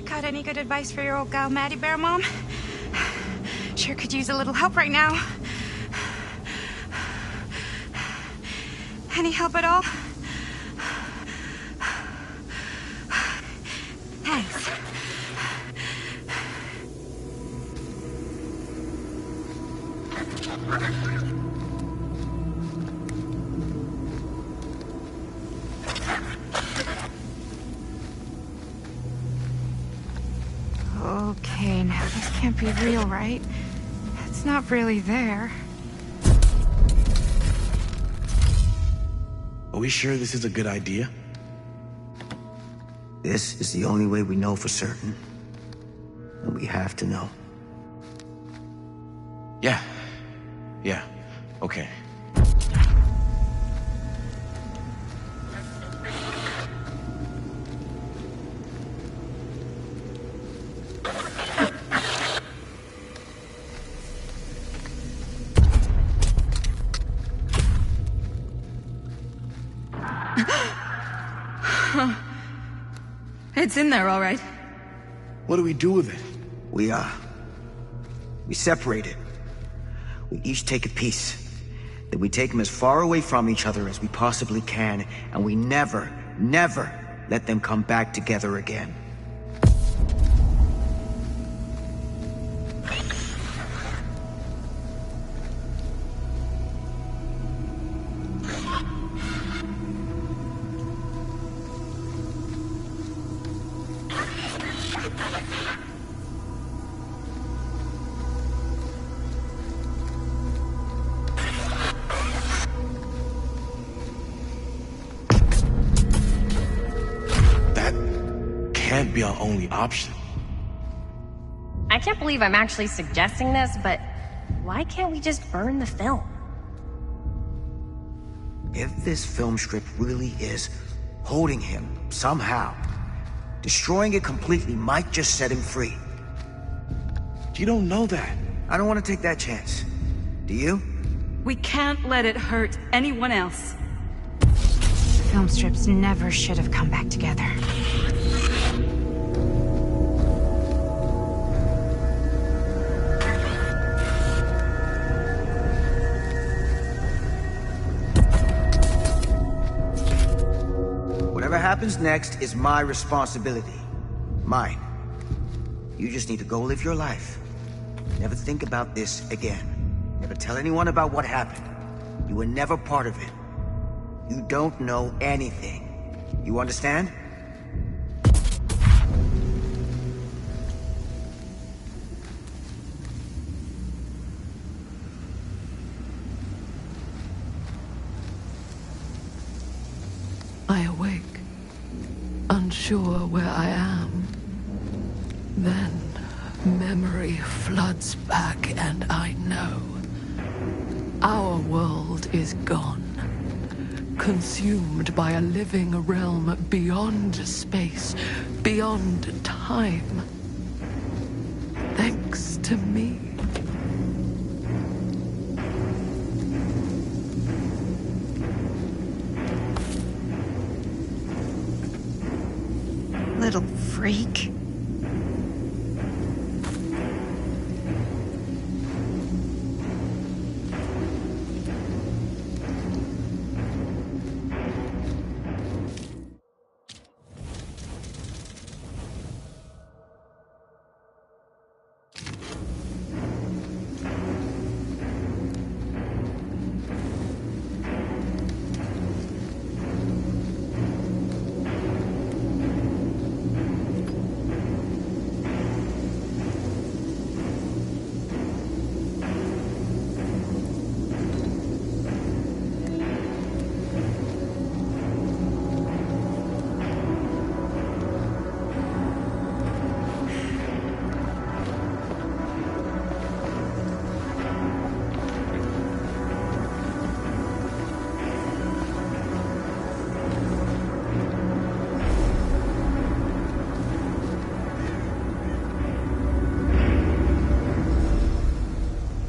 Got any good advice for your old gal, Maddie Bear Mom? Sure could use a little help right now. Any help at all? Thanks. Okay, now this can't be real, right? It's not really there. Are we sure this is a good idea? This is the only way we know for certain. And we have to know. Yeah. Yeah. Okay. It's in there, all right. What do we do with it? We separate it. We each take a piece. Then we take them as far away from each other as we possibly can, and we never, never let them come back together again. Can't be our only option. I can't believe I'm actually suggesting this, but why can't we just burn the film? If this film strip really is holding him somehow, destroying it completely might just set him free. You don't know that. I don't want to take that chance. Do you? We can't let it hurt anyone else. Film strips never should have come back together. Whatever happens next is my responsibility. Mine. You just need to go live your life. Never think about this again. Never tell anyone about what happened. You were never part of it. You don't know anything. You understand? I awake, unsure where I am. Then memory floods back and I know. Our world is gone. Consumed by a living realm beyond space, beyond time. Thanks to me. Little freak.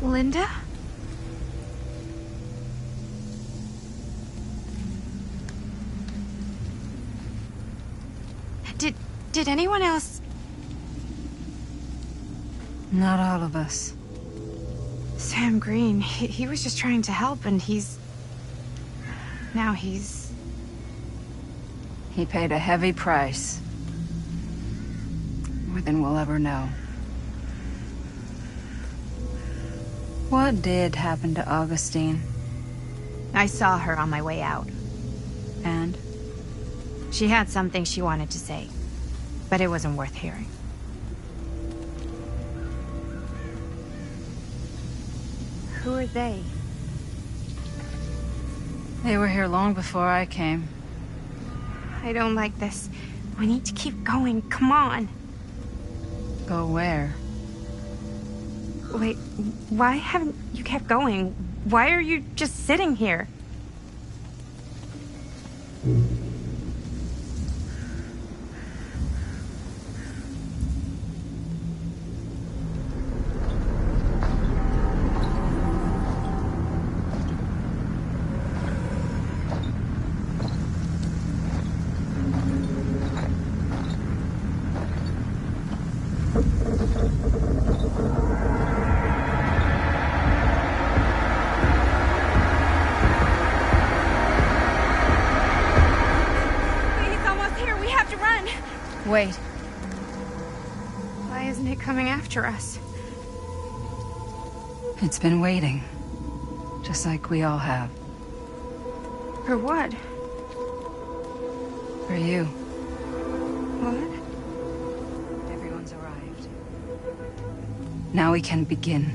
Linda? Did anyone else? Not all of us. Sam Green, he was just trying to help and now he's... He paid a heavy price. More than we'll ever know. What did happen to Augustine? I saw her on my way out. And? She had something she wanted to say, but it wasn't worth hearing. Who are they? They were here long before I came. I don't like this. We need to keep going. Come on. Go where? Wait, why haven't you kept going? Why are you just sitting here? Wait. Why isn't it coming after us? It's been waiting. Just like we all have. For what? For you. What? Everyone's arrived. Now we can begin.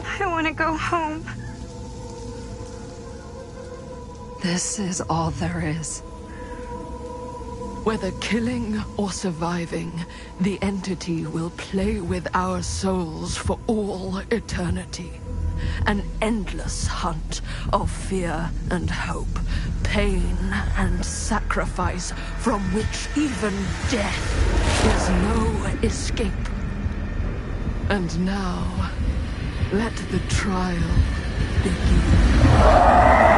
I want to go home. This is all there is. Whether killing or surviving, the entity will play with our souls for all eternity. An endless hunt of fear and hope, pain and sacrifice, from which even death is no escape. And now, let the trial begin.